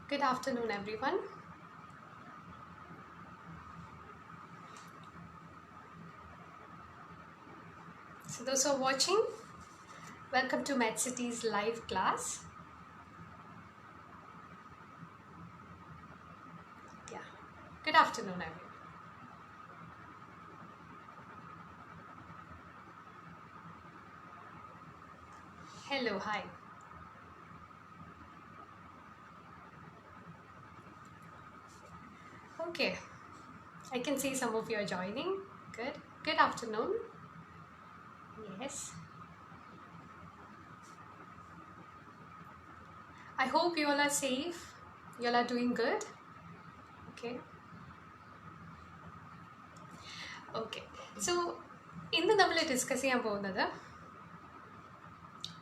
Good afternoon, everyone. So, those who are watching, welcome to MedCity's live class. Yeah, good afternoon, everyone. Hello, hi. Okay, I can see some of you are joining. Good. Good afternoon. Yes. I hope you all are safe. You all are doing good. Okay. Okay. So, ഇന്ന് നമ്മൾ discuss ചെയ്യാൻ പോകുന്നത്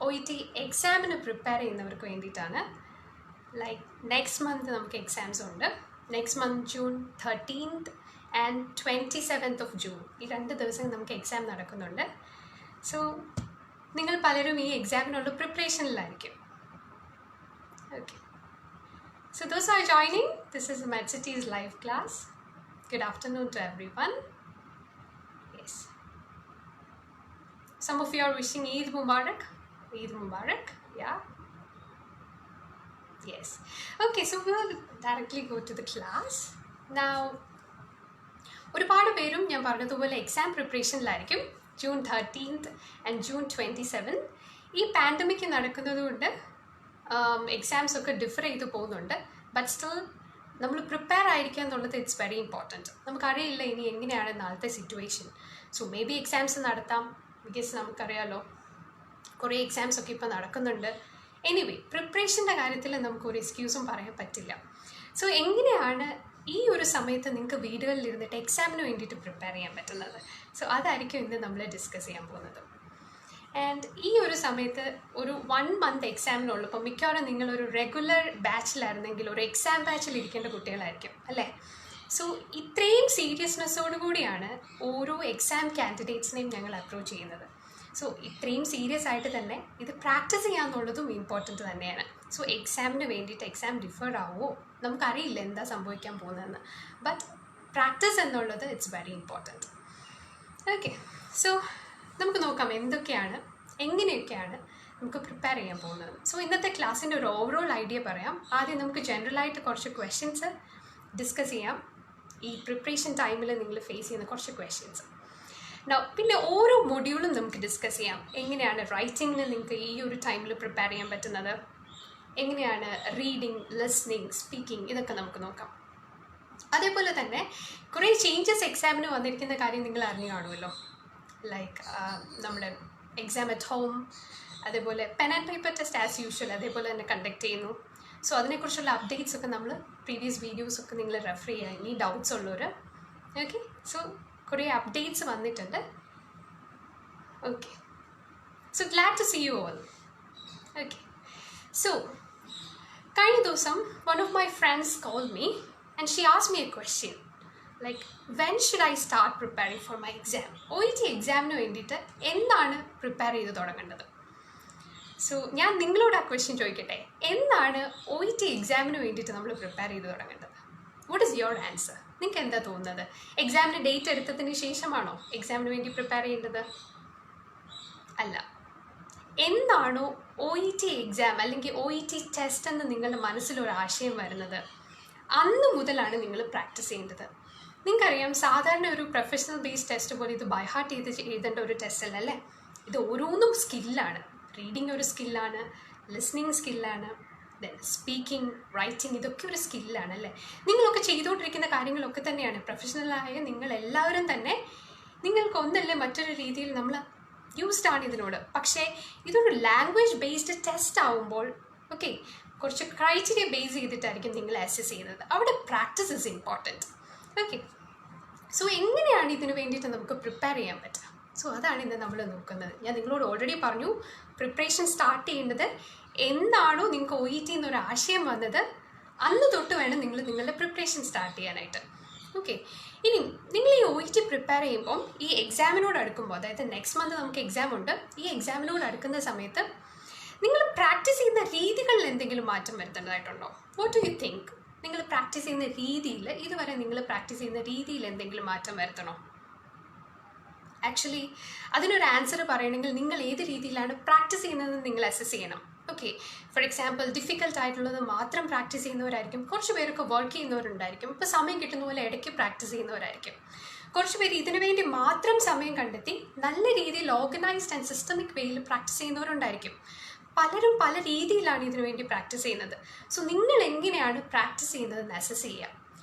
OET എക്സാമിന് prepare ചെയ്യുന്നവർക്ക് വേണ്ടിയിട്ടാണ്. Like next month നമുക്ക് exams ഉണ്ട്. Next month June 13th and 27th of June ഈ 2 ദിവസം നമുക്ക് എക്സാം നടക്കുന്നുണ്ട്. സോ നിങ്ങൾ പലരും ഈ എക്സാമിനുള്ള പ്രിപ്പറേഷനിലായിരിക്കും. Okay. So those who are joining, this is MedCity's live class. Good afternoon to everyone. Yes. Some of you are wishing Eid Mubarak. Eid Mubarak. Yeah. Yes. Okay, so we will directly go to the class. Now, ഒരുപാട് പേരും ഞാൻ പറഞ്ഞതുപോലെ exam പ്രിപ്പറേഷനിലായിരിക്കും. June 13th and June 27th. ഈ pandemic നടക്കുന്നതുകൊണ്ട് exams ഒക്കെ defer ചെയ്ത് പോകുന്നുണ്ട്. ബട്ട് സ്റ്റിൽ നമ്മൾ പ്രിപ്പയർ ആയിരിക്കുക എന്നുള്ളത് ഇറ്റ്സ് വെരി ഇമ്പോർട്ടൻറ്റ്. നമുക്കറിയില്ല ഇനി എങ്ങനെയാണ് നാളത്തെ situation. So may be exams നടത്താം. ബിക്കോസ് നമുക്കറിയാലോ കുറേ എക്സാംസ് ഒക്കെ ഇപ്പോൾ നടക്കുന്നുണ്ട്. എനിവേ പ്രിപ്പറേഷൻ്റെ കാര്യത്തിൽ നമുക്കൊരു എക്സ്ക്യൂസും പറയാൻ പറ്റില്ല. സോ എങ്ങനെയാണ് ഈ ഒരു സമയത്ത് നിങ്ങൾക്ക് വീടുകളിൽ ഇരുന്നിട്ട് എക്സാമിന് വേണ്ടിയിട്ട് പ്രിപ്പയർ ചെയ്യാൻ പറ്റുന്നത്? സോ അതായിരിക്കും ഇന്ന് നമ്മൾ ഡിസ്കസ് ചെയ്യാൻ പോകുന്നത്. ആൻഡ് ഈ ഒരു സമയത്ത് ഒരു 1 month എക്സാമിനുള്ളപ്പോൾ മിക്കവാറും നിങ്ങളൊരു റെഗുലർ ബാച്ചിലായിരുന്നെങ്കിൽ ഒരു എക്സാം ബാച്ചിൽ ഇരിക്കേണ്ട കുട്ടികളായിരിക്കും അല്ലേ? സോ ഇത്രയും സീരിയസ്നെസ്സോടു കൂടിയാണ് ഓരോ എക്സാം കാൻഡിഡേറ്റ്സിനെയും ഞങ്ങൾ അപ്രോച്ച് ചെയ്യുന്നത്. സോ ഇത്രയും സീരിയസ് ആയിട്ട് തന്നെ ഇത് പ്രാക്ടീസ് ചെയ്യാന്നുള്ളതും ഇമ്പോർട്ടൻറ്റ് തന്നെയാണ്. സോ എക്സാമിന് വേണ്ടിയിട്ട് എക്സാം ഡിഫർ ആവുമോ നമുക്കറിയില്ല എന്താ സംഭവിക്കാൻ പോകുന്നതെന്ന്. ബട്ട് പ്രാക്ടീസ് എന്നുള്ളത് it's very important. Okay. So നമുക്ക് നോക്കാം എങ്ങനെയൊക്കെയാണ് നമുക്ക് പ്രിപ്പയർ ചെയ്യാൻ പോകുന്നത്. സോ ഇന്നത്തെ ക്ലാസ്സിൻ്റെ ഒരു ഓവറോൾ ഐഡിയ പറയാം. ആദ്യം നമുക്ക് ജനറലായിട്ട് കുറച്ച് ക്വസ്റ്റ്യൻസ് ഡിസ്കസ് ചെയ്യാം. ഈ പ്രിപ്പറേഷൻ ടൈമിൽ നിങ്ങൾ ഫേസ് ചെയ്യുന്ന കുറച്ച് ക്വസ്റ്റ്യൻസ്. പിന്നെ ഓരോ മൊഡ്യൂളും നമുക്ക് ഡിസ്കസ് ചെയ്യാം. എങ്ങനെയാണ് റൈറ്റിങ്ങിന് നിങ്ങൾക്ക് ഈ ഒരു ടൈമിൽ പ്രിപ്പയർ ചെയ്യാൻ പറ്റുന്നത്, എങ്ങനെയാണ് റീഡിങ്, ലിസ്ണിങ്, സ്പീക്കിംഗ്, ഇതൊക്കെ നമുക്ക് നോക്കാം. അതേപോലെ തന്നെ കുറേ ചേഞ്ചസ് എക്സാമിന് വന്നിരിക്കുന്ന കാര്യം നിങ്ങൾ അറിഞ്ഞു കാണുമല്ലോ. ലൈക്ക് നമ്മുടെ എക്സാം അറ്റ് ഹോം, അതേപോലെ pen and paper test as usual അതേപോലെ തന്നെ കണ്ടക്ട് ചെയ്യുന്നു. സോ അതിനെക്കുറിച്ചുള്ള അപ്ഡേറ്റ്സ് ഒക്കെ നമ്മൾ പ്രീവിയസ് വീഡിയോസൊക്കെ നിങ്ങൾ റെഫർ ചെയ്യുക ഇനി ഡൗട്ട്സ് ഉള്ളവർ. ഓക്കെ. സോ കുറേ അപ്ഡേറ്റ്സ് വന്നിട്ടുണ്ട്. Okay. So glad to see you all. Okay. So കഴിഞ്ഞ ദിവസം one of my friends call me and she asked me a question like when should I start preparing for my exam? OET എക്സാമിന് വേണ്ടിയിട്ട് എന്താണ് prepare ചെയ്ത് തുടങ്ങേണ്ടത്? So ഞാൻ നിങ്ങളോട് ആ ക്വസ്റ്റ്യൻ ചോദിക്കട്ടെ, എന്താണ് OET എക്സാമിന് വേണ്ടിയിട്ട് നമ്മൾ പ്രിപ്പയർ ചെയ്ത് തുടങ്ങേണ്ടത്? What is your answer? നിങ്ങൾക്ക് എന്താ തോന്നുന്നത്? എക്സാമിന് ഡേറ്റ് എടുത്തതിന് ശേഷമാണോ എക്സാമിന് വേണ്ടി പ്രിപ്പയർ ചെയ്യേണ്ടത്? അല്ല. എന്താണോ OET എക്സാം അല്ലെങ്കിൽ OET ടെസ്റ്റ് എന്ന് നിങ്ങളുടെ മനസ്സിലൊരു ആശയം വരുന്നത് അന്ന് മുതലാണ് നിങ്ങൾ പ്രാക്ടീസ് ചെയ്യേണ്ടത്. നിങ്ങൾക്കറിയാം സാധാരണ ഒരു പ്രൊഫഷണൽ ബേസ്ഡ് ടെസ്റ്റ് പോലെ ഇത് ബൈ ഹാർട്ട് ചെയ്ത് എഴുതേണ്ട ഒരു ടെസ്റ്റ് അല്ലേ. ഇത് ഓരോന്നും സ്കില്ലാണ്. റീഡിങ് ഒരു സ്കില്ലാണ്, ലിസ്ണിങ് സ്കില്ലാണ്, ദെൻ സ്പീക്കിംഗ്, റൈറ്റിംഗ്, ഇതൊക്കെ ഒരു സ്കില്ലാണ് അല്ലേ. നിങ്ങളൊക്കെ ചെയ്തുകൊണ്ടിരിക്കുന്ന കാര്യങ്ങളൊക്കെ തന്നെയാണ് പ്രൊഫഷണലായ നിങ്ങളെല്ലാവരും തന്നെ നിങ്ങൾക്ക് ഒന്നല്ലേ മറ്റൊരു രീതിയിൽ നമ്മൾ യൂസ്ഡ് ആണ് ഇതിനോട്. പക്ഷേ ഇതൊരു ലാംഗ്വേജ് ബേസ്ഡ് ടെസ്റ്റ് ആവുമ്പോൾ ഓക്കെ കുറച്ച് ക്രൈറ്റീരിയ ബേസ് ചെയ്തിട്ടായിരിക്കും നിങ്ങൾ അസസ് ചെയ്യുന്നത്. അവിടെ practice is important. Okay. So എങ്ങനെയാണ് ഇതിന് വേണ്ടിയിട്ട് നമുക്ക് പ്രിപ്പയർ ചെയ്യാൻ പറ്റുക? സോ അതാണ് ഇന്ന് നമ്മൾ നോക്കുന്നത്. ഞാൻ നിങ്ങളോട് ഓൾറെഡി പറഞ്ഞു പ്രിപ്പറേഷൻ സ്റ്റാർട്ട് ചെയ്യേണ്ടത് എന്താണോ നിങ്ങൾക്ക് OET എന്നൊരു ആശയം വന്നത് അന്ന് തൊട്ട് വേണം നിങ്ങൾ നിങ്ങളുടെ പ്രിപ്പറേഷൻ സ്റ്റാർട്ട് ചെയ്യാനായിട്ട്. ഓക്കെ. ഇനി നിങ്ങൾ ഈ OET പ്രിപ്പയർ ചെയ്യുമ്പം ഈ എക്സാമിനോട് അടുക്കുമ്പോൾ, അതായത് നെക്സ്റ്റ് മന്ത് നമുക്ക് എക്സാം ഉണ്ട്, ഈ എക്സാമിനോട് അടുക്കുന്ന സമയത്ത് നിങ്ങൾ പ്രാക്ടീസ് ചെയ്യുന്ന രീതികളിൽ എന്തെങ്കിലും മാറ്റം വരുത്തേണ്ടതായിട്ടുണ്ടോ? What do you think? നിങ്ങൾ പ്രാക്ടീസ് ചെയ്യുന്ന രീതിയിൽ, ഇതുവരെ നിങ്ങൾ പ്രാക്ടീസ് ചെയ്യുന്ന രീതിയിൽ എന്തെങ്കിലും മാറ്റം വരുത്തണോ? ആക്ച്വലി അതിനൊരു ആൻസർ പറയണമെങ്കിൽ നിങ്ങൾ ഏത് രീതിയിലാണ് പ്രാക്ടീസ് ചെയ്യുന്നതെന്ന് നിങ്ങൾ അസസ് ചെയ്യണം. ഓക്കെ, ഫോർ എക്സാമ്പിൾ ഡിഫിക്കൽട്ട് ആയിട്ടുള്ളത് മാത്രം പ്രാക്ടീസ് ചെയ്യുന്നവരായിരിക്കും. കുറച്ച് പേരൊക്കെ വർക്ക് ചെയ്യുന്നവരുണ്ടായിരിക്കും. ഇപ്പോൾ സമയം കിട്ടുന്ന പോലെ ഇടയ്ക്ക് പ്രാക്ടീസ് ചെയ്യുന്നവരായിരിക്കും. കുറച്ച് പേര് ഇതിനു വേണ്ടി മാത്രം സമയം കണ്ടെത്തി നല്ല രീതിയിൽ ഓർഗനൈസ്ഡ് ആൻഡ് സിസ്റ്റമിക് വേയിൽ പ്രാക്ടീസ് ചെയ്യുന്നവരുണ്ടായിരിക്കും. പലരും പല രീതിയിലാണ് ഇതിനു വേണ്ടി പ്രാക്ടീസ് ചെയ്യുന്നത്. സോ നിങ്ങൾ എങ്ങനെയാണ് പ്രാക്ടീസ് ചെയ്യുന്നതെന്ന് അസസ് ചെയ്യുക.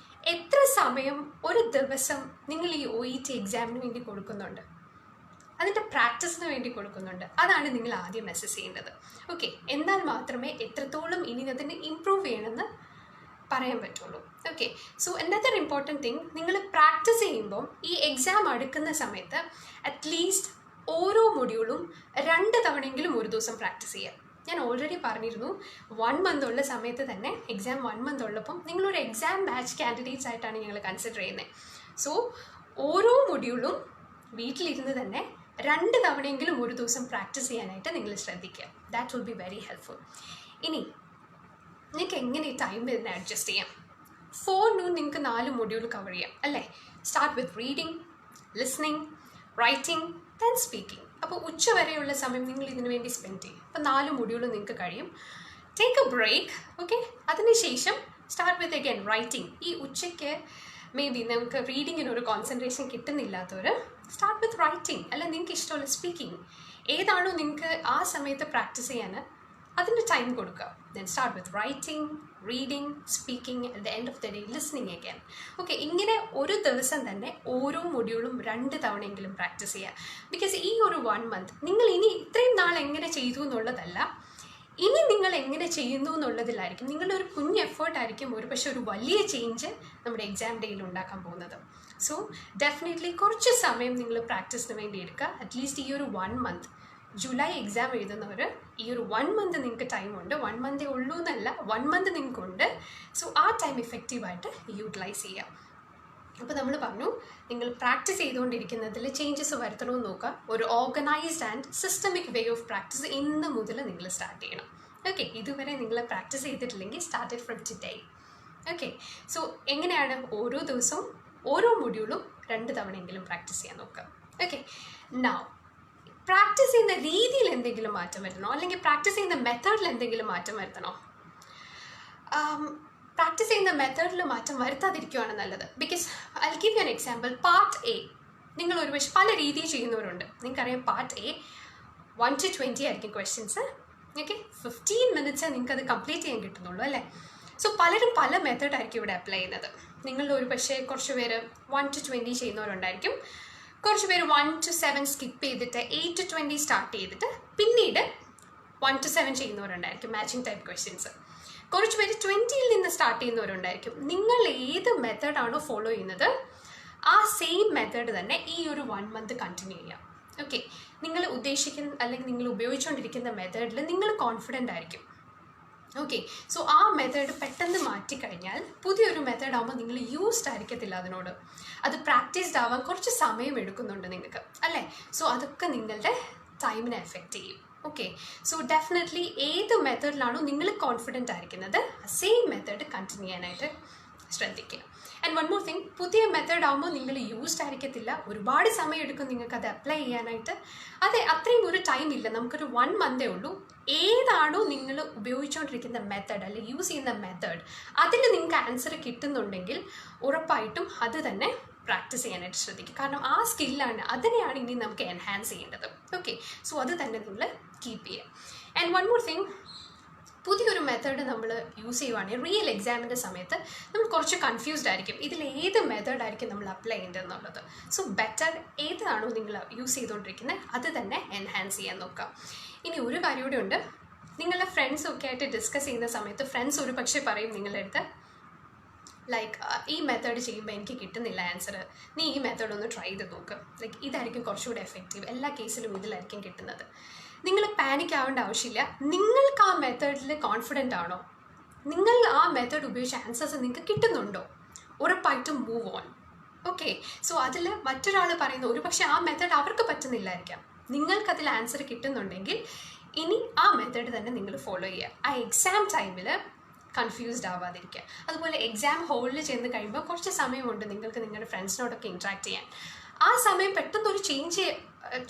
എത്ര സമയം ഒരു ദിവസം നിങ്ങൾ ഈ OET എക്സാമിന് വേണ്ടി കൊടുക്കുന്നുണ്ട്, അതിൻ്റെ പ്രാക്ടീസിന് വേണ്ടി കൊടുക്കുന്നുണ്ട്, അതാണ് നിങ്ങൾ ആദ്യം അസസ് ചെയ്യേണ്ടത്. ഓക്കെ, എന്നാൽ മാത്രമേ എത്രത്തോളം ഇനി അതിനെ ഇമ്പ്രൂവ് ചെയ്യണമെന്ന് പറയാൻ പറ്റുള്ളൂ. Okay, so another important thing, നിങ്ങൾ പ്രാക്ടീസ് ചെയ്യുമ്പം ഈ എക്സാം അടുക്കുന്ന സമയത്ത് അറ്റ്ലീസ്റ്റ് ഓരോ മൊഡ്യൂളും 2 തവണയെങ്കിലും ഒരു ദിവസം പ്രാക്ടീസ് ചെയ്യുക. ഞാൻ ഓൾറെഡി പറഞ്ഞിരുന്നു, 1 month ഉള്ള സമയത്ത് തന്നെ, എക്സാം 1 month ഉള്ളപ്പം നിങ്ങളൊരു എക്സാം ബാച്ച് കാൻഡിഡേറ്റ്സ് ആയിട്ടാണ് ഞങ്ങൾ കൺസിഡർ ചെയ്യുന്നത്. സോ ഓരോ മൊഡ്യൂളും വീട്ടിലിരുന്ന് തന്നെ 2 തവണയെങ്കിലും ഒരു ദിവസം പ്രാക്ടീസ് ചെയ്യാനായിട്ട് നിങ്ങൾ ശ്രദ്ധിക്കുക. That will be very helpful. ഇനി നിങ്ങൾക്ക് എങ്ങനെ ഈ ടൈം ഇതിനെ അഡ്ജസ്റ്റ് ചെയ്യാം? 4 noon നിങ്ങൾക്ക് 4 മൊഡ്യൂൾ കവർ ചെയ്യാം അല്ലേ? Start with reading, listening, writing, then speaking. അപ്പോൾ ഉച്ച വരെയുള്ള സമയം നിങ്ങൾ ഇതിനു വേണ്ടി സ്പെൻഡ് ചെയ്യും. അപ്പോൾ 4 മൊഡ്യൂൾ നിങ്ങൾക്ക് കഴിയും. Take a break. ഓക്കെ, അതിനുശേഷം സ്റ്റാർട്ട് വിത്ത് അഗൈൻ റൈറ്റിംഗ്. ഈ ഉച്ചയ്ക്ക് മേ ബി നമുക്ക് റീഡിങ്ങിനൊരു കോൺസെൻട്രേഷൻ കിട്ടുന്നില്ലാത്തവർ സ്റ്റാർട്ട് വിത്ത് റൈറ്റിംഗ്, അല്ല നിങ്ങൾക്ക് ഇഷ്ടമുള്ള സ്പീക്കിംഗ്. ഏതാണോ നിങ്ങൾക്ക് ആ സമയത്ത് പ്രാക്ടീസ് ചെയ്യാൻ അതിൻ്റെ ടൈം കൊടുക്കുക. Then start with writing, reading, speaking, at the end of the day listening again. Okay, ഇങ്ങനെ ഒരു ദിവസം തന്നെ ഓരോ മൊഡ്യൂളും 2 തവണയെങ്കിലും പ്രാക്ടീസ് ചെയ്യുക. ബിക്കോസ് ഈ ഒരു 1 month നിങ്ങൾ ഇനി ഇത്രയും നാൾ എങ്ങനെ ചെയ്തു എന്നുള്ളതല്ല, ഇനി നിങ്ങൾ എങ്ങനെ ചെയ്യുന്നു എന്നുള്ളതിലായിരിക്കും. നിങ്ങളുടെ ഒരു കുഞ്ഞ് എഫേർട്ടായിരിക്കും ഒരു പക്ഷേ ഒരു വലിയ ചേഞ്ച് നമ്മുടെ എക്സാം ഡേയിൽ ഉണ്ടാക്കാൻ പോകുന്നത്. സോ ഡെഫിനറ്റ്ലി കുറച്ച് സമയം നിങ്ങൾ പ്രാക്ടീസിന് വേണ്ടി എടുക്കുക. അറ്റ്ലീസ്റ്റ് ഈ ഒരു 1 month, ജൂലൈ എക്സാം എഴുതുന്നവർ ഈ ഒരു 1 month നിങ്ങൾക്ക് ടൈമുണ്ട്. 1 month ഉള്ളൂ എന്നല്ല, 1 month നിങ്ങൾക്കുണ്ട്. സോ ആ ടൈം ഇഫക്റ്റീവായിട്ട് യൂട്ടിലൈസ് ചെയ്യാം. അപ്പോൾ നമ്മൾ പറഞ്ഞു, നിങ്ങൾ പ്രാക്ടീസ് ചെയ്തുകൊണ്ടിരിക്കുന്നതിൽ ചേഞ്ചസ് വരുത്തണമെന്ന് നോക്കുക. ഒരു organised and systemic way of practice ഇന്ന് മുതൽ നിങ്ങൾ സ്റ്റാർട്ട് ചെയ്യണം. ഓക്കെ, ഇതുവരെ നിങ്ങൾ പ്രാക്ടീസ് ചെയ്തിട്ടില്ലെങ്കിൽ start it from today. Okay, so എങ്ങനെയാണ് ഓരോ ദിവസവും ഓരോ മൊഡ്യൂളും 2 തവണയെങ്കിലും പ്രാക്ടീസ് ചെയ്യാൻ നോക്കുക. ഓക്കെ, നൗ പ്രാക്ടീസ് ചെയ്യുന്ന രീതിയിൽ എന്തെങ്കിലും മാറ്റം വരുത്തണോ, അല്ലെങ്കിൽ പ്രാക്ടീസ് ചെയ്യുന്ന മെത്തേഡിൽ എന്തെങ്കിലും മാറ്റം വരുത്തണോ? പ്രാക്ടീസ് ചെയ്യുന്ന മെത്തേഡിൽ മാറ്റം വരുത്താതിരിക്കുകയാണ് നല്ലത്. Because I will give you an example. Part A നിങ്ങൾ ഒരുപക്ഷെ പല രീതിയിൽ ചെയ്യുന്നവരുണ്ട്. നിങ്ങൾക്കറിയാം, പാർട്ട് എ 1 to 20 ആയിരിക്കും ക്വസ്റ്റ്യൻസ്. ഓക്കെ, 15 minutes നിങ്ങൾക്കത് കംപ്ലീറ്റ് ചെയ്യാൻ കിട്ടുന്നുള്ളൂ അല്ലേ? സോ പലരും പല മെത്തേഡായിരിക്കും ഇവിടെ അപ്ലൈ ചെയ്യുന്നത്. നിങ്ങളിൽ ഒരു പക്ഷേ കുറച്ച് പേര് 1 to 20 ചെയ്യുന്നവരുണ്ടായിരിക്കും. കുറച്ച് പേര് 1 to 7 സ്കിപ്പ് ചെയ്തിട്ട് 8 to 20 സ്റ്റാർട്ട് ചെയ്തിട്ട് പിന്നീട് 1 to 7 ചെയ്യുന്നവരുണ്ടായിരിക്കും, മാച്ചിങ് ടൈപ്പ് ക്വസ്റ്റ്യൻസ്. കുറച്ച് പേര് 20ൽ നിന്ന് സ്റ്റാർട്ട് ചെയ്യുന്നവരുണ്ടായിരിക്കും. നിങ്ങൾ ഏത് മെത്തേഡാണോ ഫോളോ ചെയ്യുന്നത് ആ സെയിം മെത്തേഡ് തന്നെ ഈ ഒരു 1 month കണ്ടിന്യൂ ചെയ്യാം. ഓക്കെ, നിങ്ങൾ ഉദ്ദേശിക്കുന്ന അല്ലെങ്കിൽ നിങ്ങൾ ഉപയോഗിച്ചുകൊണ്ടിരിക്കുന്ന മെത്തേഡിൽ നിങ്ങൾ കോൺഫിഡൻ്റ് ആയിരിക്കും. ഓക്കെ, സോ ആ മെത്തേഡ് പെട്ടെന്ന് മാറ്റിക്കഴിഞ്ഞാൽ പുതിയൊരു മെത്തേഡ് ആകുമ്പോൾ നിങ്ങൾ യൂസ്ഡ് ആയിരിക്കത്തില്ല അതിനോട്. അത് പ്രാക്ടീസ്ഡ് ആവാൻ കുറച്ച് സമയം എടുക്കുന്നുണ്ട് നിങ്ങൾക്ക് അല്ലേ? സോ അതൊക്കെ നിങ്ങളുടെ ടൈമിനെ എഫക്റ്റ് ചെയ്യും. ഓക്കെ, സോ ഡെഫിനറ്റ്ലി ഏത് മെത്തേഡിലാണോ നിങ്ങൾ കോൺഫിഡൻ്റ് ആയിരിക്കുന്നത് സെയിം മെത്തേഡ് കണ്ടിന്യൂ ചെയ്യാനായിട്ട് ശ്രദ്ധിക്കുക. ആൻഡ് വൺ മോർ തിങ്, പുതിയ മെത്തേഡ് ആകുമ്പോൾ നിങ്ങൾ യൂസ്ഡ് ആയിരിക്കത്തില്ല, ഒരുപാട് സമയം എടുക്കും നിങ്ങൾക്ക് അത് അപ്ലൈ ചെയ്യാനായിട്ട്. അതെ, അത്രയും ഒരു ടൈം ഇല്ല, നമുക്കൊരു 1 month ഉള്ളൂ. ഏതാണോ നിങ്ങൾ ഉപയോഗിച്ചുകൊണ്ടിരിക്കുന്ന മെത്തേഡ് അല്ലെങ്കിൽ യൂസ് ചെയ്യുന്ന മെത്തേഡ് അതിൽ നിങ്ങൾക്ക് ആൻസർ കിട്ടുന്നുണ്ടെങ്കിൽ ഉറപ്പായിട്ടും അത് തന്നെ പ്രാക്ടീസ് ചെയ്യാനായിട്ട് ശ്രദ്ധിക്കുക. കാരണം ആ സ്കില്ലാണ്, അതിനെയാണ് ഇനി നമുക്ക് എൻഹാൻസ് ചെയ്യേണ്ടത്. ഓക്കെ, സോ അത് തന്നെ നിങ്ങൾ കീപ്പ് ചെയ്യുക. ആൻഡ് വൺ മോർ തിങ്, പുതിയൊരു മെത്തേഡ് നമ്മൾ യൂസ് ചെയ്യുവാണെങ്കിൽ റിയൽ എക്സാമിൻ്റെ സമയത്ത് നമ്മൾ കുറച്ച് കൺഫ്യൂസ്ഡ് ആയിരിക്കും, ഇതിൽ ഏത് മെത്തേഡായിരിക്കും നമ്മൾ അപ്ലൈ ചെയ്യേണ്ടതെന്നുള്ളത്. സോ ബെറ്റർ ഏതാണോ നിങ്ങൾ യൂസ് ചെയ്തുകൊണ്ടിരിക്കുന്നത് അത് തന്നെ എൻഹാൻസ് ചെയ്യാൻ നോക്കുക. ഇനി ഒരു കാര്യം കൂടെ ഉണ്ട്, നിങ്ങളുടെ ഫ്രണ്ട്സൊക്കെ ആയിട്ട് ഡിസ്കസ് ചെയ്യുന്ന സമയത്ത് ഫ്രണ്ട്സ് ഒരു പക്ഷേ പറയും നിങ്ങളുടെ അടുത്ത്, ലൈക്ക് ഈ മെത്തേഡ് ചെയ്യുമ്പോൾ എനിക്ക് കിട്ടുന്നില്ല ആൻസർ, നീ ഈ മെത്തേഡ് ഒന്ന് ട്രൈ ചെയ്ത് നോക്ക്, ലൈക്ക് ഇതായിരിക്കും കുറച്ചുകൂടെ എഫക്റ്റീവ്, എല്ലാ കേസിലും ഇതിലായിരിക്കും കിട്ടുന്നത്. നിങ്ങൾ പാനിക് ആവേണ്ട ആവശ്യമില്ല. നിങ്ങൾക്ക് ആ മെത്തേഡിൽ കോൺഫിഡൻ്റ് ആണോ, നിങ്ങൾ ആ മെത്തേഡ് ഉപയോഗിച്ച് ആൻസേഴ്സ് നിങ്ങൾക്ക് കിട്ടുന്നുണ്ടോ, ഉറപ്പായിട്ടും മൂവ് ഓൺ. ഓക്കെ, സോ അതിൽ മറ്റൊരാൾ പറയുന്ന ഒരു പക്ഷേ ആ മെത്തേഡ് അവർക്ക് പറ്റുന്നില്ലായിരിക്കാം, നിങ്ങൾക്കതിൽ ആൻസർ കിട്ടുന്നുണ്ടെങ്കിൽ ഇനി ആ മെത്തേഡ് തന്നെ നിങ്ങൾ ഫോളോ ചെയ്യുക. ആ എക്സാം ടൈമിൽ കൺഫ്യൂസ്ഡ് ആവാതിരിക്കുക. അതുപോലെ എക്സാം ഹോളിൽ ചെന്ന് കഴിയുമ്പോൾ കുറച്ച് സമയമുണ്ട് നിങ്ങൾക്ക് നിങ്ങളുടെ ഫ്രണ്ട്സിനോടൊക്കെ ഇൻട്രാക്ട് ചെയ്യാൻ. ആ സമയം പെട്ടെന്ന് ഒരു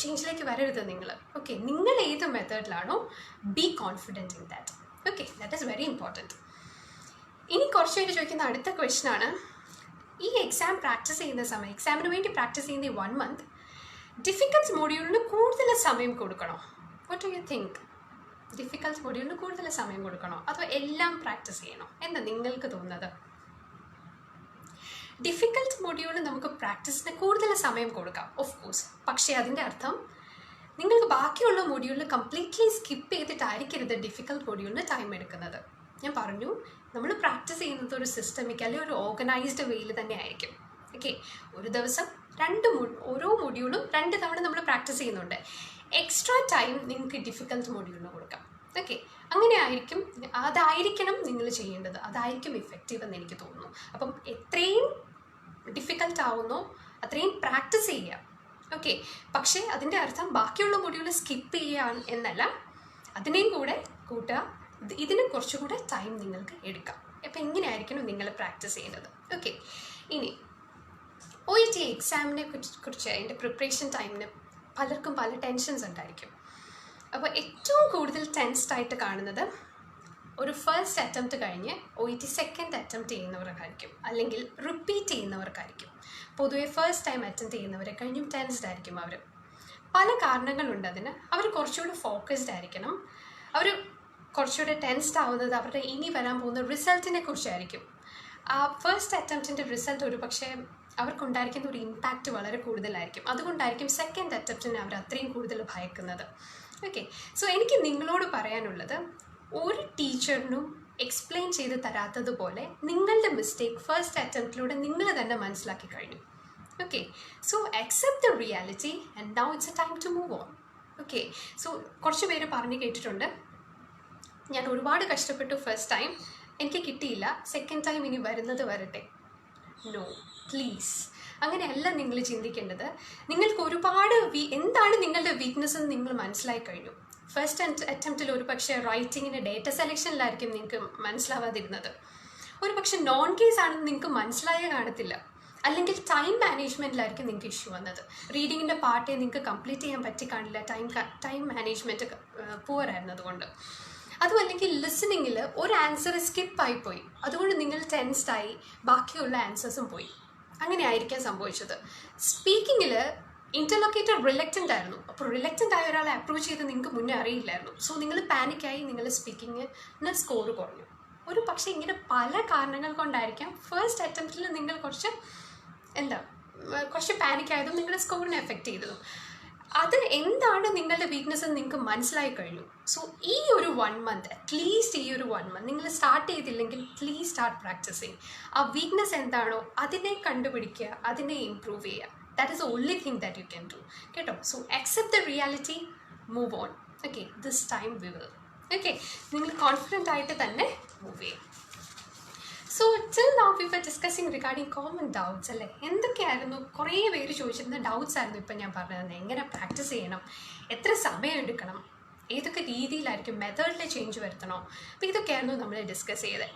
ചേഞ്ചിലേക്ക് വരരുത് നിങ്ങൾ. ഓക്കെ, നിങ്ങൾ ഏത് മെത്തേഡിലാണോ be confident in that. Okay, that is very important. ഇനി കുറച്ച് പേര് ചോദിക്കുന്ന അടുത്ത ക്വസ്റ്റ്യനാണ്, ഈ എക്സാം പ്രാക്ടീസ് ചെയ്യുന്ന സമയം, എക്സാമിന് വേണ്ടി പ്രാക്ടീസ് ചെയ്യുന്ന ഈ 1 month ഡിഫിക്കൽട്ട് മൊഡ്യൂളിന് കൂടുതൽ സമയം കൊടുക്കണോ? What do you think? Difficult മൊഡ്യൂളിന് കൂടുതൽ സമയം കൊടുക്കണോ അതോ എല്ലാം പ്രാക്ടീസ് ചെയ്യണോ? എന്താ നിങ്ങൾക്ക് തോന്നുന്നത്? ഡിഫിക്കൽട്ട് മൊഡ്യൂളിൽ നമുക്ക് പ്രാക്ടീസിന് കൂടുതൽ സമയം കൊടുക്കാം, ഓഫ് കോഴ്സ്. പക്ഷേ അതിൻ്റെ അർത്ഥം നിങ്ങൾക്ക് ബാക്കിയുള്ള മൊഡ്യൂളിൽ കംപ്ലീറ്റ്ലി സ്കിപ്പ് ചെയ്തിട്ടായിരിക്കരുത് ഡിഫിക്കൽട്ട് മൊഡ്യൂളിന് ടൈം എടുക്കുന്നത്. ഞാൻ പറഞ്ഞു, നമ്മൾ പ്രാക്ടീസ് ചെയ്യുന്നത് ഒരു സിസ്റ്റമിക് അല്ലെങ്കിൽ ഒരു ഓർഗനൈസ്ഡ് വേയിൽ തന്നെ ആയിരിക്കും. ഓക്കെ, ഒരു ദിവസം ഓരോ മൊഡ്യൂളും 2 തവണ നമ്മൾ പ്രാക്ടീസ് ചെയ്യുന്നുണ്ട്. എക്സ്ട്രാ ടൈം നിങ്ങൾക്ക് ഡിഫിക്കൽട്ട് മൊഡ്യൂളിന് കൊടുക്കാം. ഓക്കെ, അതായിരിക്കണം നിങ്ങൾ ചെയ്യേണ്ടത്. അതായിരിക്കും ഇഫക്റ്റീവ് എന്ന് എനിക്ക് തോന്നുന്നു. അപ്പം എത്രയും ഡിഫിക്കൽട്ട് ആവുന്നോ അത്രയും പ്രാക്ടീസ് ചെയ്യുക. ഓക്കെ, പക്ഷേ അതിൻ്റെ അർത്ഥം ബാക്കിയുള്ള മൊഡ്യൂൾ സ്കിപ്പ് ചെയ്യുക എന്നല്ല, അതിനെയും കൂടെ കൂട്ടുക. ഇതിന് കുറച്ചുകൂടെ ടൈം നിങ്ങൾക്ക് എടുക്കാം. അപ്പോൾ എങ്ങനെയായിരിക്കണം നിങ്ങൾ പ്രാക്ടീസ് ചെയ്യുന്നത്? ഓക്കെ, ഇനി OET എക്സാമിനെ കുറിച്ച് അതിൻ്റെ പ്രിപ്പറേഷൻ ടൈമിന് പലർക്കും പല ടെൻഷൻസ് ഉണ്ടായിരിക്കും. അപ്പോൾ ഏറ്റവും കൂടുതൽ ടെൻസ്ഡ് ആയിട്ട് കാണുന്നത് ഒരു ഫസ്റ്റ് അറ്റംപ്റ്റ് കഴിഞ്ഞ് OET സെക്കൻഡ് അറ്റംപ്റ്റ് ചെയ്യുന്നവർക്കായിരിക്കും, അല്ലെങ്കിൽ റിപ്പീറ്റ് ചെയ്യുന്നവർക്കായിരിക്കും. പൊതുവെ ഫസ്റ്റ് ടൈം അറ്റംപ്റ്റ് ചെയ്യുന്നവരെ കഴിഞ്ഞും ടെൻസ്ഡ് ആയിരിക്കും അവർ. പല കാരണങ്ങളുണ്ട് അതിന്. അവർ കുറച്ചുകൂടെ ഫോക്കസ്ഡ് ആയിരിക്കണം. അവർ കുറച്ചുകൂടെ ടെൻസ്ഡ് ആവുന്നത് അവരുടെ ഇനി വരാൻ പോകുന്ന റിസൾട്ടിനെ കുറിച്ചായിരിക്കും. ആ ഫസ്റ്റ് അറ്റംപ്റ്റിൻ്റെ റിസൾട്ട് ഒരു പക്ഷേ അവർക്കുണ്ടായിരിക്കുന്ന ഒരു ഇമ്പാക്റ്റ് വളരെ കൂടുതലായിരിക്കും. അതുകൊണ്ടായിരിക്കും സെക്കൻഡ് അറ്റംപ്റ്റിനെ അവർ അത്രയും കൂടുതൽ ഭയക്കുന്നത്. ഓക്കെ, സോ എനിക്ക് നിങ്ങളോട് പറയാനുള്ളത്, ഒരു ടീച്ചറിനും എക്സ്പ്ലെയിൻ ചെയ്ത് തരാത്തതുപോലെ നിങ്ങളുടെ മിസ്റ്റേക്ക് ഫസ്റ്റ് അറ്റംപ്റ്റിലൂടെ നിങ്ങൾ തന്നെ മനസ്സിലാക്കി കഴിഞ്ഞു. Okay, so accept the reality and now it's a time to move on. Okay, so കുറച്ച് പേര് പറഞ്ഞു കേട്ടിട്ടുണ്ട്, ഞാൻ ഒരുപാട് കഷ്ടപ്പെട്ടു ഫസ്റ്റ് ടൈം, എനിക്ക് കിട്ടിയില്ല, സെക്കൻഡ് ടൈം ഇനി വരുന്നത് വരട്ടെ. നോ, പ്ലീസ്, അങ്ങനെയല്ല നിങ്ങൾ ചിന്തിക്കേണ്ടത്. നിങ്ങൾക്ക് ഒരുപാട് എന്താണ് നിങ്ങളുടെ വീക്ക്നെസ് എന്ന് നിങ്ങൾ മനസ്സിലായി കഴിഞ്ഞു. ഫസ്റ്റ് അറ്റംപ്റ്റിൽ ഒരു പക്ഷേ റൈറ്റിങ്ങിന് ഡേറ്റ സെലക്ഷനിലായിരിക്കും നിങ്ങൾക്ക് മനസ്സിലാവാതിരുന്നത്. ഒരു പക്ഷേ നോൺ കേസ് ആണെന്ന് നിങ്ങൾക്ക് മനസ്സിലായ കാണത്തില്ല, അല്ലെങ്കിൽ ടൈം മാനേജ്മെൻറ്റിലായിരിക്കും നിങ്ങൾക്ക് ഇഷ്യൂ വന്നത്. റീഡിങ്ങിൻ്റെ പാർട്ടേ നിങ്ങൾക്ക് കംപ്ലീറ്റ് ചെയ്യാൻ പറ്റി കാണില്ല, ടൈം മാനേജ്മെൻറ്റ് പുവറായിരുന്നതുകൊണ്ട്. അതും അല്ലെങ്കിൽ ലിസണിങ്ങിൽ ഒരു ആൻസർ സ്കിപ്പായിപ്പോയി, അതുകൊണ്ട് നിങ്ങൾ ടെൻസ്ഡായി, ബാക്കിയുള്ള ആൻസേഴ്സും പോയി. അങ്ങനെ ആയിരിക്കാം സംഭവിച്ചത്. സ്പീക്കിങ്ങിൽ ഇൻ്റർലൊക്കേറ്റർ റിലക്റ്റൻ്റ് ആയിരുന്നു. അപ്പോൾ റിലക്റ്റൻ്റ് ആയ ഒരാളെ അപ്രോച്ച് ചെയ്ത് നിങ്ങൾക്ക് മുന്നേ അറിയില്ലായിരുന്നു. സോ നിങ്ങൾ പാനിക്കായി, നിങ്ങൾ സ്പീക്കിങ്ങിന് സ്കോർ കുറഞ്ഞു. ഒരു പക്ഷേ ഇങ്ങനെ പല കാരണങ്ങൾ കൊണ്ടായിരിക്കാം ഫസ്റ്റ് അറ്റംപ്റ്റിൽ നിങ്ങൾ കുറച്ച് പാനിക്കായതും നിങ്ങളുടെ സ്കോറിനെ എഫക്റ്റ് ചെയ്തതും. അത് എന്താണ് നിങ്ങളുടെ വീക്ക്നെസ് എന്ന് നിങ്ങൾക്ക് മനസ്സിലായി കഴിഞ്ഞു. സോ ഈ ഒരു 1 month, അറ്റ്ലീസ്റ്റ് ഈ ഒരു 1 month നിങ്ങൾ സ്റ്റാർട്ട് ചെയ്തില്ലെങ്കിൽ പ്ലീസ് സ്റ്റാർട്ട് പ്രാക്ടീസിങ്. ആ വീക്ക്നെസ് എന്താണോ അതിനെ കണ്ടുപിടിക്കുക, അതിനെ ഇംപ്രൂവ് ചെയ്യുക. That is the only thing that you can do. കേട്ടോ? So accept the reality, move on. Okay, this time we will. Okay, നിങ്ങൾ കോൺഫിഡൻ്റ് ആയിട്ട് തന്നെ മൂവ് ചെയ്യും. So till now we were discussing regarding common doubts അല്ലേ. എന്തൊക്കെയായിരുന്നു കുറേ പേര് ചോദിച്ചിരുന്ന doubts ആയിരുന്നു ഇപ്പം ഞാൻ പറഞ്ഞത്. എങ്ങനെ പ്രാക്ടീസ് ചെയ്യണം, എത്ര സമയം എടുക്കണം, ഏതൊക്കെ രീതിയിലായിരിക്കും, മെത്തേഡിൽ ചേഞ്ച് വരുത്തണോ, അപ്പോൾ ഇതൊക്കെയായിരുന്നു നമ്മൾ ഡിസ്കസ് ചെയ്തത്.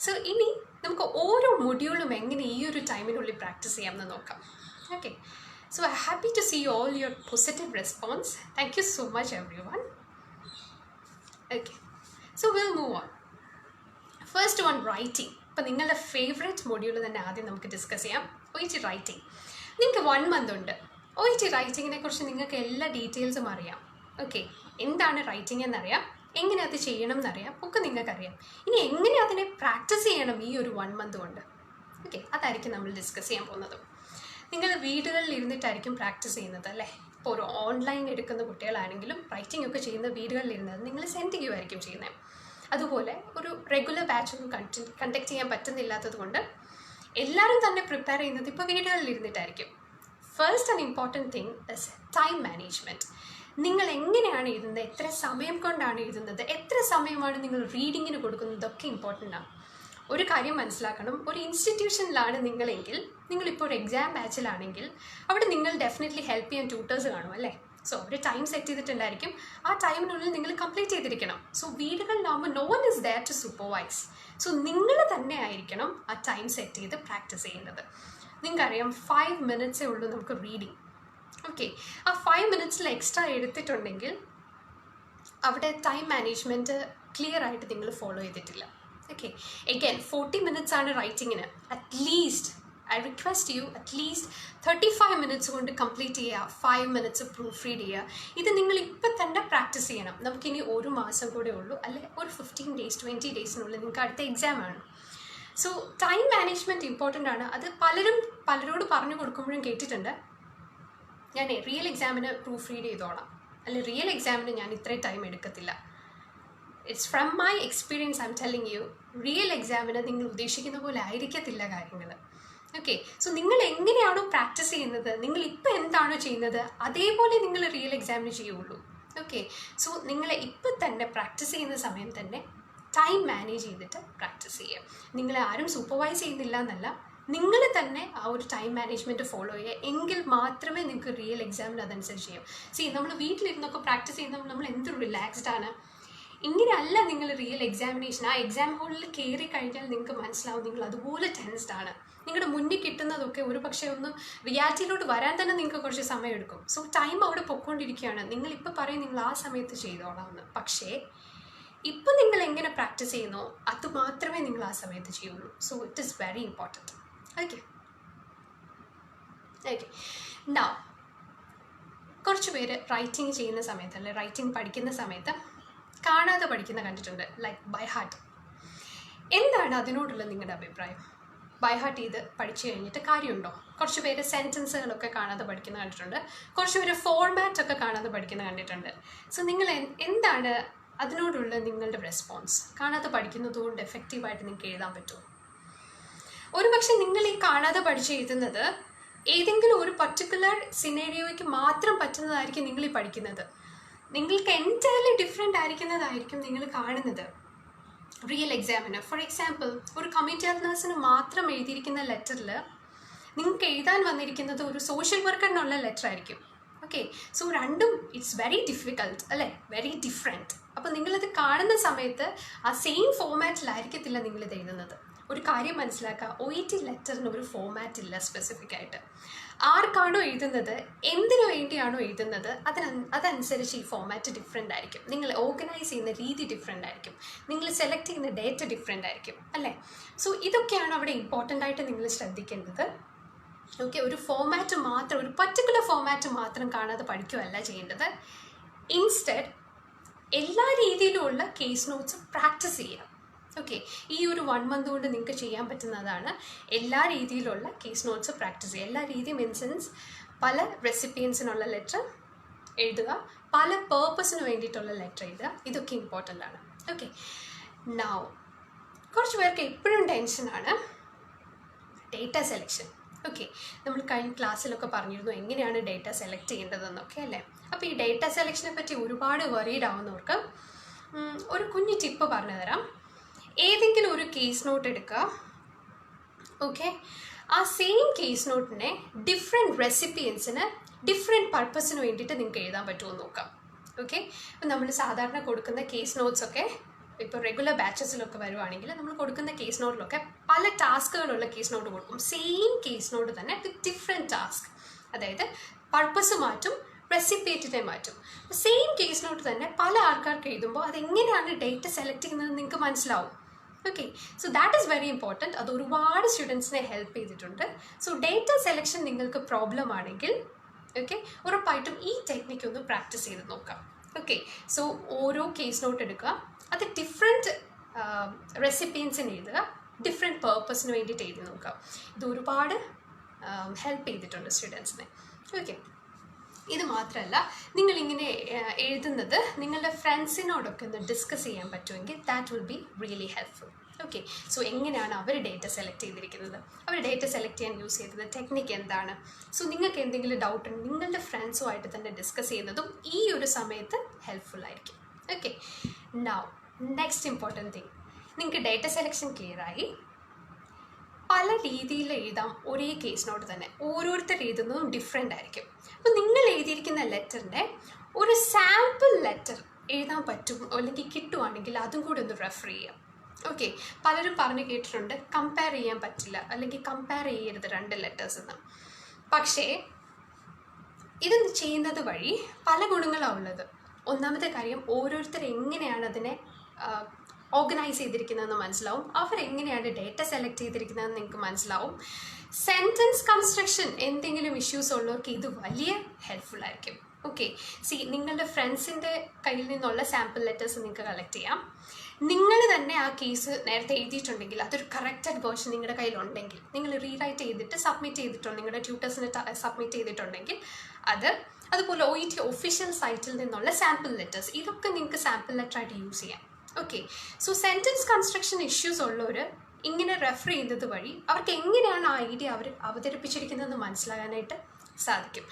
സോ ഇനി നമുക്ക് ഓരോ മൊഡ്യൂളും എങ്ങനെ ഈ ഒരു ടൈമിനുള്ളിൽ പ്രാക്ടീസ് ചെയ്യാമെന്ന് നോക്കാം. Okay, so I happy to see all your positive response. Thank you so much everyone. Okay, so will move on. First one, writing. അപ്പോൾ നിങ്ങളുടെ ഫേവറേറ്റ് മൊഡ്യൂൾ തന്നെ ആദ്യം നമുക്ക് ഡിസ്കസ് ചെയ്യാം. OET writing. നിങ്ങൾക്ക് 1 month ഉണ്ട്. OET റൈറ്റിങ്ങിനെ കുറിച്ച് നിങ്ങൾക്ക് എല്ലാ ഡീറ്റെയിൽസും അറിയാം. ഓക്കെ, എന്താണ് റൈറ്റിംഗ് എന്നറിയാം, എങ്ങനെ അത് ചെയ്യണം എന്നറിയാം, ഒക്കെ നിങ്ങൾക്കറിയാം. ഇനി എങ്ങനെ അതിനെ പ്രാക്ടീസ് ചെയ്യണം ഈ ഒരു 1 month കൊണ്ട്. ഓക്കെ, അതായിരിക്കും നമ്മൾ ഡിസ്കസ് ചെയ്യാൻ പോകുന്നത്. നിങ്ങൾ വീടുകളിൽ ഇരുന്നിട്ടായിരിക്കും പ്രാക്ടീസ് ചെയ്യുന്നത് അല്ലേ. ഇപ്പോൾ ഒരു ഓൺലൈൻ എടുക്കുന്ന കുട്ടികളാണെങ്കിലും റൈറ്റിംഗ് ഒക്കെ ചെയ്യുന്ന വീടുകളിൽ ഇരുന്നത് നിങ്ങൾ സെൻഡ് ചെയ്യുമായിരിക്കും ചെയ്യുന്നത്. അതുപോലെ ഒരു റെഗുലർ ബാച്ചൊന്നും കണ്ടക്ട് ചെയ്യാൻ പറ്റുന്നില്ലാത്തത് കൊണ്ട് എല്ലാവരും തന്നെ പ്രിപ്പയർ ചെയ്യുന്നത് ഇപ്പോൾ വീടുകളിൽ ഇരുന്നിട്ടായിരിക്കും. First and important thing is time management. നിങ്ങൾ എങ്ങനെയാണ് എഴുതുന്നത്, എത്ര സമയം കൊണ്ടാണ് എഴുതുന്നത്, എത്ര സമയമാണ് നിങ്ങൾ റീഡിങ്ങിന് കൊടുക്കുന്നതൊക്കെ ഇമ്പോർട്ടൻ്റ് ആണ്. ഒരു കാര്യം മനസ്സിലാക്കണം, ഒരു ഇൻസ്റ്റിറ്റ്യൂഷനിലാണ് നിങ്ങളെങ്കിൽ, നിങ്ങളിപ്പോൾ ഒരു എക്സാം ബാച്ചിലാണെങ്കിൽ അവിടെ നിങ്ങൾ ഡെഫിനറ്റ്ലി ഹെൽപ്പ് ചെയ്യാൻ ട്യൂട്ടേഴ്സ് കാണും അല്ലേ. സോ ഒരു ടൈം സെറ്റ് ചെയ്തിട്ടുണ്ടായിരിക്കും, ആ ടൈമിനുള്ളിൽ നിങ്ങൾ കംപ്ലീറ്റ് ചെയ്തിരിക്കണം. സോ വീടുകളിലാകുമ്പോൾ no one is there to supervise. So നിങ്ങൾ തന്നെ ആയിരിക്കണം ആ ടൈം സെറ്റ് ചെയ്ത് പ്രാക്ടീസ് ചെയ്യേണ്ടത്. നിങ്ങൾക്കറിയാം 5 minutes ഉള്ളൂ നമുക്ക് റീഡിങ്. ഓക്കെ, ആ 5 minutes എക്സ്ട്രാ എടുത്തിട്ടുണ്ടെങ്കിൽ അവിടെ ടൈം മാനേജ്മെൻറ്റ് ക്ലിയർ ആയിട്ട് നിങ്ങൾ ഫോളോ ചെയ്തിട്ടില്ല. ഓക്കെ, എഗെയിൻ 40 minutes ആണ് റൈറ്റിങ്ങിന്. At least I request you at least 35 minutes കൊണ്ട് കംപ്ലീറ്റ് ചെയ്യുക. 5 minutes പ്രൂഫ് റീഡ് ചെയ്യുക. ഇത് നിങ്ങൾ ഇപ്പം തന്നെ പ്രാക്ടീസ് ചെയ്യണം. നമുക്കിനി 1 മാസം കൂടെ ഉള്ളൂ, അല്ലെ ഒരു 15 days 20 daysനുള്ളിൽ നിങ്ങൾക്ക് അടുത്ത എക്സാമാണ്. സോ ടൈം മാനേജ്മെൻറ്റ് ഇമ്പോർട്ടൻ്റ് ആണ്. അത് പലരോട് പറഞ്ഞു കൊടുക്കുമ്പോഴും കേട്ടിട്ടുണ്ട്, ഞാൻ റിയൽ എക്സാമിന് പ്രൂഫ് റീഡ് ചെയ്തോളാം, അല്ലെ റിയൽ എക്സാമിന് ഞാൻ ഇത്രയും ടൈം എടുക്കത്തില്ല. It's from my experience I M telling you, real എക്സാമിന് നിങ്ങൾ ഉദ്ദേശിക്കുന്ന പോലെ ആയിരിക്കത്തില്ല കാര്യങ്ങൾ. ഓക്കെ, സോ നിങ്ങൾ എങ്ങനെയാണോ പ്രാക്ടീസ് ചെയ്യുന്നത്, നിങ്ങൾ ഇപ്പം എന്താണോ ചെയ്യുന്നത് അതേപോലെ നിങ്ങൾ റിയൽ എക്സാമിന് ചെയ്യുള്ളൂ. ഓക്കെ, സോ നിങ്ങൾ ഇപ്പം തന്നെ പ്രാക്ടീസ് ചെയ്യുന്ന സമയം തന്നെ ടൈം മാനേജ് ചെയ്തിട്ട് പ്രാക്ടീസ് ചെയ്യുക. നിങ്ങളെ ആരും സൂപ്പർവൈസ് ചെയ്യുന്നില്ല എന്നല്ല, നിങ്ങൾ തന്നെ ആ ഒരു ടൈം മാനേജ്മെൻറ്റ് ഫോളോ ചെയ്യുക. എങ്കിൽ മാത്രമേ നിങ്ങൾക്ക് റിയൽ എക്സാമിന് അതനുസരിച്ച് ചെയ്യും. നമ്മൾ വീട്ടിലിരുന്നൊക്കെ പ്രാക്ടീസ് ചെയ്യുമ്പോൾ നമ്മൾ എന്ത് റിലാക്സ്ഡ് ആണ്. ഇങ്ങനെയല്ല നിങ്ങൾ റിയൽ എക്സാമിനേഷൻ. ആ എക്സാം ഹോളിൽ കയറി കഴിഞ്ഞാൽ നിങ്ങൾക്ക് മനസ്സിലാവും നിങ്ങൾ അതുപോലെ ടെൻസ്ഡ് ആണ്. നിങ്ങളുടെ മുന്നിൽ കിട്ടുന്നതൊക്കെ ഒരു പക്ഷേ ഒന്ന് റിയാലിറ്റിയിലോട്ട് വരാൻ തന്നെ നിങ്ങൾക്ക് കുറച്ച് സമയം എടുക്കും. സോ ടൈം അവിടെ പൊയ്ക്കൊണ്ടിരിക്കുകയാണ്. നിങ്ങളിപ്പോൾ പറയും നിങ്ങൾ ആ സമയത്ത് ചെയ്തോളാം എന്ന്. പക്ഷേ ഇപ്പം നിങ്ങൾ എങ്ങനെ പ്രാക്ടീസ് ചെയ്യുന്നോ അത് മാത്രമേ നിങ്ങൾ ആ സമയത്ത് ചെയ്യുള്ളൂ. So it is very important. Okay, now കുറച്ച് പേര് റൈറ്റിംഗ് ചെയ്യുന്ന സമയത്ത്, അല്ലെ റൈറ്റിംഗ് പഠിക്കുന്ന സമയത്ത് കാണാതെ പഠിക്കുന്ന കണ്ടിട്ടുണ്ട്, ലൈക്ക് ബൈ ഹാർട്ട്. എന്താണ് അതിനോടുള്ള നിങ്ങളുടെ അഭിപ്രായം? ബൈ ഹാർട്ട് ചെയ്ത് പഠിച്ചു കഴിഞ്ഞിട്ട് കാര്യമുണ്ടോ? കുറച്ച് പേര് സെൻറ്റൻസുകളൊക്കെ കാണാതെ പഠിക്കുന്ന കണ്ടിട്ടുണ്ട്, കുറച്ച് പേര് ഫോർമാറ്റൊക്കെ കാണാതെ പഠിക്കുന്ന കണ്ടിട്ടുണ്ട്. സോ നിങ്ങൾ എന്താണ് അതിനോടുള്ള നിങ്ങളുടെ റെസ്പോൺസ്? കാണാതെ പഠിക്കുന്നതുകൊണ്ട് എഫക്റ്റീവായിട്ട് നിങ്ങൾക്ക് എഴുതാൻ പറ്റുമോ? ഒരുപക്ഷെ നിങ്ങൾ ഈ കാണാതെ പഠിച്ച് എഴുതുന്നത് ഏതെങ്കിലും ഒരു പർട്ടിക്കുലർ സിനേറിയോയ്ക്ക് മാത്രം പറ്റുന്നതായിരിക്കും നിങ്ങൾ ഈ പഠിക്കുന്നത്. നിങ്ങൾക്ക് എൻറ്റയർലി ഡിഫറെൻ്റ് ആയിരിക്കുന്നതായിരിക്കും നിങ്ങൾ കാണുന്നത് റിയൽ എക്സാമിന്. ഫോർ എക്സാമ്പിൾ, ഒരു കമ്മ്യൂണിറ്റി ഹെൽത്ത് നഴ്സിന് മാത്രം എഴുതിയിരിക്കുന്ന ലെറ്ററിൽ നിങ്ങൾക്ക് എഴുതാൻ വന്നിരിക്കുന്നത് ഒരു സോഷ്യൽ വർക്കറിനുള്ള ലെറ്റർ ആയിരിക്കും. ഓക്കെ, സോ രണ്ടും ഇറ്റ്സ് വെരി ഡിഫിക്കൾട്ട്, അല്ലേ, വെരി ഡിഫറെൻറ്റ്. അപ്പോൾ നിങ്ങളത് കാണുന്ന സമയത്ത് ആ സെയിം ഫോമാറ്റിലായിരിക്കത്തില്ല നിങ്ങളിത് എഴുതുന്നത്. ഒരു കാര്യം മനസ്സിലാക്കുക, OET ലെറ്ററിന് ഒരു ഫോമാറ്റ് ഇല്ല സ്പെസിഫിക് ആയിട്ട്. ആർക്കാണോ എഴുതുന്നത്, എന്തിനു വേണ്ടിയാണോ എഴുതുന്നത് അതനുസരിച്ച് ഈ ഫോമാറ്റ് ഡിഫറെൻ്റ് ആയിരിക്കും. നിങ്ങൾ ഓർഗനൈസ് ചെയ്യുന്ന രീതി ഡിഫറെൻ്റ് ആയിരിക്കും, നിങ്ങൾ സെലക്ട് ചെയ്യുന്ന ഡേറ്റ് ഡിഫറെൻ്റ് ആയിരിക്കും, അല്ലേ. സോ ഇതൊക്കെയാണ് അവിടെ ഇമ്പോർട്ടൻ്റ് ആയിട്ട് നിങ്ങൾ ശ്രദ്ധിക്കേണ്ടത്. ഓക്കെ, ഒരു ഫോമാറ്റ് മാത്രം, ഒരു പർട്ടിക്കുലർ ഫോമാറ്റ് മാത്രം കാണാതെ പഠിക്കുകയല്ല ചെയ്യേണ്ടത്. ഇൻസ്റ്റെഡ് എല്ലാ രീതിയിലുമുള്ള കേസ് നോട്ട്സ് പ്രാക്ടീസ് ചെയ്യുക. ഓക്കെ, ഈ ഒരു 1 month കൊണ്ട് നിങ്ങൾക്ക് ചെയ്യാൻ പറ്റുന്നതാണ് എല്ലാ രീതിയിലുള്ള കേസ് നോട്ട്സ് പ്രാക്ടീസ് ചെയ്യുക. എല്ലാ രീതിയും ഇൻ സെൻസ് പല റെസിപ്പിയൻസിനുള്ള ലെറ്റർ എഴുതുക, പല പേർപ്പസിന് വേണ്ടിയിട്ടുള്ള ലെറ്റർ എഴുതുക. ഇതൊക്കെ ഇമ്പോർട്ടൻ്റ് ആണ്. ഓക്കെ, നൗ കുറച്ച് പേർക്ക് എപ്പോഴും ടെൻഷനാണ് ഡേറ്റ സെലക്ഷൻ. ഓക്കെ, നമ്മൾ കഴിഞ്ഞ ക്ലാസ്സിലൊക്കെ പറഞ്ഞിരുന്നു എങ്ങനെയാണ് ഡേറ്റ സെലക്ട് ചെയ്യേണ്ടതെന്നൊക്കെ, അല്ലേ. അപ്പോൾ ഈ ഡേറ്റ സെലക്ഷനെ പറ്റി ഒരുപാട് വറീഡ് ആവുന്നവർക്ക് ഒരു കുഞ്ഞു ടിപ്പ് പറഞ്ഞു തരാം. ഏതെങ്കിലും ഒരു കേസ് നോട്ട് എടുക്കുക. ഓക്കെ, ആ സെയിം കേസ് നോട്ടിനെ ഡിഫറെൻറ്റ് റെസിപ്പിയൻസിന് ഡിഫറെൻറ്റ് പർപ്പസിന് വേണ്ടിയിട്ട് നിങ്ങൾക്ക് എഴുതാൻ പറ്റുമോ എന്ന് നോക്കാം. ഓക്കെ, അപ്പം നമ്മൾ സാധാരണ കൊടുക്കുന്ന കേസ് നോട്ട്സൊക്കെ ഇപ്പോൾ റെഗുലർ ബാച്ചസിലൊക്കെ വരുവാണെങ്കിൽ നമ്മൾ കൊടുക്കുന്ന കേസ് നോട്ടിലൊക്കെ പല ടാസ്കുകളുള്ള കേസ് നോട്ട് കൊടുക്കും. സെയിം കേസ് നോട്ട് തന്നെ വിത്ത് ഡിഫറെൻറ്റ് ടാസ്ക്, അതായത് പർപ്പസ് മാറ്റും, റെസിപ്പിയേറ്റിനെ മാറ്റും. സെയിം കേസ് നോട്ട് തന്നെ പല ആൾക്കാർക്ക് എഴുതുമ്പോൾ അതെങ്ങനെയാണ് ഡേറ്റ സെലക്ട് ചെയ്യുന്നത് നിങ്ങൾക്ക് മനസ്സിലാവും. Okay, so that is very important. അത് ഒരുപാട് സ്റ്റുഡൻസിനെ ഹെൽപ്പ് ചെയ്തിട്ടുണ്ട്. സോ ഡേറ്റ സെലക്ഷൻ നിങ്ങൾക്ക് പ്രോബ്ലം ആണെങ്കിൽ ഓക്കെ, ഉറപ്പായിട്ടും ഈ ടെക്നിക്ക് ഒന്ന് പ്രാക്ടീസ് ചെയ്ത് നോക്കാം. ഓക്കെ, സോ ഓരോ കേസ് നോട്ട് എടുക്കുക, അത് ഡിഫറെൻറ്റ് റെസിപ്പിയൻസിന് എഴുതുക, ഡിഫറെൻറ്റ് പേർപ്പസിന് വേണ്ടിയിട്ട് എഴുതി നോക്കുക. ഇത് ഒരുപാട് ഹെൽപ്പ് ചെയ്തിട്ടുണ്ട് സ്റ്റുഡൻസിനെ. ഓക്കെ, ഇത് മാത്രമല്ല, നിങ്ങളിങ്ങനെ എഴുതുന്നത് നിങ്ങളുടെ ഫ്രണ്ട്സിനോടൊക്കെ ഒന്ന് ഡിസ്കസ് ചെയ്യാൻ പറ്റുമെങ്കിൽ that will be really helpful. Okay, so എങ്ങനെയാണ് അവർ ഡേറ്റ സെലക്ട് ചെയ്തിരിക്കുന്നത്, അവർ ഡേറ്റ സെലക്ട് ചെയ്യാൻ യൂസ് ചെയ്തത് ടെക്നിക്ക് എന്താണ്. സോ നിങ്ങൾക്ക് എന്തെങ്കിലും ഡൗട്ട് ഉണ്ട് നിങ്ങളുടെ ഫ്രണ്ട്സുമായിട്ട് തന്നെ ഡിസ്കസ് ചെയ്യുന്നതും ഈ ഒരു സമയത്ത് ഹെൽപ്ഫുൾ ആയിരിക്കും. Okay, now next important thing, നിങ്ങൾക്ക് ഡേറ്റ സെലക്ഷൻ ക്ലിയർ ആയി. പല രീതിയിൽ എഴുതാം ഒരേ കേസ് നോട്ട് തന്നെ. ഓരോരുത്തർ എഴുതുന്നതും ഡിഫറെൻ്റ് ആയിരിക്കും. അപ്പോൾ നിങ്ങൾ എഴുതിയിരിക്കുന്ന ലെറ്ററിൻ്റെ ഒരു സാമ്പിൾ ലെറ്റർ എഴുതാൻ പറ്റും അല്ലെങ്കിൽ കിട്ടുവാണെങ്കിൽ അതും കൂടി ഒന്ന് റെഫർ ചെയ്യാം. ഓക്കെ, പലരും പറഞ്ഞു കേട്ടിട്ടുണ്ട് കമ്പയർ ചെയ്യാൻ പറ്റില്ല അല്ലെങ്കിൽ കമ്പയർ ചെയ്യരുത് 2 ലെറ്റേഴ്സ് എന്ന്. പക്ഷേ ഇത് ചെയ്യുന്നത് വഴി പല ഗുണങ്ങളാണ് ഉള്ളത്. ഒന്നാമത്തെ കാര്യം, ഓരോരുത്തർ എങ്ങനെയാണ് അതിനെ ഓർഗനൈസ് ചെയ്തിരിക്കുന്നതെന്ന് മനസ്സിലാവും. അവരെങ്ങനെയാണ് ഡേറ്റ സെലക്ട് ചെയ്തിരിക്കുന്നതെന്ന് നിങ്ങൾക്ക് മനസ്സിലാവും. സെൻറ്റൻസ് കൺസ്ട്രക്ഷൻ എന്തെങ്കിലും ഇഷ്യൂസ് ഉള്ളവർക്ക് ഇത് വലിയ ഹെൽപ്ഫുൾ ആയിരിക്കും. ഓക്കെ, നിങ്ങളുടെ ഫ്രണ്ട്സിൻ്റെ കയ്യിൽ നിന്നുള്ള സാമ്പിൾ ലെറ്റേഴ്സ് നിങ്ങൾക്ക് കളക്ട് ചെയ്യാം. നിങ്ങൾ തന്നെ ആ കേസ് നേരത്തെ എഴുതിയിട്ടുണ്ടെങ്കിൽ അതൊരു കറക്റ്റഡ് വേർഷൻ നിങ്ങളുടെ കയ്യിലുണ്ടെങ്കിൽ നിങ്ങൾ റീറൈറ്റ് ചെയ്തിട്ട് സബ്മിറ്റ് ചെയ്തിട്ടുണ്ട്, നിങ്ങളുടെ ട്യൂട്ടേഴ്സിന് സബ്മിറ്റ് ചെയ്തിട്ടുണ്ടെങ്കിൽ അതുപോലെ OET ഒഫീഷ്യൽ സൈറ്റിൽ നിന്നുള്ള സാമ്പിൾ ലെറ്റേഴ്സ്, ഇതൊക്കെ നിങ്ങൾക്ക് സാമ്പിൾ ലെറ്ററായിട്ട് യൂസ് ചെയ്യാം. Okay, so sentence construction issues ഉള്ളവർ ഇങ്ങനെ റെഫർ ചെയ്യുന്നത് വഴി അവർക്ക് എങ്ങനെയാണ് ആ ഐഡിയ അവർ അവതരിപ്പിച്ചിരിക്കുന്നതെന്ന് മനസ്സിലാകാനായിട്ട് സാധിക്കും.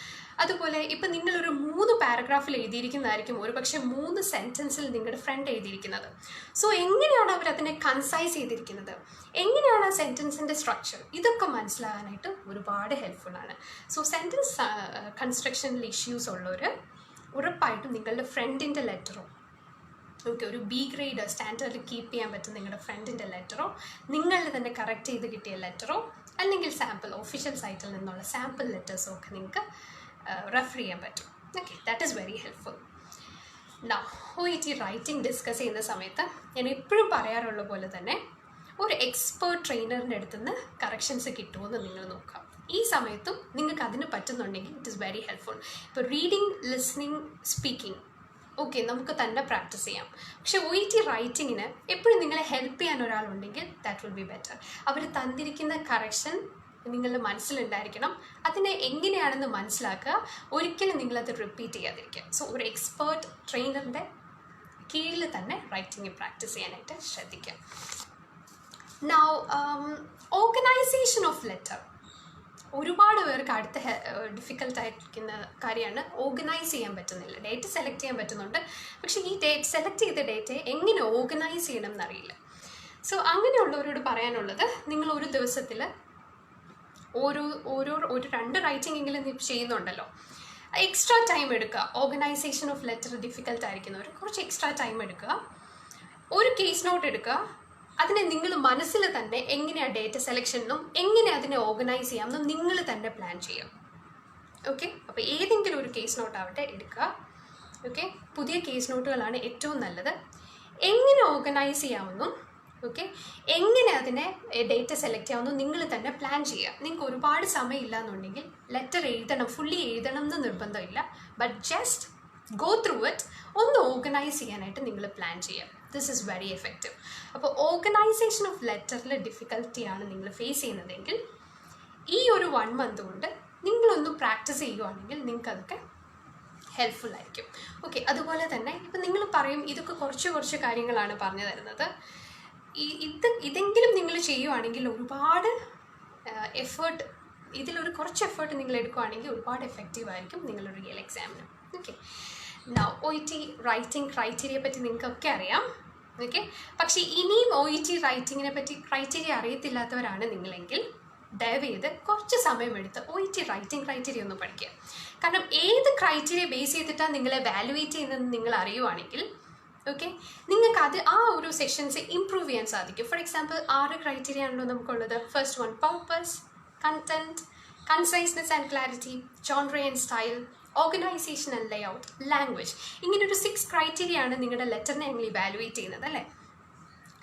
അതുപോലെ ഇപ്പം നിങ്ങളൊരു 3 പാരഗ്രാഫിൽ എഴുതിയിരിക്കുന്നതായിരിക്കും ഒരു പക്ഷേ 3 സെൻറ്റൻസിൽ നിങ്ങളുടെ ഫ്രണ്ട് എഴുതിയിരിക്കുന്നത്. സോ എങ്ങനെയാണ് അവർ അതിനെ കൺസൈസ് ചെയ്തിരിക്കുന്നത്, എങ്ങനെയാണ് ആ സെൻറ്റൻസിൻ്റെ സ്ട്രക്ചർ, ഇതൊക്കെ മനസ്സിലാകാനായിട്ട് ഒരുപാട് ഹെൽപ്ഫുള്ളാണ്. സോ സെൻറ്റൻസ് കൺസ്ട്രക്ഷനിൽ ഇഷ്യൂസ് ഉള്ളവർ ഉറപ്പായിട്ടും നിങ്ങളുടെ ഫ്രണ്ടിൻ്റെ ലെറ്ററോ, ഓക്കെ, ഒരു B ഗ്രേഡ് സ്റ്റാൻഡേർഡിൽ കീപ്പ് ചെയ്യാൻ പറ്റും നിങ്ങളുടെ ഫ്രണ്ടിൻ്റെ ലെറ്ററോ, നിങ്ങളുടെ തന്നെ കറക്റ്റ് ചെയ്ത് കിട്ടിയ ലെറ്ററോ, അല്ലെങ്കിൽ സാമ്പിൾ ഒഫീഷ്യൽ സൈറ്റിൽ നിന്നുള്ള സാമ്പിൾ ലെറ്റേഴ്സോ ഒക്കെ നിങ്ങൾക്ക് റെഫർ ചെയ്യാൻ പറ്റും. Okay, that is very helpful. Now OET writing discuss ചെയ്യുന്ന സമയത്ത് ഞാൻ എപ്പോഴും പറയാറുള്ള പോലെ തന്നെ ഒരു എക്സ്പേർട്ട് ട്രെയിനറിൻ്റെ അടുത്തുനിന്ന് കറക്ഷൻസ് കിട്ടുമെന്ന് നിങ്ങൾ നോക്കാം. ഈ സമയത്തും നിങ്ങൾക്ക് അതിന് പറ്റുന്നുണ്ടെങ്കിൽ ഇറ്റ് ഈസ് വെരി ഹെൽപ്ഫുൾ. ഇപ്പോൾ റീഡിങ്, ലിസ്ണിങ്, സ്പീക്കിംഗ് ഓക്കെ നമുക്ക് തന്നെ പ്രാക്ടീസ് ചെയ്യാം. പക്ഷേ OET റൈറ്റിങ്ങിന് എപ്പോഴും നിങ്ങളെ ഹെൽപ്പ് ചെയ്യാൻ ഒരാളുണ്ടെങ്കിൽ ദാറ്റ് വിൽ ബി ബെറ്റർ. അവർ തന്നിരിക്കുന്ന കറക്ഷൻ നിങ്ങളുടെ മനസ്സിലുണ്ടായിരിക്കണം, അതിനെ എങ്ങനെയാണെന്ന് മനസ്സിലാക്കുക, ഒരിക്കലും നിങ്ങളത് റിപ്പീറ്റ് ചെയ്യാതിരിക്കുക. സോ ഒരു എക്സ്പേർട്ട് ട്രെയിനറിൻ്റെ കീഴിൽ തന്നെ റൈറ്റിംഗ് പ്രാക്ടീസ് ചെയ്യാനായിട്ട് ശ്രദ്ധിക്കുക. നൗ ഓർഗനൈസേഷൻ ഓഫ് ലെറ്റർ ഒരുപാട് പേർക്ക് അടുത്ത ഡിഫിക്കൽട്ടായിരിക്കുന്ന കാര്യമാണ്. ഓർഗനൈസ് ചെയ്യാൻ പറ്റുന്നില്ല, ഡേറ്റ് സെലക്ട് ചെയ്യാൻ പറ്റുന്നുണ്ട്, പക്ഷേ ഈ സെലക്ട് ചെയ്ത ഡേറ്റയെ എങ്ങനെ ഓർഗനൈസ് ചെയ്യണം എന്നറിയില്ല. സോ അങ്ങനെയുള്ളവരോട് പറയാനുള്ളത്, നിങ്ങൾ ഒരു ദിവസത്തിൽ ഒരു 2 റൈറ്റിംഗ് എങ്കിലും ചെയ്യുന്നുണ്ടല്ലോ, എക്സ്ട്രാ ടൈം എടുക്കുക. ഓർഗനൈസേഷൻ ഓഫ് ലെറ്റർ ഡിഫിക്കൽട്ടായിരിക്കുന്നവർ കുറച്ച് എക്സ്ട്രാ ടൈം എടുക്കുക, ഒരു കേസ് നോട്ട് എടുക്കുക, അതിനെ നിങ്ങൾ മനസ്സിൽ തന്നെ എങ്ങനെയാണ് ഡേറ്റ സെലക്ഷനും എങ്ങനെ അതിനെ ഓർഗനൈസ് ചെയ്യാമെന്നും നിങ്ങൾ തന്നെ പ്ലാൻ ചെയ്യാം. ഓക്കെ, അപ്പോൾ ഏതെങ്കിലും ഒരു കേസ് നോട്ടാവട്ടെ എടുക്കുക. ഓക്കെ, പുതിയ കേസ് നോട്ടുകളാണ് ഏറ്റവും നല്ലത്. എങ്ങനെ ഓർഗനൈസ് ചെയ്യാമെന്നും ഓക്കെ എങ്ങനെ അതിനെ ഡേറ്റ സെലക്ട് ചെയ്യാമെന്നും നിങ്ങൾ തന്നെ പ്ലാൻ ചെയ്യുക. നിങ്ങൾക്ക് ഒരുപാട് സമയമില്ല എന്നുണ്ടെങ്കിൽ ലെറ്റർ എഴുതണം, ഫുള്ളി എഴുതണം എന്ന് നിർബന്ധമില്ല, but just go through it, ഒന്ന് ഓർഗനൈസ് ചെയ്യാനായിട്ട് നിങ്ങൾ പ്ലാൻ ചെയ്യാം. This is very effective. അപ്പോൾ ഓർഗനൈസേഷൻ ഓഫ് ലെറ്ററിൽ ഡിഫിക്കൽട്ടിയാണ് നിങ്ങൾ ഫേസ് ചെയ്യുന്നതെങ്കിൽ ഈ ഒരു 1 മന്ത് കൊണ്ട് നിങ്ങളൊന്ന് പ്രാക്ടീസ് ചെയ്യുകയാണെങ്കിൽ നിങ്ങൾക്കതൊക്കെ ഹെൽപ്ഫുൾ ആയിരിക്കും. ഓക്കെ, അതുപോലെ തന്നെ ഇപ്പം നിങ്ങൾ പറയും ഇതൊക്കെ കുറച്ച് കാര്യങ്ങളാണ് പറഞ്ഞു തരുന്നത്, ഇതെങ്കിലും നിങ്ങൾ ചെയ്യുവാണെങ്കിൽ ഒരുപാട് എഫേർട്ട്, ഇതിലൊരു കുറച്ച് എഫേർട്ട് നിങ്ങൾ എടുക്കുകയാണെങ്കിൽ ഒരുപാട് എഫക്റ്റീവ് ആയിരിക്കും നിങ്ങളൊരു റിയൽ എക്സാമിന്. ഓക്കെ, നൗ OET റൈറ്റിംഗ് ക്രൈറ്റീരിയയെ പറ്റി നിങ്ങൾക്കൊക്കെ അറിയാം. ഓക്കെ, പക്ഷേ ഇനിയും OET റൈറ്റിങ്ങിനെ പറ്റി ക്രൈറ്റീരിയ അറിയത്തില്ലാത്തവരാണ് നിങ്ങളെങ്കിൽ ദയവേത് കുറച്ച് സമയമെടുത്ത് OET റൈറ്റിംഗ് ക്രൈറ്റീരിയ ഒന്ന് പഠിക്കുക. കാരണം ഏത് ക്രൈറ്റീരിയ ബേസ് ചെയ്തിട്ടാണ് നിങ്ങളെ വാലുവേറ്റ് ചെയ്യുന്നതെന്ന് നിങ്ങൾ അറിയുവാണെങ്കിൽ ഓക്കെ നിങ്ങൾക്ക് അത് ആ ഒരു സെക്ഷൻസ് ഇംപ്രൂവ് ചെയ്യാൻ സാധിക്കും. ഫോർ എക്സാമ്പിൾ 6 ക്രൈറ്റീരിയ ആണല്ലോ നമുക്കുള്ളത്. First 1 purpose, content, conciseness and clarity, genre and style, organisation and layout, language. ഇങ്ങനൊരു 6 ക്രൈറ്റീരിയ ആണ് നിങ്ങളുടെ ലെറ്ററിനെ ഞങ്ങൾ ഇവാലുവേറ്റ് ചെയ്യുന്നത് അല്ലേ.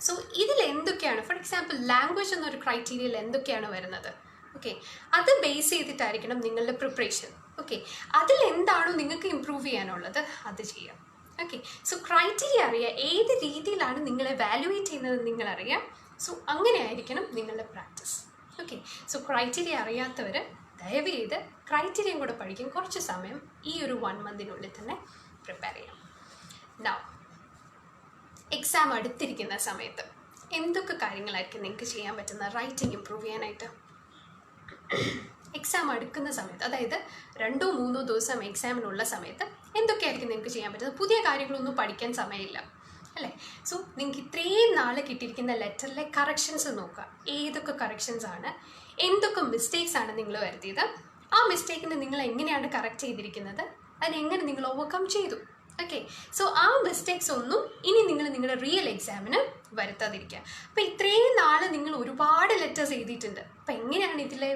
സോ ഇതിൽ എന്തൊക്കെയാണ്, ഫോർ എക്സാമ്പിൾ ലാംഗ്വേജ് എന്നൊരു ക്രൈറ്റീരിയയിൽ എന്തൊക്കെയാണ് വരുന്നത്, ഓക്കെ അത് ബേസ് ചെയ്തിട്ടായിരിക്കണം നിങ്ങളുടെ പ്രിപ്പറേഷൻ. ഓക്കെ, അതിലെന്താണോ നിങ്ങൾക്ക് ഇമ്പ്രൂവ് ചെയ്യാനുള്ളത് അത് ചെയ്യാം. ഓക്കെ, സോ ക്രൈറ്റീരിയ അറിയുക, ഏത് രീതിയിലാണ് നിങ്ങളെ വാലുവേറ്റ് ചെയ്യുന്നത് നിങ്ങളറിയാം. സോ അങ്ങനെ ആയിരിക്കണം നിങ്ങളുടെ പ്രാക്ടീസ്. ഓക്കെ, സോ ക്രൈറ്റീരിയ അറിയാത്തവർ ദയവ് ചെയ്ത് ക്രൈറ്റീരിയയും കൂടെ പഠിക്കും. കുറച്ച് സമയം ഈ ഒരു 1 മന്തിനുള്ളിൽ തന്നെ പ്രിപ്പയർ ചെയ്യാം. നൗ എക്സാം അടുത്തിരിക്കുന്ന സമയത്ത് എന്തൊക്കെ കാര്യങ്ങളായിരിക്കും നിങ്ങൾക്ക് ചെയ്യാൻ പറ്റുന്ന റൈറ്റിംഗ് ഇമ്പ്രൂവ് ചെയ്യാനായിട്ട്? എക്സാം അടുക്കുന്ന സമയത്ത്, അതായത് 2-3 ദിവസം എക്സാമിനുള്ള സമയത്ത് എന്തൊക്കെയായിരിക്കും നിങ്ങൾക്ക് ചെയ്യാൻ പറ്റുന്നത്? പുതിയ കാര്യങ്ങളൊന്നും പഠിക്കാൻ സമയമില്ല, അല്ലേ? സോ നിങ്ങൾക്ക് ഇത്രയും നാൾ കിട്ടിയിരിക്കുന്ന ലെറ്ററിലെ കറക്ഷൻസ് നോക്കുക. ഏതൊക്കെ കറക്ഷൻസ് ആണ്, എന്തൊക്കെ മിസ്റ്റേക്സ് ആണ് നിങ്ങൾ വരുത്തിയത്, ആ മിസ്റ്റേക്കിനെ നിങ്ങൾ എങ്ങനെയാണ് കറക്റ്റ് ചെയ്തിരിക്കുന്നത്, അതിനെങ്ങനെ നിങ്ങൾ ഓവർകം ചെയ്തു. ഓക്കെ, സോ ആ മിസ്റ്റേക്സ് ഒന്നും ഇനി നിങ്ങൾ നിങ്ങളുടെ റിയൽ എക്സാമിന് വരുത്താതിരിക്കുക. അപ്പോൾ ഇത്രയും നാൾ നിങ്ങൾ ഒരുപാട് ലെറ്റേഴ്സ് എഴുതിയിട്ടുണ്ട്. അപ്പോൾ എങ്ങനെയാണ് ഇതിലെ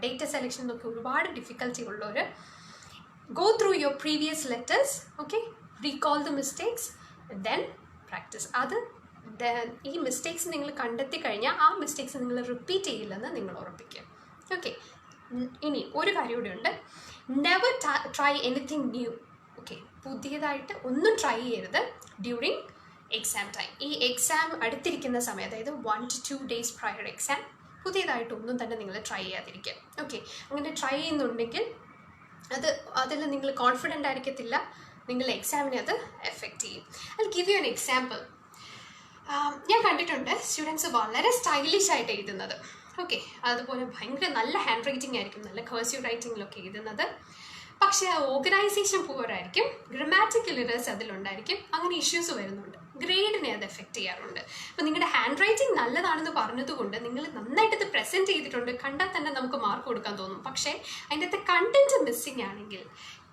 ഡേറ്റ സെലക്ഷൻ എന്നൊക്കെ ഒരുപാട് ഡിഫിക്കൽറ്റി ഉള്ളവർ go through your previous letters, okay, recall the mistakes, then practice. അത് ഈ മിസ്റ്റേക്സ് നിങ്ങൾ കണ്ടെത്തി കഴിഞ്ഞാൽ ആ മിസ്റ്റേക്സ് നിങ്ങൾ റിപ്പീറ്റ് ചെയ്യില്ലെന്ന് നിങ്ങൾ ഉറപ്പിക്കുക. ഓക്കെ, ഇനി ഒരു കാര്യം കൂടെ ഉണ്ട്, never try anything new. Okay, പുതിയതായിട്ട് ഒന്നും ട്രൈ ചെയ്യരുത് ഡ്യൂറിങ് എക്സാം ടൈം. ഈ എക്സാം അടുത്തിരിക്കുന്ന സമയം, അതായത് 1 to 2 days prior എക്സാം, പുതിയതായിട്ടൊന്നും തന്നെ നിങ്ങൾ ട്രൈ ചെയ്യാതിരിക്കുക. ഓക്കെ, അങ്ങനെ ട്രൈ ചെയ്യുന്നുണ്ടെങ്കിൽ അതിൽ നിങ്ങൾ കോൺഫിഡൻ്റ് ആയിരിക്കത്തില്ല, നിങ്ങളുടെ എക്സാമിനെ അത് എഫക്റ്റ് ചെയ്യും. I give you an example. ഞാൻ കണ്ടിട്ടുണ്ട് സ്റ്റുഡൻസ് വളരെ സ്റ്റൈലിഷ് ആയിട്ട് എഴുതുന്നത്. ഓക്കെ, അതുപോലെ ഭയങ്കര നല്ല ഹാൻഡ് റൈറ്റിംഗ് ആയിരിക്കും, നല്ല കർസീവ് റൈറ്റിങ്ങിലൊക്കെ എഴുതുന്നത്. പക്ഷേ ആ ഓർഗനൈസേഷൻ പൂവറായിരിക്കും, ഗ്രാമാറ്റിക്കൽ എറേഴ്സ് അതിലുണ്ടായിരിക്കും, അങ്ങനെ ഇഷ്യൂസ് വരുന്നുണ്ട്, ഗ്രേഡിനെ അത് എഫക്റ്റ് ചെയ്യാറുണ്ട്. അപ്പോൾ നിങ്ങളുടെ ഹാൻഡ് റൈറ്റിംഗ് നല്ലതാണെന്ന് പറഞ്ഞതുകൊണ്ട് നിങ്ങൾ നന്നായിട്ട് പ്രസൻറ്റ് ചെയ്തിട്ടുണ്ട്, കണ്ടാൽ തന്നെ നമുക്ക് മാർക്ക് കൊടുക്കാൻ തോന്നും. പക്ഷേ അതിൻ്റെ അകത്ത് കണ്ടൻറ്റ് മിസ്സിങ് ആണെങ്കിൽ,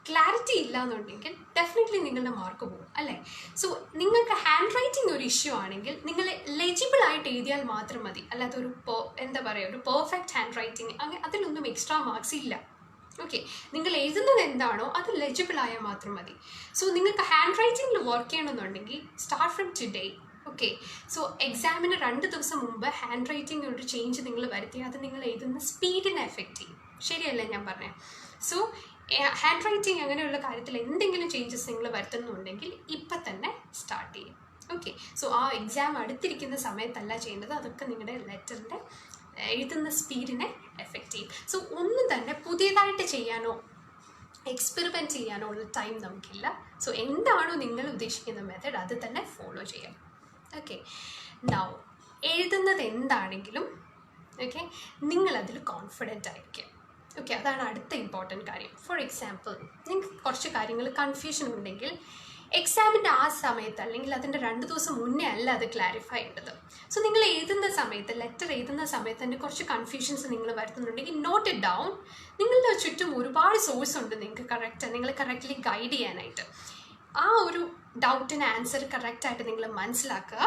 ക്ലാരിറ്റി ഇല്ല എന്നുണ്ടെങ്കിൽ ഡെഫിനറ്റ്ലി നിങ്ങളുടെ മാർക്ക് പോകും, അല്ലേ? സോ നിങ്ങൾക്ക് ഹാൻഡ് റൈറ്റിംഗ് ഒരു ഇഷ്യൂ ആണെങ്കിൽ നിങ്ങൾ ലെജിബിൾ ആയിട്ട് എഴുതിയാൽ മാത്രം മതി, അല്ലാതെ ഒരു എന്താ പറയുക, ഒരു പെർഫെക്റ്റ് ഹാൻഡ് റൈറ്റിംഗ് അങ്ങനെ അതിലൊന്നും എക്സ്ട്രാ മാർക്സ് ഇല്ല. ഓക്കെ, നിങ്ങൾ എഴുതുന്നത് എന്താണോ അത് ലെജിബിൾ ആയാൽ മാത്രം മതി. സോ നിങ്ങൾക്ക് ഹാൻഡ് റൈറ്റിംഗിൽ വർക്ക് ചെയ്യണമെന്നുണ്ടെങ്കിൽ start from today. Okay, so എക്സാമിന് 2 ദിവസം മുമ്പ് ഹാൻഡ് റൈറ്റിംഗ് ഒരു ചേഞ്ച് നിങ്ങൾ വരുത്തി അത് നിങ്ങൾ എഴുതുന്ന സ്പീഡിനെ എഫക്റ്റ് ചെയ്യും. ശരിയല്ലേ ഞാൻ പറഞ്ഞത്? സോ ഹാൻഡ് റൈറ്റിംഗ് അങ്ങനെയുള്ള കാര്യത്തിൽ എന്തെങ്കിലും ചേഞ്ചസ് നിങ്ങൾ വരുത്തുന്നുണ്ടെങ്കിൽ ഇപ്പം തന്നെ സ്റ്റാർട്ട് ചെയ്യും. ഓക്കെ, സോ ആ എക്സാം അടുത്തിരിക്കുന്ന സമയത്തല്ല ചെയ്യേണ്ടത്, അതൊക്കെ നിങ്ങളുടെ ലെറ്ററിൻ്റെ എഴുതുന്ന സ്പീഡിനെ എഫക്റ്റ് ചെയ്യും. സോ ഒന്നും തന്നെ പുതിയതായിട്ട് ചെയ്യാനോ എക്സ്പെരിമെൻറ്റ് ചെയ്യാനോ ഉള്ള ടൈം നമുക്കില്ല. സോ എന്താണോ നിങ്ങൾ ഉദ്ദേശിക്കുന്ന മെത്തേഡ് അത് തന്നെ ഫോളോ ചെയ്യാം. ഓക്കെ, നൗ എഴുതുന്നത് എന്താണെങ്കിലും ഓക്കെ നിങ്ങളതിൽ കോൺഫിഡൻ്റ് ആയിരിക്കും. ഓക്കെ, അതാണ് അടുത്ത ഇമ്പോർട്ടൻറ്റ് കാര്യം. ഫോർ എക്സാമ്പിൾ, നിങ്ങൾക്ക് കുറച്ച് കാര്യങ്ങൾ കൺഫ്യൂഷൻ ഉണ്ടെങ്കിൽ എക്സാമിൻ്റെ ആ സമയത്ത് അല്ലെങ്കിൽ അതിൻ്റെ 2 ദിവസം മുന്നേ അല്ല അത് ക്ലാരിഫൈ ചെയ്യേണ്ടത്. സോ നിങ്ങൾ എഴുതുന്ന സമയത്ത്, ലെറ്റർ എഴുതുന്ന സമയത്ത് തന്നെ കുറച്ച് കൺഫ്യൂഷൻസ് നിങ്ങൾ വരുത്തുന്നുണ്ടെങ്കിൽ നോട്ട് ഇറ്റ് ഡൗൺ. നിങ്ങളുടെ ചുറ്റും ഒരുപാട് സോഴ്സ് ഉണ്ട് നിങ്ങൾക്ക് നിങ്ങളെ കറക്റ്റ്ലി ഗൈഡ് ചെയ്യാനായിട്ട്. ആ ഒരു ഡൗട്ടിന് ആൻസർ കറക്റ്റായിട്ട് നിങ്ങൾ മനസ്സിലാക്കുക.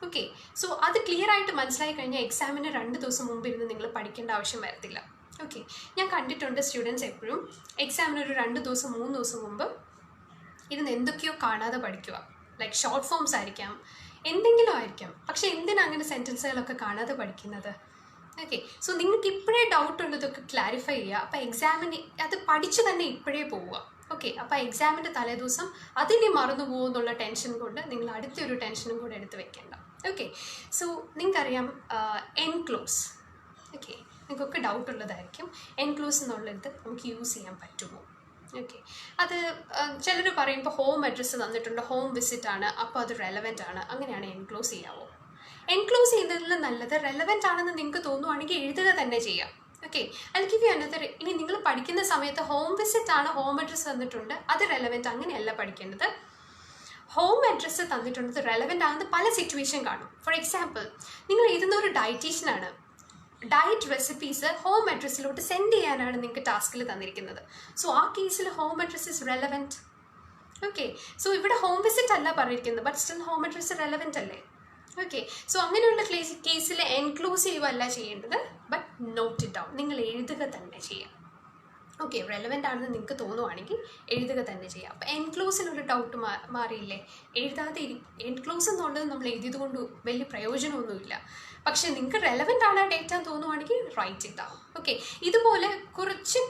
ഓക്കെ, സോ അത് ക്ലിയർ ആയിട്ട് മനസ്സിലായി കഴിഞ്ഞാൽ എക്സാമിന് 2 ദിവസം മുമ്പ് ഇരുന്ന് നിങ്ങൾ പഠിക്കേണ്ട ആവശ്യം വരത്തില്ല. ഓക്കെ, ഞാൻ കണ്ടിട്ടുണ്ട് സ്റ്റുഡൻസ് എപ്പോഴും എക്സാമിന് ഒരു 2 ദിവസം 3 ദിവസം മുമ്പ് ഇരുന്ന് എന്തൊക്കെയോ കാണാതെ പഠിക്കുക. ലൈക്ക് ഷോർട്ട് ഫോംസ് ആയിരിക്കാം, എന്തെങ്കിലും ആയിരിക്കാം. പക്ഷെ എന്തിനാ അങ്ങനെ സെൻറ്റൻസുകളൊക്കെ കാണാതെ പഠിക്കുന്നത്? ഓക്കെ, സോ നിങ്ങൾക്ക് ഇപ്പോഴേ ഡൗട്ട് ഉള്ളതൊക്കെ ക്ലാരിഫൈ ചെയ്യുക. അപ്പോൾ എക്സാമിന് അത് പഠിച്ച് തന്നെ ഇപ്പോഴേ പോവുക. ഓക്കെ, അപ്പോൾ എക്സാമിൻ്റെ തലേദിവസം അതിനെ മറന്നു പോകുമെന്നുള്ള ടെൻഷൻ കൊണ്ട് നിങ്ങൾ അടുത്തൊരു ടെൻഷനും കൂടെ എടുത്ത് വെക്കേണ്ട. ഓക്കെ, സോ നിങ്ങൾക്കറിയാം എൻക്ലോസ്. ഓക്കെ, നിങ്ങൾക്കൊക്കെ ഡൗട്ട് ഉള്ളതായിരിക്കും, എൻക്ലോസ് എന്നുള്ളത് നമുക്ക് യൂസ് ചെയ്യാൻ പറ്റുമോ? ഓക്കെ, അത് ചിലർ പറയും ഇപ്പോൾ ഹോം അഡ്രസ്സ് തന്നിട്ടുണ്ട്, ഹോം വിസിറ്റ് ആണ്, അപ്പോൾ അത് റെലവൻ്റ് ആണ്, അങ്ങനെയാണ് എൻക്ലോസ് ചെയ്യാവോ? എൻക്ലോസ് ചെയ്യുന്നതിൽ നല്ലത് റെലവൻ്റ് ആണെന്ന് നിങ്ങൾക്ക് തോന്നുവാണെങ്കിൽ എഴുതുക തന്നെ ചെയ്യാം. ഓക്കെ, അതിൽ ഗിവ് യു അനദർ. ഇനി നിങ്ങൾ പഠിക്കുന്ന സമയത്ത് ഹോം വിസിറ്റ് ആണ്, ഹോം അഡ്രസ്സ് തന്നിട്ടുണ്ട്, അത് റെലവൻ്റ്, അങ്ങനെയല്ല പഠിക്കേണ്ടത്. ഹോം അഡ്രസ്സ് തന്നിട്ടുണ്ട്, റെലവൻ്റ് ആകുന്നത് പല സിറ്റുവേഷൻ കാണും. ഫോർ എക്സാമ്പിൾ, നിങ്ങൾ എഴുതുന്ന ഒരു ഡയറ്റീഷ്യനാണ്, ഡയറ്റ് റെസിപ്പീസ് ഹോം അഡ്രസ്സിലോട്ട് സെൻഡ് ചെയ്യാനാണ് നിങ്ങൾക്ക് ടാസ്കിൽ തന്നിരിക്കുന്നത്. സോ ആ കേസിൽ home address is relevant. Okay, so ഇവിടെ ഹോം വിസിറ്റ് അല്ല പറഞ്ഞിരിക്കുന്നത്, but still home address relevant അല്ലേ? ഓക്കെ, സോ അങ്ങനെയുള്ള കേസിൽ എൻക്ലൂസീവ് അല്ല ചെയ്യേണ്ടത്, ബട്ട് നോട്ട് ഇറ്റ് ഡൗൺ, നിങ്ങൾ എഴുതുക തന്നെ ചെയ്യാം. ഓക്കെ, റെലവൻ്റ് ആണെന്ന് നിങ്ങൾക്ക് തോന്നുവാണെങ്കിൽ എഴുതുക തന്നെ ചെയ്യാം. അപ്പോൾ എൻക്ലോസിനൊരു ഡൗട്ട് മാറിയില്ലേ? എഴുതാതെ എൻക്ലോസ് എന്നുള്ളത് നമ്മൾ എഴുതിയത് കൊണ്ട് വലിയ പ്രയോജനമൊന്നുമില്ല. പക്ഷേ നിങ്ങൾക്ക് റെലവൻ്റ് ആണ് ഡേറ്റ തോന്നുവാണെങ്കിൽ റൈറ്റ് ഇറ്റ് ഡൗൺ. ഓക്കെ, ഇതുപോലെ കുറച്ച്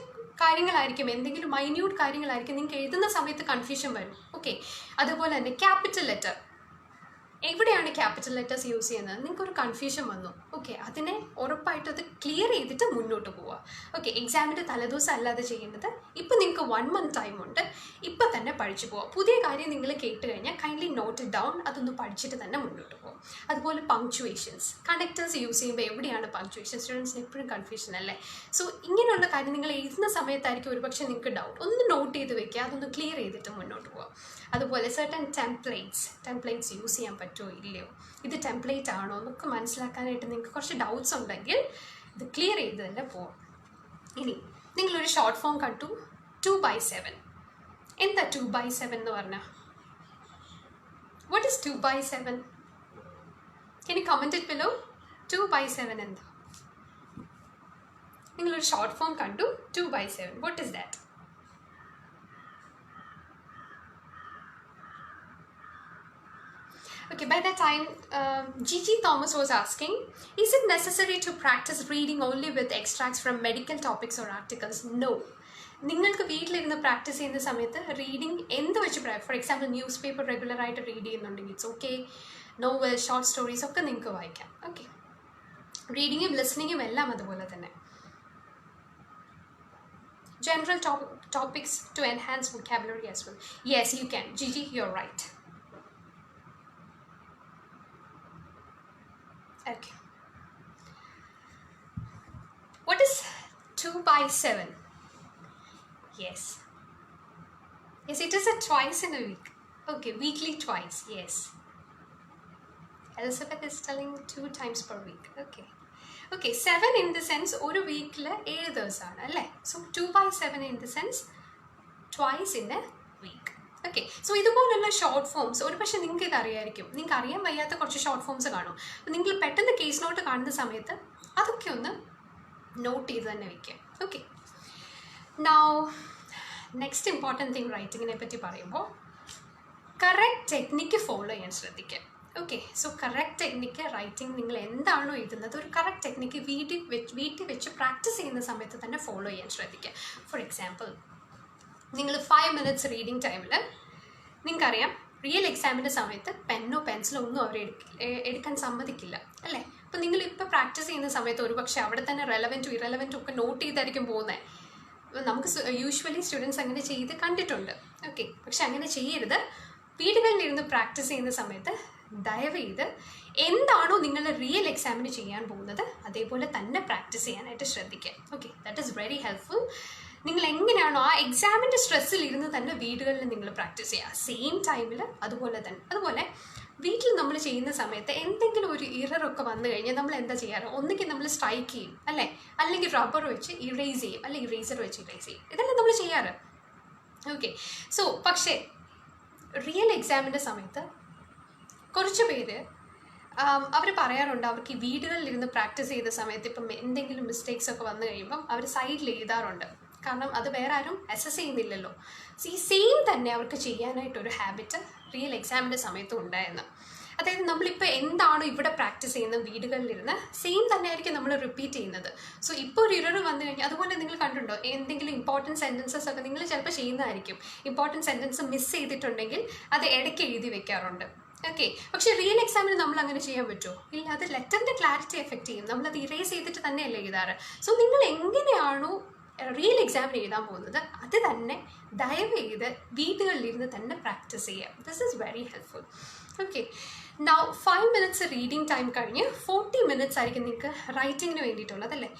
കാര്യങ്ങളായിരിക്കും, എന്തെങ്കിലും മൈന്യൂട്ട് കാര്യങ്ങളായിരിക്കും നിങ്ങൾക്ക് എഴുതുന്ന സമയത്ത് കൺഫ്യൂഷൻ വരും. ഓക്കെ, അതുപോലെ തന്നെ ക്യാപിറ്റൽ ലെറ്റർ, എവിടെയാണ് ക്യാപിറ്റൽ ലെറ്റേഴ്സ് യൂസ് ചെയ്യുന്നത്? നിങ്ങൾക്കൊരു കൺഫ്യൂഷൻ വന്നു. ഓക്കെ, അതിനെ ഉറപ്പായിട്ട് അത് ക്ലിയർ ചെയ്തിട്ട് മുന്നോട്ട് പോവുക. ഓക്കെ, എക്സാമിൻ്റെ തലേദിവസം അല്ലാതെ ചെയ്യേണ്ടത്. ഇപ്പം നിങ്ങൾക്ക് 1 month ടൈം ഉണ്ട്, ഇപ്പം തന്നെ പഠിച്ചു പോവുക. പുതിയ കാര്യം നിങ്ങൾ കേട്ട് കഴിഞ്ഞാൽ കൈൻഡ്ലി നോട്ട് ഇറ്റ് ഡൗൺ, അതൊന്ന് പഠിച്ചിട്ട് തന്നെ മുന്നോട്ട് പോകും. അതുപോലെ പങ്ക്ച്വേഷൻസ്, കണക്ടേഴ്സ് യൂസ് ചെയ്യുമ്പോൾ എവിടെയാണ് പങ്ക്ച്വേഷൻ? സ്റ്റുഡൻസിന് എപ്പോഴും കൺഫ്യൂഷൻ അല്ലേ? സോ ഇങ്ങനെയുള്ള കാര്യം നിങ്ങൾ എഴുതുന്ന സമയത്തായിരിക്കും ഒരുപക്ഷെ നിങ്ങൾക്ക് ഡൗട്ട്, ഒന്ന് നോട്ട് ചെയ്ത് വെക്കുക, അതൊന്ന് ക്ലിയർ ചെയ്തിട്ട് മുന്നോട്ട് പോകാം. അതുപോലെ സർട്ടൻ ടെംപ്ലേറ്റ്സ് യൂസ് ചെയ്യാൻ പറ്റും. പറ്റുമോ ഇല്ലയോ, ഇത് ടെംപ്ലേറ്റ് ആണോ എന്നൊക്കെ മനസ്സിലാക്കാനായിട്ട് നിങ്ങൾക്ക് കുറച്ച് ഡൗട്ട്സ് ഉണ്ടെങ്കിൽ ഇത് ക്ലിയർ ചെയ്ത് തന്നെ പോവാം. ഇനി നിങ്ങളൊരു ഷോർട്ട് ഫോം കണ്ടു 2/7. എന്താ 2/7 എന്ന് പറഞ്ഞാൽ? What is 2/7? Can you comment it below? 2/7 എന്താ? നിങ്ങളൊരു ഷോർട്ട് ഫോം കണ്ടു 2/7. What is that? Okay, by that time, Gigi Thomas was asking, is it necessary to practice reading only with extracts from medical topics or articles? No. നിങ്ങൾക്ക് വീട്ടിലിരുന്ന് practice ചെയ്യുന്ന സമയത്ത് reading എന്ത് വെച്ച് for example news paper റെഗുലറായിട്ട് read ചെയ്യുന്നുണ്ടെങ്കിൽ it's okay. Novel, short stories ഒക്കെ നിങ്ങൾക്ക് വായിക്കാം. ഓക്കെ, റീഡിങ്ങും ലിസണിങ്ങും എല്ലാം അതുപോലെ തന്നെ. General topics to enhance vocabulary as well. Yes, you can. Gigi, you're right. Okay. What is 2/7? Yes. Yes, it is a twice in a week. Okay, weekly twice. Yes. Elizabeth is telling 2 times per week. Okay. Okay, 7 in the sense ഒരു വീക്കിൽ 7 ദിവസമാണ് അല്ലേ? So 2/7 in the sense twice in a week. Okay, so ഇതുപോലുള്ള short forms ഒരു പക്ഷേ നിങ്ങൾക്ക് ഇത് അറിയായിരിക്കും. നിങ്ങൾക്ക് അറിയാൻ വയ്യാത്ത കുറച്ച് ഷോർട്ട് ഫോംസ് കാണും. അപ്പം നിങ്ങൾ പെട്ടെന്ന് കേസ് നോട്ട് കാണുന്ന സമയത്ത് അതൊക്കെ ഒന്ന് നോട്ട് ചെയ്ത് തന്നെ വയ്ക്കുക. Okay, now next important thing റൈറ്റിങ്ങിനെ പറ്റി പറയുമ്പോൾ കറക്റ്റ് ടെക്നിക്ക് ഫോളോ ചെയ്യാൻ ശ്രദ്ധിക്കുക. Okay, so correct technique writing നിങ്ങൾ എന്താണോ എഴുതുന്നത് ഒരു കറക്റ്റ് ടെക്നിക്ക് വീട്ടിൽ വെച്ച് പ്രാക്ടീസ് ചെയ്യുന്ന സമയത്ത് തന്നെ ഫോളോ ചെയ്യാൻ ശ്രദ്ധിക്കുക. ഫോർ എക്സാമ്പിൾ, നിങ്ങൾ 5 minutes റീഡിങ് ടൈമിൽ നിങ്ങൾക്കറിയാം റിയൽ എക്സാമിൻ്റെ സമയത്ത് പെന്നോ പെൻസിലോ ഒന്നും അവർ എടുക്കാൻ സമ്മതിക്കില്ല അല്ലേ? അപ്പോൾ നിങ്ങളിപ്പോൾ പ്രാക്ടീസ് ചെയ്യുന്ന സമയത്ത് ഒരുപക്ഷെ അവിടെ തന്നെ റെലവൻറ്റും ഇറലവൻറ്റും ഒക്കെ നോട്ട് ചെയ്തായിരിക്കും പോകുന്നത്. നമുക്ക് യൂഷ്വലി സ്റ്റുഡൻസ് അങ്ങനെ ചെയ്ത് കണ്ടിട്ടുണ്ട്. ഓക്കെ, പക്ഷെ അങ്ങനെ ചെയ്യരുത്. വീടുകളിലിരുന്ന് പ്രാക്ടീസ് ചെയ്യുന്ന സമയത്ത് ദയവ് ചെയ്ത് എന്താണോ നിങ്ങൾ റിയൽ എക്സാമിന് ചെയ്യാൻ പോകുന്നത് അതേപോലെ തന്നെ പ്രാക്ടീസ് ചെയ്യാനായിട്ട് ശ്രദ്ധിക്കുക. Okay, that is very helpful. നിങ്ങൾ എങ്ങനെയാണോ ആ എക്സാമിൻ്റെ സ്ട്രെസ്സിൽ ഇരുന്ന് തന്നെ വീടുകളിൽ നിങ്ങൾ പ്രാക്ടീസ് ചെയ്യുക സെയിം ടൈമിൽ. അതുപോലെ വീട്ടിൽ നമ്മൾ ചെയ്യുന്ന സമയത്ത് എന്തെങ്കിലും ഒരു ഇററൊക്കെ വന്നു കഴിഞ്ഞാൽ നമ്മൾ എന്താ ചെയ്യാറ്? ഒന്നുകിൽ നമ്മൾ സ്ട്രൈക്ക് ചെയ്യും അല്ലേ, അല്ലെങ്കിൽ റബ്ബർ വെച്ച് ഇറേസ് ചെയ്യും, അല്ലെങ്കിൽ ഇറേസർ വെച്ച് ഇറേസ് ചെയ്യും. ഇതെല്ലാം നമ്മൾ ചെയ്യാറ്. ഓക്കെ, സോ പക്ഷേ റിയൽ എക്സാമിൻ്റെ സമയത്ത് കുറച്ച് പേര് അവർ പറയാറുണ്ട് അവർക്ക് ഈ വീടുകളിലിരുന്ന് പ്രാക്ടീസ് ചെയ്ത സമയത്ത് ഇപ്പം എന്തെങ്കിലും മിസ്റ്റേക്സ് ഒക്കെ വന്നു കഴിയുമ്പം അവർ സൈഡിൽ എഴുതാറുണ്ട്. കാരണം അത് വേറെ ആരും അസസ് ചെയ്യുന്നില്ലല്ലോ. ഈ സെയിം തന്നെ അവർക്ക് ചെയ്യാനായിട്ടൊരു ഹാബിറ്റ് റിയൽ എക്സാമിൻ്റെ സമയത്തും ഉണ്ടായിരുന്നു. അതായത് നമ്മളിപ്പോൾ എന്താണോ ഇവിടെ പ്രാക്ടീസ് ചെയ്യുന്ന വീടുകളിലിരുന്ന് സെയിം തന്നെ ആയിരിക്കും നമ്മൾ റിപ്പീറ്റ് ചെയ്യുന്നത്. സോ ഇപ്പോൾ ഒരു ഇറർ വന്നു കഴിഞ്ഞാൽ അതുപോലെ നിങ്ങൾ കണ്ടുണ്ടോ എന്തെങ്കിലും ഇമ്പോർട്ടൻറ്റ് സെൻറ്റൻസസ് ഒക്കെ നിങ്ങൾ ചിലപ്പോൾ ചെയ്യുന്നതായിരിക്കും. ഇമ്പോർട്ടൻറ്റ് സെൻറ്റൻസ് മിസ് ചെയ്തിട്ടുണ്ടെങ്കിൽ അത് ഇടയ്ക്ക് എഴുതി വെക്കാറുണ്ട്. ഓക്കെ, പക്ഷേ റിയൽ എക്സാമിന് നമ്മൾ അങ്ങനെ ചെയ്യാൻ പറ്റുമോ? ഇല്ല, അത് ലെറ്ററിൻ്റെ ക്ലാരിറ്റി എഫക്റ്റ് ചെയ്യും. നമ്മളത് ഇറേസ് ചെയ്തിട്ട് തന്നെയല്ലേ എഴുതാറ്. സോ നിങ്ങൾ എങ്ങനെയാണോ റിയൽ എക്സാമിന് എഴുതാൻ പോകുന്നത് അത് തന്നെ ദയവ് ചെയ്ത് വീടുകളിലിരുന്ന് തന്നെ പ്രാക്ടീസ് ചെയ്യുക. This is very helpful. Okay, now 5 minutes reading time കഴിഞ്ഞ് 40 minutes ആയിരിക്കും നിങ്ങൾക്ക് റൈറ്റിങ്ങിന് വേണ്ടിയിട്ടുള്ളത് അല്ലേ?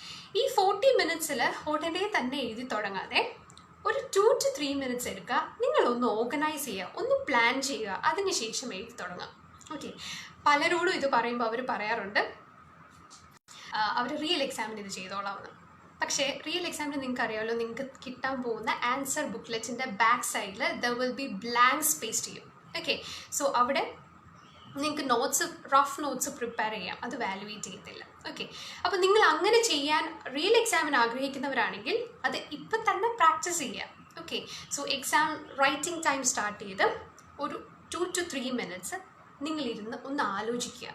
ഈ 40 minutes ഉടനെ തന്നെ എഴുതി തുടങ്ങാതെ ഒരു 2 to 3 minutes എടുക്കുക. നിങ്ങളൊന്ന് ഓർഗനൈസ് ചെയ്യുക, ഒന്ന് പ്ലാൻ ചെയ്യുക, അതിനുശേഷം എഴുതി തുടങ്ങാം. ഓക്കെ, പലരോടും ഇത് പറയുമ്പോൾ അവർ പറയാറുണ്ട് അവർ റിയൽ എക്സാമിന് ഇത് ചെയ്തോളാമെന്ന്. പക്ഷേ റിയൽ എക്സാമിന് നിങ്ങൾക്ക് അറിയാമല്ലോ, നിങ്ങൾക്ക് കിട്ടാൻ പോകുന്ന ആൻസർ ബുക്ക്ലെറ്റിൻ്റെ ബാക്ക് സൈഡിൽ there will be blank space ചെയ്യും. ഓക്കെ, സോ അവിടെ നിങ്ങൾക്ക് റഫ് നോട്ട്സ് പ്രിപ്പയർ ചെയ്യാം, അത് വാലുവേറ്റ് ചെയ്യത്തില്ല. ഓക്കെ, അപ്പോൾ നിങ്ങൾ അങ്ങനെ ചെയ്യാൻ റിയൽ എക്സാമിന് ആഗ്രഹിക്കുന്നവരാണെങ്കിൽ അത് ഇപ്പം തന്നെ പ്രാക്ടീസ് ചെയ്യാം. Okay, so exam writing time start ചെയ്ത് ഒരു 2 to 3 minutes നിങ്ങളിരുന്ന് ഒന്ന് ആലോചിക്കുക,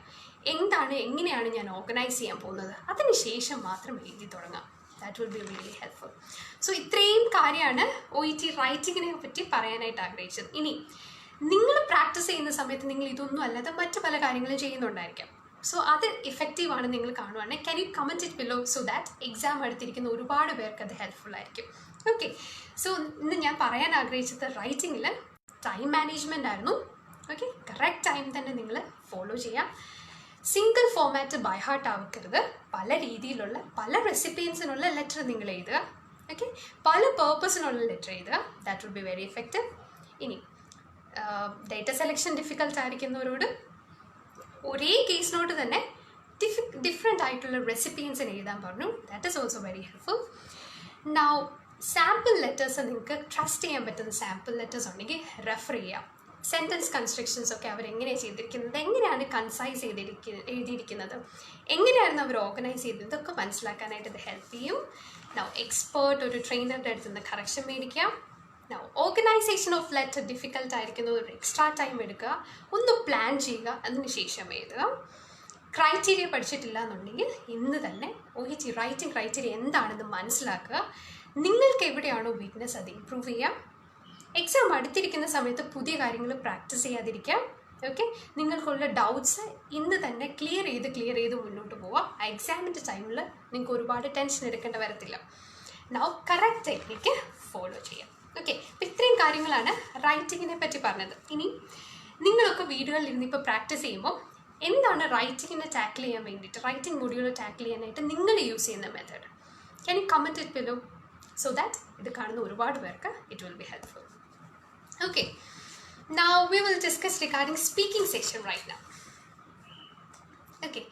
എങ്ങനെയാണ് ഞാൻ ഓർഗനൈസ് ചെയ്യാൻ പോകുന്നത്, അതിനുശേഷം മാത്രം എഴുതി തുടങ്ങാം. That will be really helpful. So ഇത്രയും കാര്യമാണ് OET റൈറ്റിങ്ങിനെ പറ്റി പറയാനായിട്ട് ആഗ്രഹിച്ചത്. ഇനി നിങ്ങൾ പ്രാക്ടീസ് ചെയ്യുന്ന സമയത്ത് നിങ്ങൾ ഇതൊന്നും അല്ലാതെ മറ്റു പല കാര്യങ്ങളും ചെയ്യുന്നുണ്ടായിരിക്കാം. സോ അത് ഇഫക്റ്റീവാണ് നിങ്ങൾ കാണുവാണെങ്കിൽ can you comment it below so that exam എടുത്തിരിക്കുന്ന ഒരുപാട് പേർക്ക് അത് ഹെൽപ്ഫുൾ ആയിരിക്കും. ഓക്കെ, സോ ഇന്ന് ഞാൻ പറയാൻ ആഗ്രഹിച്ചത് റൈറ്റിങ്ങിൽ ടൈം മാനേജ്മെൻ്റ് ആയിരുന്നു. ഓക്കെ, കറക്റ്റ് ടൈം തന്നെ നിങ്ങൾ ഫോളോ ചെയ്യാം. സിംഗിൾ ഫോമാറ്റ് ബൈ ഹാർട്ട് ആവരുത്. പല രീതിയിലുള്ള പല റെസിപ്പീൻസിനുള്ള ലെറ്റർ നിങ്ങൾ എഴുതുക. ഓക്കെ, പല പേർപ്പസിനുള്ള ലെറ്റർ എഴുതുക. That will be very effective. ഇനി ഡേറ്റ സെലക്ഷൻ ഡിഫിക്കൽട്ട് ആയിരിക്കുന്നവരോട് ഒരേ കേസ് നോട്ട് തന്നെ ഡിഫറെൻ്റ് ആയിട്ടുള്ള റെസിപ്പിയൻസിന് എഴുതാൻ പറഞ്ഞു. That is also very helpful. Now sample letters നിങ്ങൾക്ക് ട്രസ്റ്റ് ചെയ്യാൻ പറ്റുന്ന സാമ്പിൾ ലെറ്റേഴ്സ് ഉണ്ടെങ്കിൽ റെഫർ ചെയ്യാം. സെൻറ്റൻസ് കൺസ്ട്രക്ഷൻസ് ഒക്കെ അവരെങ്ങനെയാണ് ചെയ്തിരിക്കുന്നത്, എങ്ങനെയാണ് കൺസൈസ് എഴുതിയിരിക്കുന്നത്, എങ്ങനെയായിരുന്നു അവർ ഓർഗനൈസ് ചെയ്തത്, ഇതൊക്കെ മനസ്സിലാക്കാനായിട്ട് ഇത് ഹെൽപ്പ് ചെയ്യും. നൗ എക്സ്പേർട്ട് ഒരു ട്രെയിനറുടെ അടുത്ത് നിന്ന് കറക്ഷൻ മേടിക്കാം. Now organisation of letter difficult ആയിരിക്കുന്നത് ഒരു എക്സ്ട്രാ ടൈം എടുക്കുക, ഒന്ന് പ്ലാൻ ചെയ്യുക, അതിന് ശേഷം എഴുതുക. ക്രൈറ്റീരിയ പഠിച്ചിട്ടില്ല എന്നുണ്ടെങ്കിൽ ഇന്ന് തന്നെ OET റൈറ്റിംഗ് ക്രൈറ്റീരിയ എന്താണെന്ന് മനസ്സിലാക്കുക. നിങ്ങൾക്ക് എവിടെയാണോ വീക്ക്നെസ് അത് ഇമ്പ്രൂവ് ചെയ്യാം. എക്സാം അടുത്തിരിക്കുന്ന സമയത്ത് പുതിയ കാര്യങ്ങൾ പ്രാക്ടീസ് ചെയ്യാതിരിക്കാം. ഓക്കെ, നിങ്ങൾക്കുള്ള ഡൗട്ട്സ് ഇന്ന് തന്നെ ക്ലിയർ ചെയ്ത് മുന്നോട്ട് പോവാം. ആ എക്സാമിൻ്റെ ടൈമിൽ നിങ്ങൾക്ക് ഒരുപാട് ടെൻഷൻ എടുക്കേണ്ട വരത്തില്ല. നൗ കറക്റ്റ് ടെക്നിക്ക് ഫോളോ ചെയ്യാം. ഓക്കെ, അപ്പോൾ ഇത്രയും കാര്യങ്ങളാണ് റൈറ്റിങ്ങിനെ പറ്റി പറഞ്ഞത്. ഇനി നിങ്ങളൊക്കെ വീടുകളിൽ ഇരുന്ന് ഇപ്പോൾ പ്രാക്ടീസ് ചെയ്യുമ്പോൾ എന്താണ് റൈറ്റിങ്ങിനെ ടാക്കിൾ ചെയ്യാൻ വേണ്ടിയിട്ട്, റൈറ്റിംഗ് മൊഡ്യൂൾ ടാക്കിൾ ചെയ്യാനായിട്ട് നിങ്ങൾ യൂസ് ചെയ്യുന്ന method can you comment it below so that ഇത് കാണുന്ന ഒരുപാട് പേർക്ക് it will be helpful. Okay, now we will discuss regarding speaking session right now. Okay,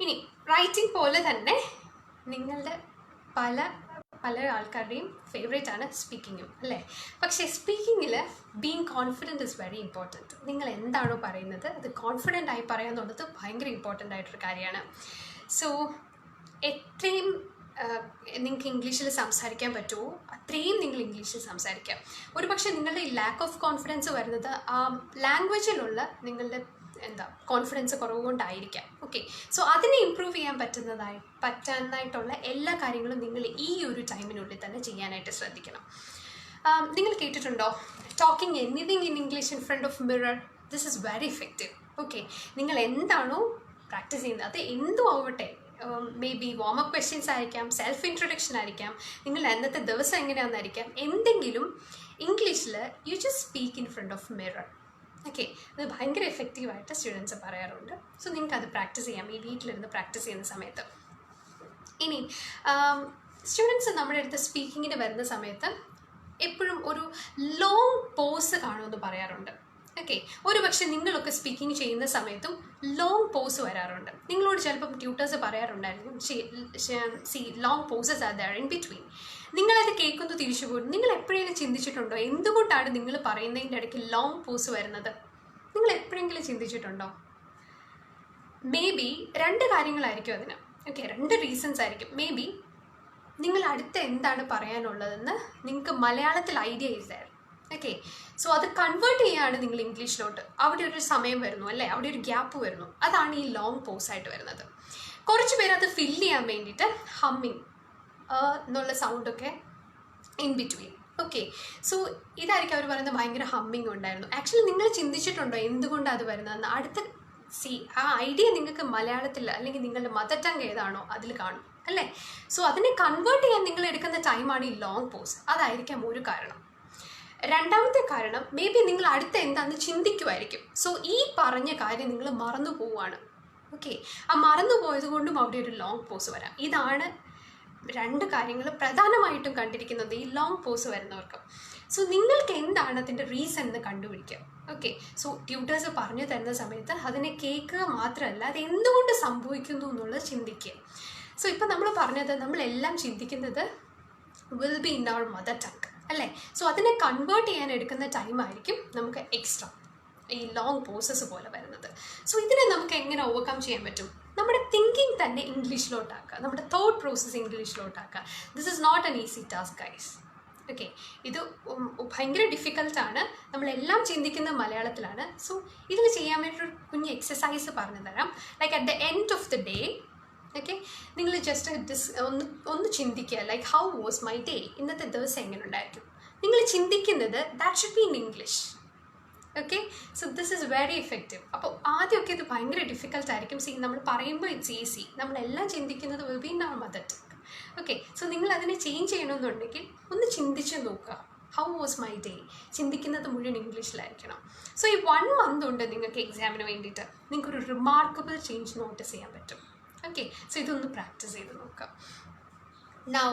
ഇനി റൈറ്റിംഗ് പോലെ തന്നെ നിങ്ങളുടെ പല ആൾക്കാരുടെയും ഫേവറേറ്റ് ആണ് സ്പീക്കിങ്ങും അല്ലേ? പക്ഷേ സ്പീക്കിങ്ങിൽ being confident is very important. നിങ്ങൾ എന്താണോ പറയുന്നത് അത് കോൺഫിഡൻ്റ് ആയി പറയാന്നുള്ളത് ഭയങ്കര ഇമ്പോർട്ടൻ്റ് ആയിട്ടൊരു കാര്യമാണ്. സോ എത്രയും നിങ്ങൾക്ക് ഇംഗ്ലീഷിൽ സംസാരിക്കാൻ പറ്റുമോ അത്രയും നിങ്ങൾ ഇംഗ്ലീഷിൽ സംസാരിക്കാം. ഒരു പക്ഷേ നിങ്ങളുടെ ഈ ലാക്ക് ഓഫ് കോൺഫിഡൻസ് വരുന്നത് ആ ലാംഗ്വേജിലുള്ള നിങ്ങളുടെ കോൺഫിഡൻസ് കുറവ് കൊണ്ടായിരിക്കാം. ഓക്കെ, സോ അതിനെ ഇമ്പ്രൂവ് ചെയ്യാൻ പറ്റാനായിട്ടുള്ള എല്ലാ കാര്യങ്ങളും നിങ്ങൾ ഈ ഒരു ടൈമിനുള്ളിൽ തന്നെ ചെയ്യാനായിട്ട് ശ്രദ്ധിക്കണം. നിങ്ങൾ കേട്ടിട്ടുണ്ടോ talking anything in English in front of mirror? This is very effective. Okay, നിങ്ങൾ എന്താണോ പ്രാക്ടീസ് ചെയ്യുന്നത് അത് എന്തും ആവട്ടെ, മേ ബി വാമപ്പ് ക്വസ്റ്റ്യൻസ് ആയിരിക്കാം, സെൽഫ് ഇൻട്രൊഡക്ഷൻ ആയിരിക്കാം, നിങ്ങൾ അന്നത്തെ ദിവസം എങ്ങനെയാണെന്നായിരിക്കാം, എന്തെങ്കിലും ഇംഗ്ലീഷിൽ you just speak in front of mirror. Okay, അത് ഭയങ്കര എഫക്റ്റീവായിട്ട് സ്റ്റുഡൻസ് പറയാറുണ്ട്. സോ നിങ്ങൾക്ക് അത് പ്രാക്ടീസ് ചെയ്യാം ഈ വീട്ടിലിരുന്ന് പ്രാക്ടീസ് ചെയ്യുന്ന സമയത്ത്. ഇനി സ്റ്റുഡൻസ് നമ്മുടെ അടുത്ത് സ്പീക്കിങ്ങിന് വരുന്ന സമയത്ത് എപ്പോഴും ഒരു ലോങ് പോസ് കാണുമെന്ന് പറയാറുണ്ട്. ഓക്കെ, ഒരു പക്ഷേ നിങ്ങളൊക്കെ സ്പീക്കിംഗ് ചെയ്യുന്ന സമയത്തും ലോങ് പോസ് വരാറുണ്ട്. നിങ്ങളോട് ചിലപ്പം ട്യൂട്ടേഴ്സ് പറയാറുണ്ടായിരിക്കും see long pauses are there in between. നിങ്ങളത് കേൾക്കുന്നു തിരിച്ചു പോകും. നിങ്ങൾ എപ്പോഴെങ്കിലും ചിന്തിച്ചിട്ടുണ്ടോ എന്തുകൊണ്ടാണ് നിങ്ങൾ പറയുന്നതിൻ്റെ ഇടയ്ക്ക് ലോങ് പോസ് വരുന്നത്? നിങ്ങൾ എപ്പോഴെങ്കിലും ചിന്തിച്ചിട്ടുണ്ടോ? മേ ബി 2 കാര്യങ്ങളായിരിക്കും അതിന്. ഓക്കെ, 2 റീസൺസ് ആയിരിക്കും. മേ ബി നിങ്ങൾ അടുത്ത എന്താണ് പറയാനുള്ളതെന്ന് നിങ്ങൾക്ക് മലയാളത്തിൽ ഐഡിയ ഇല്ല. ഓക്കെ, സോ അത് കൺവേർട്ട് ചെയ്യുകയാണ് നിങ്ങൾ ഇംഗ്ലീഷിലോട്ട്. അവിടെ ഒരു സമയം വരുന്നു അല്ലേ, അവിടെ ഒരു ഗ്യാപ്പ് വരുന്നു. അതാണ് ഈ ലോങ് പോസായിട്ട് വരുന്നത്. കുറച്ച് പേര് അത് ഫില്ല് ചെയ്യാൻ വേണ്ടിയിട്ട് ഹമ്മിങ് എന്നുള്ള സൗണ്ടൊക്കെ ഇൻ ബിറ്റ്വീൻ. ഓക്കെ, സോ ഇതായിരിക്കും അവർ പറയുന്നത് ഭയങ്കര ഹമ്മിങ് ഉണ്ടായിരുന്നു. ആക്ച്വലി നിങ്ങൾ ചിന്തിച്ചിട്ടുണ്ടോ എന്തുകൊണ്ടാണ് അത് വരുന്നതെന്ന്? അടുത്ത ആ ഐഡിയ നിങ്ങൾക്ക് മലയാളത്തിൽ അല്ലെങ്കിൽ നിങ്ങളുടെ മദർ ടങ് ഏതാണോ അതിൽ കാണും അല്ലേ? സോ അതിനെ കൺവേർട്ട് ചെയ്യാൻ നിങ്ങൾ എടുക്കുന്ന ടൈമാണ് ഈ ലോങ് പോസ്. അതായിരിക്കാം ഒരു കാരണം. രണ്ടാമത്തെ കാരണം മേ ബി നിങ്ങൾ അടുത്ത എന്താണെന്ന് ചിന്തിക്കുമായിരിക്കും. സോ ഈ പറഞ്ഞ കാര്യം നിങ്ങൾ മറന്നു പോവുകയാണ്. ഓക്കെ, ആ മറന്നു പോയത് കൊണ്ടും അവിടെ ഒരു ലോങ് പോസ് വരാം. ഇതാണ് 2 കാര്യങ്ങൾ പ്രധാനമായിട്ടും കണ്ടിരിക്കുന്നത് ഈ ലോങ് പോസ് വരുന്നവർക്ക്. സോ നിങ്ങൾക്ക് എന്താണ് അതിൻ്റെ റീസൺ എന്ന് കണ്ടുപിടിക്കുക. ഓക്കെ, സോ ട്യൂട്ടേഴ്സ് പറഞ്ഞു തരുന്ന സമയത്ത് അതിനെ കേൾക്കുക മാത്രമല്ല അത് എന്തുകൊണ്ട് സംഭവിക്കുന്നു എന്നുള്ളത് ചിന്തിക്കുക. സോ ഇപ്പം നമ്മൾ പറഞ്ഞത് നമ്മളെല്ലാം ചിന്തിക്കുന്നത് will be in our mother tongue അല്ലേ? സോ അതിനെ കൺവേർട്ട് ചെയ്യാൻ എടുക്കുന്ന ടൈമായിരിക്കും നമുക്ക് എക്സ്ട്രാ ഈ ലോങ് പോസസ് പോലെ വരുന്നത്. സോ ഇതിനെ നമുക്ക് എങ്ങനെ ഓവർകം ചെയ്യാൻ പറ്റും? നമ്മുടെ തിങ്കിങ് തന്നെ ഇംഗ്ലീഷിലോട്ടാക്കുക, നമ്മുടെ തോട്ട് പ്രോസസ്സ് ഇംഗ്ലീഷിലോട്ടാക്കുക. This is not an easy task guys. Okay, ഇത് ഭയങ്കര ഡിഫിക്കൽട്ടാണ്. നമ്മളെല്ലാം ചിന്തിക്കുന്ന മലയാളത്തിലാണ്. സോ ഇതിൽ ചെയ്യാൻ വേണ്ടിയൊരു കുഞ്ഞ് എക്സസൈസ് പറഞ്ഞു തരാം. Like at the end of the day okay, നിങ്ങൾ ജസ്റ്റ് ഒന്ന് ചിന്തിക്കുക. Like how was my day, ഇന്നത്തെ ദിവസം എങ്ങനെ ഉണ്ടായിരിക്കും? നിങ്ങൾ ചിന്തിക്കുന്നത് that should be in English. Okay, so this is very effective. അപ്പോൾ ആദ്യമൊക്കെ ഇത് ഭയങ്കര ഡിഫിക്കൽട്ടായിരിക്കും. നമ്മൾ പറയുമ്പോൾ ഇറ്റ്സ് ഈസി. നമ്മളെല്ലാം ചിന്തിക്കുന്നത് will be in our mother tongue. Okay, so നിങ്ങൾ അതിനെ ചേഞ്ച് ചെയ്യണമെന്നുണ്ടെങ്കിൽ ഒന്ന് ചിന്തിച്ച് നോക്കുക. ഹൗ വാസ് മൈ ഡേ, ചിന്തിക്കുന്നത് മുഴുവൻ ഇംഗ്ലീഷിലായിരിക്കണം. സോ ഈ 1 month ഉണ്ട് നിങ്ങൾക്ക് എക്സാമിന് വേണ്ടിയിട്ട് നിങ്ങൾക്കൊരു റിമാർക്കബിൾ ചേഞ്ച് നോട്ടീസ് ചെയ്യാൻ പറ്റും. ഓക്കെ, സോ ഇതൊന്ന് പ്രാക്ടീസ് ചെയ്ത് നോക്കാം. നൗ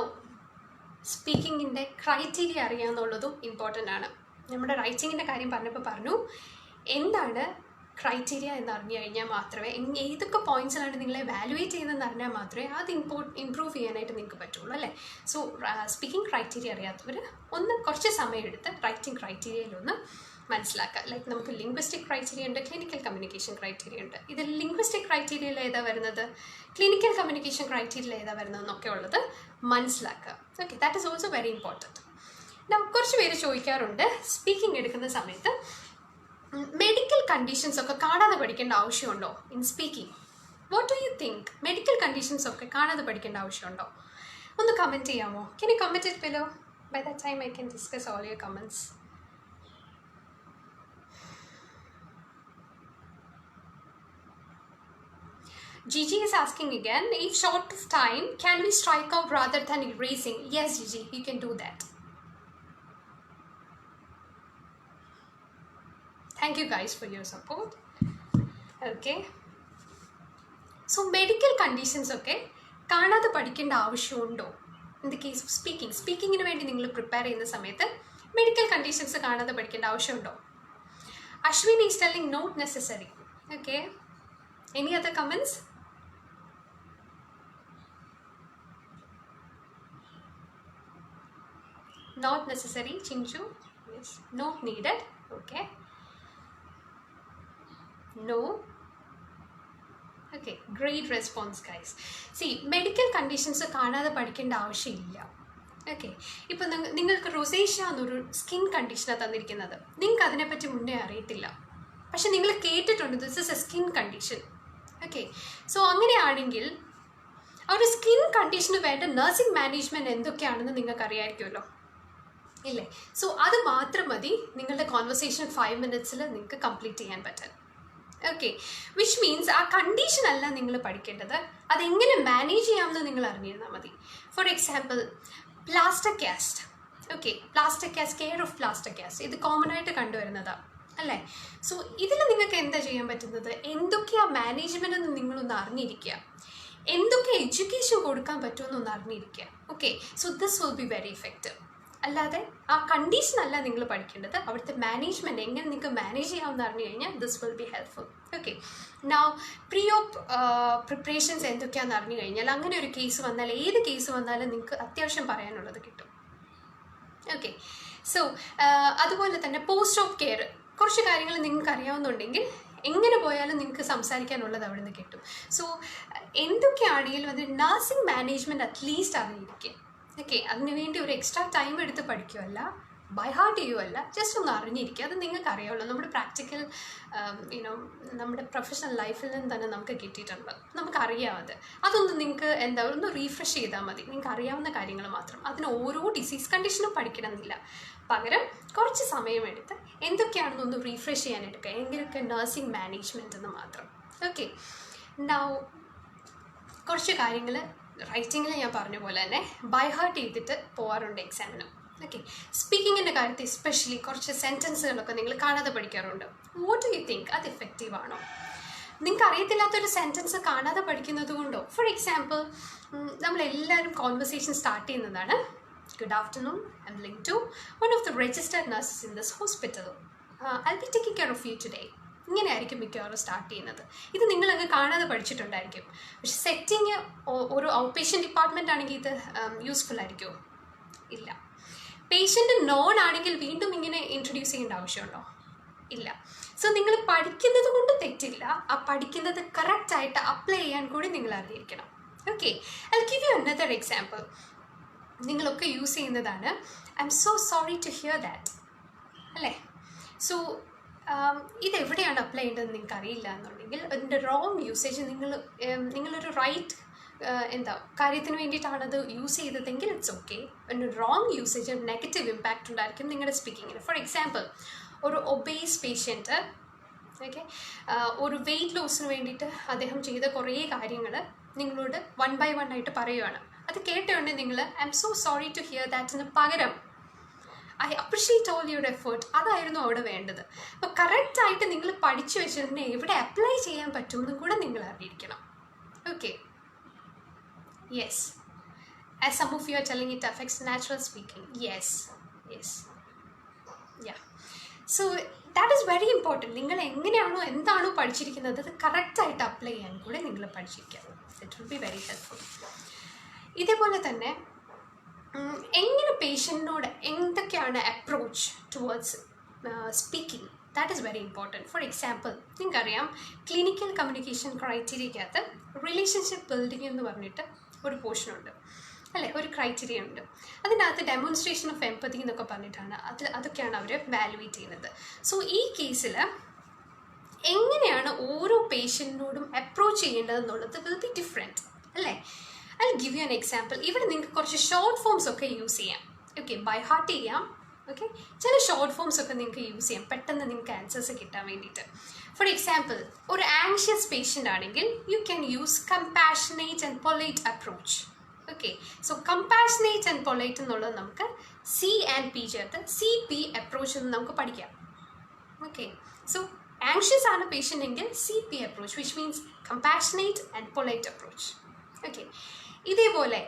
സ്പീക്കിങ്ങിൻ്റെ ക്രൈറ്റീരിയ അറിയാമെന്നുള്ളതും ഇമ്പോർട്ടൻ്റ് ആണ്. നമ്മുടെ റൈറ്റിങ്ങിൻ്റെ കാര്യം പറഞ്ഞു എന്താണ് ക്രൈറ്റീരിയ എന്ന് അറിഞ്ഞു കഴിഞ്ഞാൽ മാത്രമേ ഏതൊക്കെ പോയിന്റ്സിലാണ് നിങ്ങളെ വാലുവേറ്റ് ചെയ്യുന്നതെന്ന് അറിഞ്ഞാൽ മാത്രമേ അത് ഇമ്പ്രൂവ് ചെയ്യാനായിട്ട് നിങ്ങൾക്ക് പറ്റുള്ളൂ അല്ലേ. സോ സ്പീക്കിംഗ് ക്രൈറ്റീരിയ അറിയാത്തവർ കുറച്ച് സമയം എടുത്ത് റൈറ്റിംഗ് ക്രൈറ്റീരിയയിലൊന്ന് മനസ്സിലാക്കുക. ലൈക്ക് നമുക്ക് ലിംഗ്വിസ്റ്റിക് ക്രൈറ്റീരിയ ഉണ്ട്, ക്ലിനിക്കൽ കമ്മ്യൂണിക്കേഷൻ ക്രൈറ്റീരിയ ഉണ്ട്. ഇതിൽ ലിംഗ്വിസ്റ്റിക് ക്രൈറ്റീരിയയിൽ ഏതാ വരുന്നത്, ക്ലിനിക്കൽ കമ്മ്യൂണിക്കേഷൻ ക്രൈറ്റീരിയയിൽ ഏതാ വരുന്നതെന്നൊക്കെ ഉള്ളത് മനസ്സിലാക്കുക. Okay, that is also very important. കുറച്ച് പേര് ചോദിക്കാറുണ്ട് സ്പീക്കിംഗ് എടുക്കുന്ന സമയത്ത് മെഡിക്കൽ കണ്ടീഷൻസ് ഒക്കെ കാണാതെ പഠിക്കേണ്ട ആവശ്യമുണ്ടോ in speaking. What do you think? Medical conditions ഒക്കെ കാണാതെ പഠിക്കേണ്ട ആവശ്യമുണ്ടോ? ഒന്ന് കമൻറ്റ് ചെയ്യാമോ? Can you comment it below? By that time I can discuss all your comments. Gigi is asking again, if short of time, can we strike out rather than erasing? Yes, Gigi, you can do that. Thank you guys for your support. Okay. So medical conditions ഒക്കെ കാണാതെ പഠിക്കേണ്ട ആവശ്യമുണ്ടോ in the case of സ്പീക്കിങ്ങിന് വേണ്ടി നിങ്ങൾ prepare ചെയ്യുന്ന സമയത്ത് medical conditions കാണാതെ പഠിക്കേണ്ട ആവശ്യമുണ്ടോ? Ashwin is telling not necessary. Okay, any other comments? Not necessary, Chinchu. Yes, not needed. Okay. No. Okay, great response guys. See, medical conditions കാണാതെ പഠിക്കേണ്ട ആവശ്യമില്ല. ഓക്കെ, ഇപ്പം നിങ്ങൾക്ക് റൊസേഷ്യ എന്നൊരു സ്കിൻ കണ്ടീഷനാണ് തന്നിരിക്കുന്നത്. നിങ്ങൾക്ക് അതിനെപ്പറ്റി മുന്നേ അറിയത്തില്ല, പക്ഷെ നിങ്ങൾ കേട്ടിട്ടുണ്ട് this is A skin condition. Okay, so അങ്ങനെയാണെങ്കിൽ ആ ഒരു സ്കിൻ കണ്ടീഷന് വേണ്ട നഴ്സിംഗ് മാനേജ്മെൻറ്റ് എന്തൊക്കെയാണെന്ന് നിങ്ങൾക്ക് അറിയാമായിരിക്കുമല്ലോ, ഇല്ലേ? സോ അത് മാത്രം മതി നിങ്ങളുടെ കോൺവെർസേഷൻ 5 minutesൽ നിങ്ങൾക്ക് കംപ്ലീറ്റ് ചെയ്യാൻ പറ്റാൻ. ഓക്കെ, വിച്ച് മീൻസ് ആ കണ്ടീഷൻ അല്ല നിങ്ങൾ പഠിക്കേണ്ടത്, അതെങ്ങനെ മാനേജ് ചെയ്യാമെന്ന് നിങ്ങൾ അറിഞ്ഞിരുന്നാൽ മതി. For example plaster cast. Okay, plaster cast, care of plaster cast, ഇത് കോമൺ ആയിട്ട് കണ്ടുവരുന്നതാണ് അല്ലേ. സോ ഇതിൽ നിങ്ങൾക്ക് എന്താ ചെയ്യാൻ പറ്റുന്നത്, എന്തൊക്കെയാണ് മാനേജ്മെൻ്റ് എന്ന് നിങ്ങളൊന്ന് അറിഞ്ഞിരിക്കുക, എന്തൊക്കെ എഡ്യൂക്കേഷൻ കൊടുക്കാൻ പറ്റുമെന്നൊന്ന് അറിഞ്ഞിരിക്കുക. Okay, so this will be very effective. അല്ലാതെ ആ കണ്ടീഷൻ അല്ല നിങ്ങൾ പഠിക്കേണ്ടത്, അവിടുത്തെ മാനേജ്മെൻറ്റ് എങ്ങനെ നിങ്ങൾക്ക് മാനേജ് ചെയ്യാമെന്ന് അറിഞ്ഞു കഴിഞ്ഞാൽ this will be helpful. Okay, now pre op preparations എന്തൊക്കെയാണെന്ന് അറിഞ്ഞു കഴിഞ്ഞാൽ അങ്ങനെ ഒരു കേസ് വന്നാൽ, ഏത് കേസ് വന്നാലും നിങ്ങൾക്ക് അത്യാവശ്യം പറയാനുള്ളത് കിട്ടും. ഓക്കെ, സോ അതുപോലെ തന്നെ പോസ്റ്റ് ഓപ്പ് കെയർ, കുറച്ച് കാര്യങ്ങൾ നിങ്ങൾക്ക് അറിയാവുന്നുണ്ടെങ്കിൽ എങ്ങനെ പോയാലും നിങ്ങൾക്ക് സംസാരിക്കാനുള്ളത് അവിടെ നിന്ന് കിട്ടും. സോ എന്തൊക്കെയാണെങ്കിലും അത് നഴ്സിംഗ് മാനേജ്മെൻറ്റ് അറ്റ്ലീസ്റ്റ് അറിഞ്ഞിരിക്കുക. ഓക്കെ, അതിനുവേണ്ടി ഒരു എക്സ്ട്രാ ടൈം എടുത്ത് പഠിക്കുകയല്ല, ബൈ ഹാർട്ട് ചെയ്യുമല്ല, ജസ്റ്റ് ഒന്ന് അറിഞ്ഞിരിക്കുക. അത് നിങ്ങൾക്ക് അറിയാമല്ലോ, നമ്മുടെ പ്രാക്ടിക്കൽ നമ്മുടെ പ്രൊഫഷണൽ ലൈഫിൽ നിന്ന് തന്നെ നമുക്ക് കിട്ടിയിട്ടുണ്ട്, നമുക്കറിയാം. അതൊന്ന് നിങ്ങൾക്ക് ഒന്ന് റീഫ്രഷ് ചെയ്താൽ മതി, നിങ്ങൾക്ക് അറിയാവുന്ന കാര്യങ്ങൾ മാത്രം. അതിന് ഓരോ ഡിസീസ് കണ്ടീഷനും പഠിക്കണമെന്നില്ല, പകരം കുറച്ച് സമയമെടുത്ത് എന്തൊക്കെയാണെന്നൊന്ന് റീഫ്രഷ് ചെയ്യാനെടുക്കുക, എങ്ങനെയൊക്കെ നഴ്സിംഗ് മാനേജ്മെൻറ്റ് എന്ന് മാത്രം. ഓക്കെ, നൗ കുറച്ച് കാര്യങ്ങൾ റൈറ്റിങ്ങിൽ ഞാൻ പറഞ്ഞ പോലെ തന്നെ ബൈ ഹാർട്ട് ചെയ്തിട്ട് പോകാറുണ്ട് എക്സാമിന്. ഓക്കെ, സ്പീക്കിങ്ങിൻ്റെ കാര്യത്തിൽ എസ്പെഷ്യലി കുറച്ച് സെൻറ്റൻസുകളൊക്കെ നിങ്ങൾ കാണാതെ പഠിക്കാറുണ്ട്. വാട്ട് ഡു യു തിങ്ക് അത് എഫക്റ്റീവ് ആണോ? നിങ്ങൾക്ക് അറിയത്തില്ലാത്തൊരു സെൻറ്റൻസ് കാണാതെ പഠിക്കുന്നത് കൊണ്ടോ, ഫോർ എക്സാമ്പിൾ നമ്മളെല്ലാവരും കോൺവെർസേഷൻ സ്റ്റാർട്ട് ചെയ്യുന്നതാണ്, good afternoon, I'm link to one of the registered nurses in this hospital, I will be taking care of you today. ഇങ്ങനെയായിരിക്കും മിക്കവാറും സ്റ്റാർട്ട് ചെയ്യുന്നത്. ഇത് നിങ്ങളങ്ങ് കാണാതെ പഠിച്ചിട്ടുണ്ടായിരിക്കും, പക്ഷെ സെറ്റിങ് ഒരു ഔട്ട് പേഷ്യൻ്റ് ഡിപ്പാർട്ട്മെൻ്റ് ആണെങ്കിൽ ഇത് യൂസ്ഫുൾ ആയിരിക്കുമോ? ഇല്ല. പേഷ്യൻ്റ് നോൺ ആണെങ്കിൽ വീണ്ടും ഇങ്ങനെ ഇൻട്രൊഡ്യൂസ് ചെയ്യേണ്ട ആവശ്യമുണ്ടോ? ഇല്ല. സോ നിങ്ങൾ പഠിക്കുന്നത് കൊണ്ട് തെറ്റില്ല, ആ പഠിക്കുന്നത് കറക്റ്റായിട്ട് അപ്ലൈ ചെയ്യാൻ കൂടി നിങ്ങൾ അറിഞ്ഞിരിക്കണം. Okay, I will give you another example. നിങ്ങളൊക്കെ യൂസ് ചെയ്യുന്നതാണ് I M so sorry to hear that അല്ലേ. സോ ഇതെവിടെയാണ് അപ്ലൈ ചെയ്യേണ്ടതെന്ന് നിങ്ങൾക്ക് അറിയില്ല എന്നുണ്ടെങ്കിൽ അതിൻ്റെ റോങ് യൂസേജ് നിങ്ങളൊരു റൈറ്റ് കാര്യത്തിന് വേണ്ടിയിട്ടാണത് യൂസ് ചെയ്തതെങ്കിൽ ഇറ്റ്സ് ഓക്കെ. അതിൻ്റെ റോങ് യൂസേജ് നെഗറ്റീവ് ഇമ്പാക്റ്റ് ഉണ്ടായിരിക്കും നിങ്ങളുടെ സ്പീക്കിങ്ങിന്. ഫോർ എക്സാമ്പിൾ, ഒരു ഒബേസ് പേഷ്യൻറ്റ്, ഓക്കെ, ഒരു വെയിറ്റ് ലോസിന് വേണ്ടിയിട്ട് അദ്ദേഹം ചെയ്ത കുറേ കാര്യങ്ങൾ നിങ്ങളോട് 1 by 1 ആയിട്ട് പറയുകയാണ്. അത് കേട്ടുകൊണ്ട് നിങ്ങൾ I M so sorry to hear ദാറ്റിന് പകരം I appreciate all your effort, അതായിരുന്നു അവിടെ വേണ്ടത്. അപ്പോൾ കറക്റ്റായിട്ട് നിങ്ങൾ പഠിച്ചു വെച്ചിട്ടുണ്ടെ എവിടെ അപ്ലൈ ചെയ്യാൻ പറ്റുമെന്നും കൂടെ നിങ്ങൾ അറിഞ്ഞിരിക്കണം. Okay, yes, as some of you are telling it affects natural speaking. Yes, yeah. So that is very important. നിങ്ങൾ എങ്ങനെയാണോ എന്താണോ പഠിച്ചിരിക്കുന്നത് അത് കറക്റ്റായിട്ട് അപ്ലൈ ചെയ്യാൻ കൂടെ നിങ്ങൾ പഠിച്ചിരിക്കുക. It will be very helpful. ഇതേപോലെ തന്നെ എങ്ങനെ പേഷ്യൻറ്റിനോട് എന്തൊക്കെയാണ് approach towards speaking, that is very important. For example, നിങ്ങൾക്കറിയാം ക്ലിനിക്കൽ കമ്മ്യൂണിക്കേഷൻ ക്രൈറ്റീരിയക്കകത്ത് റിലേഷൻഷിപ്പ് ബിൽഡിംഗ് എന്ന് പറഞ്ഞിട്ട് ഒരു പോർഷനുണ്ട് അല്ലേ, ഒരു ക്രൈറ്റീരിയ ഉണ്ട്. അതിനകത്ത് ഡെമോൺസ്ട്രേഷൻ ഓഫ് എംപതി എന്നൊക്കെ പറഞ്ഞിട്ടാണ് അതൊക്കെയാണ് അവർ വാലുവേറ്റ് ചെയ്യുന്നത്. സോ ഈ കേസിൽ എങ്ങനെയാണ് ഓരോ പേഷ്യൻറ്റിനോടും അപ്രോച്ച് ചെയ്യേണ്ടതെന്നുള്ളത് വിൽ ബി ഡിഫറെൻറ്റ് അല്ലേ. I give you an example. ഇവിടെ നിങ്ങൾക്ക് കുറച്ച് ഷോർട്ട് ഫോംസ് ഒക്കെ യൂസ് ചെയ്യാം. ഓക്കെ, ബൈ ഹാർട്ട് ചെയ്യാം. ഓക്കെ, ചില ഷോർട്ട് ഫോംസ് ഒക്കെ നിങ്ങൾക്ക് യൂസ് ചെയ്യാം പെട്ടെന്ന് നിങ്ങൾക്ക് ആൻസേഴ്സ് കിട്ടാൻ വേണ്ടിയിട്ട്. ഫോർ എക്സാമ്പിൾ, ഒരു ആങ്ഷ്യസ് പേഷ്യൻ്റ് ആണെങ്കിൽ you can use compassionate and polite approach. Okay, so compassionate and polite എന്നുള്ളത് നമുക്ക് സി ആൻഡ് പി ചേർത്ത് CP അപ്രോച്ച് എന്ന് നമുക്ക് പഠിക്കാം. ഓക്കെ, സോ ആങ്ഷ്യസ് ആണ് പേഷ്യൻ്റ് എങ്കിൽ CP approach, which means compassionate and polite approach. Okay, ഇതേപോലെ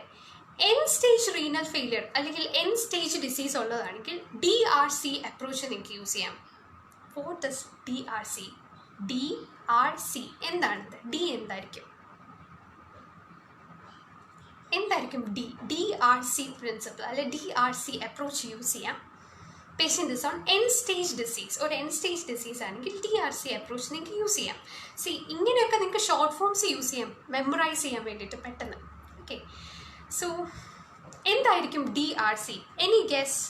എൻ സ്റ്റേജ് റീനൽ ഫെയിലിയർ അല്ലെങ്കിൽ എൻ സ്റ്റേജ് ഡിസീസ് ഉള്ളതാണെങ്കിൽ DRC അപ്രോച്ച് നിങ്ങൾക്ക് യൂസ് ചെയ്യാം. What is DRC? DRC എന്താണിത്? ഡി എന്തായിരിക്കും? DRC പ്രിൻസിപ്പിൾ അല്ലെ DRC അപ്രോച്ച് യൂസ് ചെയ്യാം. Patient is on N stage disease. ഒരു എൻ സ്റ്റേജ് ഡിസീസ് ആണെങ്കിൽ DRC അപ്രോച്ച് നിങ്ങൾക്ക് യൂസ് ചെയ്യാം. ഇങ്ങനെയൊക്കെ നിങ്ങൾക്ക് ഷോർട്ട് ഫോംസ് യൂസ് ചെയ്യാം മെമ്മറൈസ് ചെയ്യാൻ വേണ്ടിയിട്ട് പെട്ടെന്ന്. ഓക്കെ, സോ എന്തായിരിക്കും DRC? Any guess?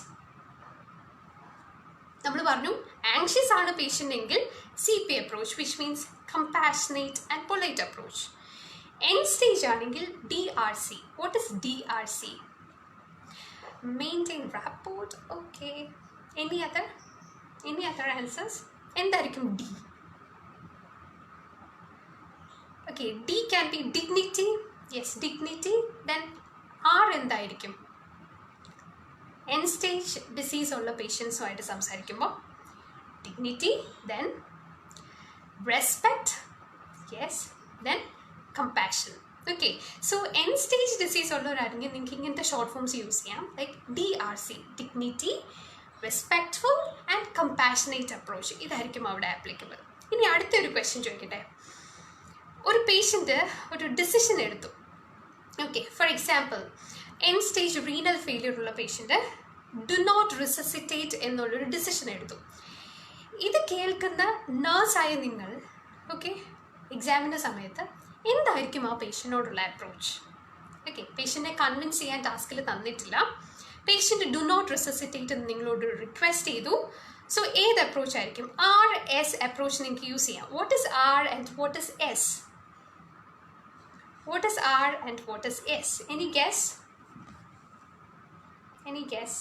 നമ്മൾ പറഞ്ഞു ആങ്ഷ്യസ് ആണ് പേഷ്യൻ്റ് എങ്കിൽ CP approach, which means compassionate and polite approach. End stage ആണെങ്കിൽ DRC. What is DRC? Maintain rapport. Okay, any other answers? എന്തായിരിക്കും D? Okay, D can be dignity. Yes, dignity. Then R എന്തായിരിക്കും? End stage disease ഉള്ള പേഷ്യൻസുമായിട്ട് സംസാരിക്കുമ്പോൾ dignity, then respect, yes, then compassion. Okay, so end stage disease ഉള്ളവരാണെങ്കിൽ നിങ്ങൾക്ക് ഇങ്ങനത്തെ short forms use ചെയ്യാം, like DRC, dignity, respectful and compassionate approach. ഇതായിരിക്കും അവിടെ ആപ്ലിക്കബിൾ. ഇനി അടുത്തൊരു ക്വസ്റ്റ്യൻ ചോദിക്കട്ടെ. ഒരു പേഷ്യൻ്റ് ഒരു ഡിസിഷൻ എടുത്തു. Okay, for example, N stage renal failure ഉള്ള പേഷ്യൻ്റ് ഡു നോട്ട് റിസസിറ്റേറ്റ് എന്നുള്ളൊരു ഡിസിഷൻ എടുത്തു. ഇത് കേൾക്കുന്ന നേഴ്സായ നിങ്ങൾ ഓക്കെ എക്സാമിൻ്റെ സമയത്ത് എന്തായിരിക്കും ആ പേഷ്യൻറ്റിനോടുള്ള അപ്രോച്ച്? ഓക്കെ, പേഷ്യൻറ്റിനെ കൺവിൻസ് ചെയ്യാൻ ടാസ്കിൽ തന്നിട്ടില്ല, പേഷ്യൻ്റ് ഡു നോട്ട് റിസസിറ്റേറ്റ് എന്ന് നിങ്ങളോട് റിക്വസ്റ്റ് ചെയ്തു. സോ ഏത് അപ്രോച്ച് ആയിരിക്കും? RS അപ്രോച്ച് നിങ്ങൾക്ക് യൂസ് ചെയ്യാം. What is R and what is S? What is R and what is S? Any guess? Any guess?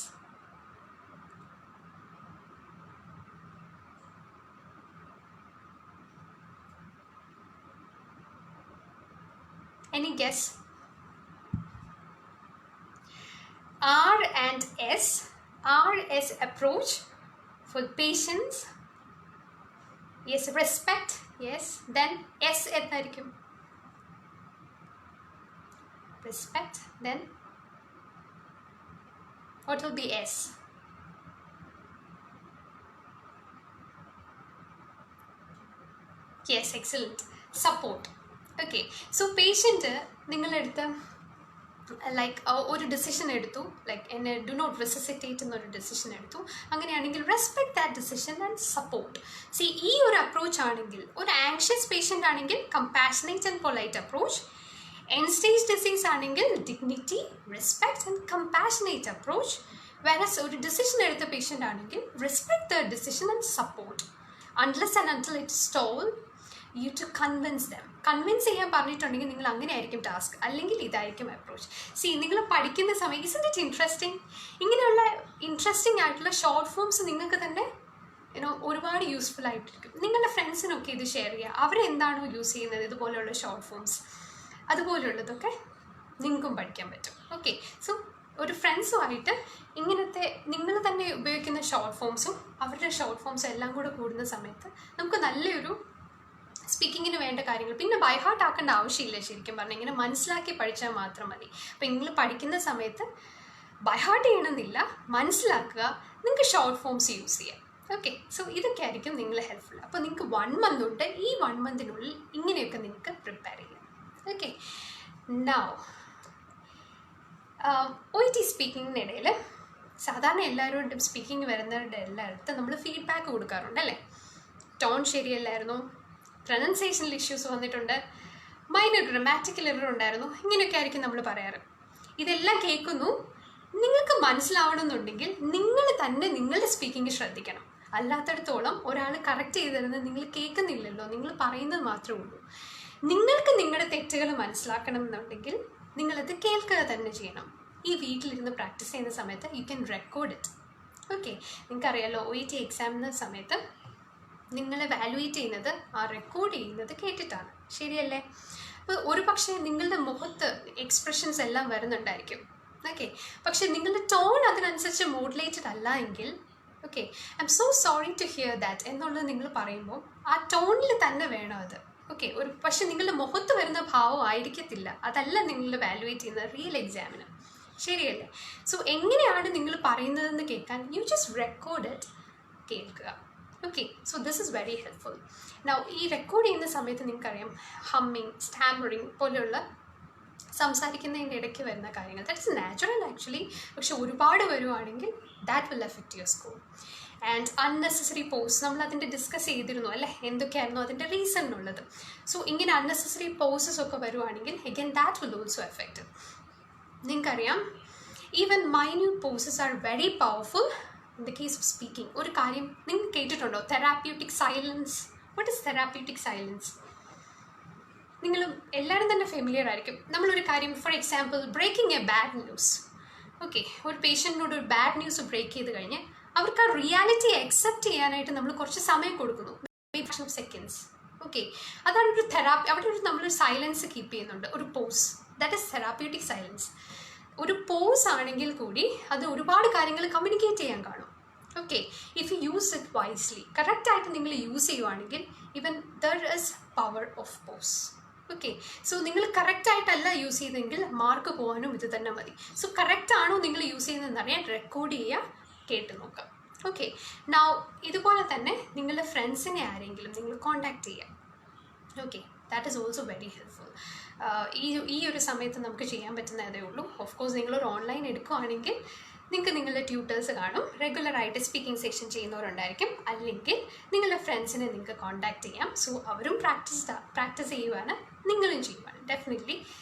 Any guess? R and S. RS approach for patients. Yes, respect. Yes. Then S എന്തായിരിക്കും? Respect. Then what will be S? Yes, excellent. Support. Okay, so patient നിങ്ങളെടുത്ത് like ഒരു decision എടുത്തു, like എന്നെ do not resuscitate എന്നൊരു decision എടുത്തു. അങ്ങനെയാണെങ്കിൽ respect that decision and support. ഈ ഒരു അപ്രോച്ച് ആണെങ്കിൽ, ഒരു ആങ്ഷ്യസ് പേഷ്യൻ്റ് ആണെങ്കിൽ compassionate and polite approach, end stage disease ആണെങ്കിൽ dignity, respect and compassionate approach. Whereas ഒരു ഡിസിഷൻ എടുത്ത പേഷ്യൻ്റ് ആണെങ്കിൽ respect the decision and support unless and until it stall you to convince them. Convince ചെയ്യാൻ പറഞ്ഞിട്ടുണ്ടെങ്കിൽ നിങ്ങൾ അങ്ങനെ ആയിരിക്കും ടാസ്ക്, അല്ലെങ്കിൽ ഇതായിരിക്കും അപ്രോച്ച്. നിങ്ങൾ പഠിക്കുന്ന സമയം ഇസ്ന്റ് ഇറ്റ് ഇൻട്രസ്റ്റിംഗ്? ഇങ്ങനെയുള്ള ഇൻട്രസ്റ്റിംഗ് ആയിട്ടുള്ള ഷോർട്ട് ഫോംസ് നിങ്ങൾക്ക് തന്നെ ഒരുപാട് യൂസ്ഫുൾ ആയിട്ടിരിക്കും. നിങ്ങളുടെ ഫ്രണ്ട്സിനൊക്കെ ഇത് ഷെയർ ചെയ്യുക. അവരെന്താണോ യൂസ് ചെയ്യുന്നത് ഇതുപോലെയുള്ള ഷോർട്ട് ഫോംസ്, അതുപോലുള്ളതൊക്കെ നിങ്ങൾക്കും പഠിക്കാൻ പറ്റും. ഓക്കെ, സോ ഒരു ഫ്രണ്ട്സുമായിട്ട് ഇങ്ങനത്തെ നിങ്ങൾ തന്നെ ഉപയോഗിക്കുന്ന ഷോർട്ട് ഫോംസും അവരുടെ ഷോർട്ട് ഫോംസും എല്ലാം കൂടെ കൂടുന്ന സമയത്ത് നമുക്ക് നല്ലൊരു സ്പീക്കിങ്ങിന് വേണ്ട കാര്യങ്ങൾ പിന്നെ ബൈ ഹാർട്ട് ആക്കേണ്ട ആവശ്യമില്ല. ശരിക്കും പറഞ്ഞാൽ ഇങ്ങനെ മനസ്സിലാക്കി പഠിച്ചാൽ മാത്രം മതി. അപ്പോൾ നിങ്ങൾ പഠിക്കുന്ന സമയത്ത് ബൈ ഹാർട്ട് ചെയ്യണമെന്നില്ല, മനസ്സിലാക്കുക. നിങ്ങൾക്ക് ഷോർട്ട് ഫോംസ് യൂസ് ചെയ്യാം. ഓക്കെ, സോ ഇതൊക്കെ ആയിരിക്കും നിങ്ങൾ ഹെൽപ്ഫുൾ. അപ്പോൾ നിങ്ങൾക്ക് 1 month ഉണ്ട്. ഈ 1 monthനുള്ളിൽ ഇങ്ങനെയൊക്കെ നിങ്ങൾക്ക് പ്രിപ്പയർ ചെയ്യാം. ഓക്കെ, നൗ OET സ്പീക്കിങ്ങിനിടയിൽ സാധാരണ എല്ലാവരോടും സ്പീക്കിംഗ് വരുന്നവരുടെ എല്ലായിടത്തും നമ്മൾ ഫീഡ്ബാക്ക് കൊടുക്കാറുണ്ട് അല്ലേ? ടോൺ ശരിയല്ലായിരുന്നു, പ്രൊനൗൺസിയേഷനിൽ ഇഷ്യൂസ് വന്നിട്ടുണ്ട്, മൈനർ ഗ്രാമാറ്റിക്കൽ എറർ ഉണ്ടായിരുന്നു, ഇങ്ങനെയൊക്കെ ആയിരിക്കും നമ്മൾ പറയാറ്. ഇതെല്ലാം കേൾക്കുന്നു. നിങ്ങൾക്ക് മനസ്സിലാവണമെന്നുണ്ടെങ്കിൽ നിങ്ങൾ തന്നെ നിങ്ങളുടെ സ്പീക്കിംഗ് ശ്രദ്ധിക്കണം. അല്ലാത്തടത്തോളം ഒരാൾ കറക്റ്റ് ചെയ്ത് തരുന്നത് നിങ്ങൾ കേൾക്കുന്നില്ലല്ലോ, നിങ്ങൾ പറയുന്നത് മാത്രമേ ഉള്ളൂ. നിങ്ങൾക്ക് നിങ്ങളുടെ തെറ്റുകൾ മനസ്സിലാക്കണം എന്നുണ്ടെങ്കിൽ നിങ്ങളത് കേൾക്കുക തന്നെ ചെയ്യണം. ഈ വീട്ടിലിരുന്ന് പ്രാക്ടീസ് ചെയ്യുന്ന സമയത്ത് you can record it. Okay, നിങ്ങൾക്കറിയാലോ OET എക്സാമിൻ്റെ സമയത്ത് നിങ്ങളെ വാലുവേറ്റ് ചെയ്യുന്നത് ആ റെക്കോർഡ് ചെയ്യുന്നത് കേട്ടിട്ടാണ്, ശരിയല്ലേ? അപ്പോൾ ഒരു പക്ഷേ നിങ്ങളുടെ മുഖത്ത് എക്സ്പ്രഷൻസ് എല്ലാം വരുന്നുണ്ടായിരിക്കും. ഓക്കെ, പക്ഷെ നിങ്ങളുടെ ടോൺ അതിനനുസരിച്ച് മോഡുലേറ്റഡ് അല്ല എങ്കിൽ okay, I M so sorry to hear that എന്നുള്ളത് നിങ്ങൾ പറയുമ്പോൾ ആ ടോണിൽ തന്നെ വേണം അത്. ഓക്കെ, ഒരു പക്ഷെ നിങ്ങളുടെ മുഖത്ത് വരുന്ന ഭാവം ആയിരിക്കത്തില്ല, അതല്ല നിങ്ങൾ വാലുവേറ്റ് ചെയ്യുന്നത് റിയൽ എക്സാമിന്, ശരിയല്ലേ? സോ എങ്ങനെയാണ് നിങ്ങൾ പറയുന്നതെന്ന് കേൾക്കാൻ യു ജസ്റ്റ് റെക്കോർഡ് ഇറ്റ്, കേൾക്കുക. Okay, so this is very helpful. Now ഈ റെക്കോർഡ് ചെയ്യുന്ന സമയത്ത് നിങ്ങൾക്കറിയാം ഹമ്മിങ്, സ്റ്റാമറിങ് പോലെയുള്ള സംസാരിക്കുന്നതിൻ്റെ ഇടയ്ക്ക് വരുന്ന കാര്യങ്ങൾ, ദാറ്റ് ഇസ് നാച്ചുറൽ ആക്ച്വലി. പക്ഷെ ഒരുപാട് വരുവാണെങ്കിൽ that will effect your score. And unnecessary pause നമ്മൾ അതിൻ്റെ ഡിസ്കസ് ചെയ്തിരുന്നു അല്ലേ, എന്തൊക്കെയായിരുന്നു അതിൻ്റെ റീസൺ എന്നുള്ളത്. സോ ഇങ്ങനെ അൺനെസസറി പോസസ് ഒക്കെ വരുവാണെങ്കിൽ again that will also effect. നിങ്ങൾക്കറിയാം even minute pauses are very powerful in the case of speaking. ഒരു കാര്യം നിങ്ങൾ കേട്ടിട്ടുണ്ടോ? Therapeutic silence. What is therapeutic silence? നിങ്ങൾ എല്ലാവരും തന്നെ ഫെമിലിയർ ആയിരിക്കും. നമ്മളൊരു കാര്യം, for example breaking a bad news. Okay, ഒരു പേഷ്യൻറ്റിനോട് ഒരു ബാഡ് ന്യൂസ് ബ്രേക്ക് ചെയ്ത് കഴിഞ്ഞ് അവർക്ക് ആ റിയാലിറ്റി അക്സെപ്റ്റ് ചെയ്യാനായിട്ട് നമ്മൾ കുറച്ച് സമയം കൊടുക്കുന്നു, സെക്കൻഡ്സ്. ഓക്കെ, അതാണ് ഒരു തെറാപ്പി. അവിടെ നമ്മളൊരു സൈലൻസ് കീപ്പ് ചെയ്യുന്നുണ്ട്, ഒരു pause. That is therapeutic silence. ഒരു പോസ് ആണെങ്കിൽ കൂടി അത് ഒരുപാട് കാര്യങ്ങൾ കമ്മ്യൂണിക്കേറ്റ് ചെയ്യാൻ കാണും. Okay, if you use it wisely, കറക്റ്റായിട്ട് നിങ്ങൾ യൂസ് ചെയ്യുവാണെങ്കിൽ even there is power of pause. Okay, so നിങ്ങൾ കറക്റ്റായിട്ടല്ല യൂസ് ചെയ്തെങ്കിൽ മാർക്ക് പോകാനും ഇത് തന്നെ മതി. സോ കറക്റ്റാണോ നിങ്ങൾ യൂസ് ചെയ്യുന്നതെന്ന് അറിയാൻ റെക്കോർഡ് ചെയ്യുക, കേട്ട് നോക്കാം. ഓക്കെ, നൗ ഇതുപോലെ തന്നെ നിങ്ങളുടെ ഫ്രണ്ട്സിനെ ആരെങ്കിലും നിങ്ങൾ കോൺടാക്ട് ചെയ്യുക. Okay, that is also very helpful. ഈ ഒരു സമയത്ത് നമുക്ക് ചെയ്യാൻ പറ്റുന്നതേ ഉള്ളൂ. ഓഫ് കോഴ്സ് നിങ്ങളൊരു ഓൺലൈൻ എടുക്കുകയാണെങ്കിൽ നിങ്ങൾക്ക് നിങ്ങളുടെ ട്യൂട്ടേഴ്സ് കാണും, റെഗുലറായിട്ട് സ്പീക്കിംഗ് സെഷൻ ചെയ്യുന്നവരുണ്ടായിരിക്കും. അല്ലെങ്കിൽ നിങ്ങളുടെ ഫ്രണ്ട്സിനെ നിങ്ങൾക്ക് കോൺടാക്ട് ചെയ്യാം. സോ അവരും പ്രാക്ടീസ് ചെയ്യുവാണ്, നിങ്ങളും ചെയ്യുവാണ്. Definitely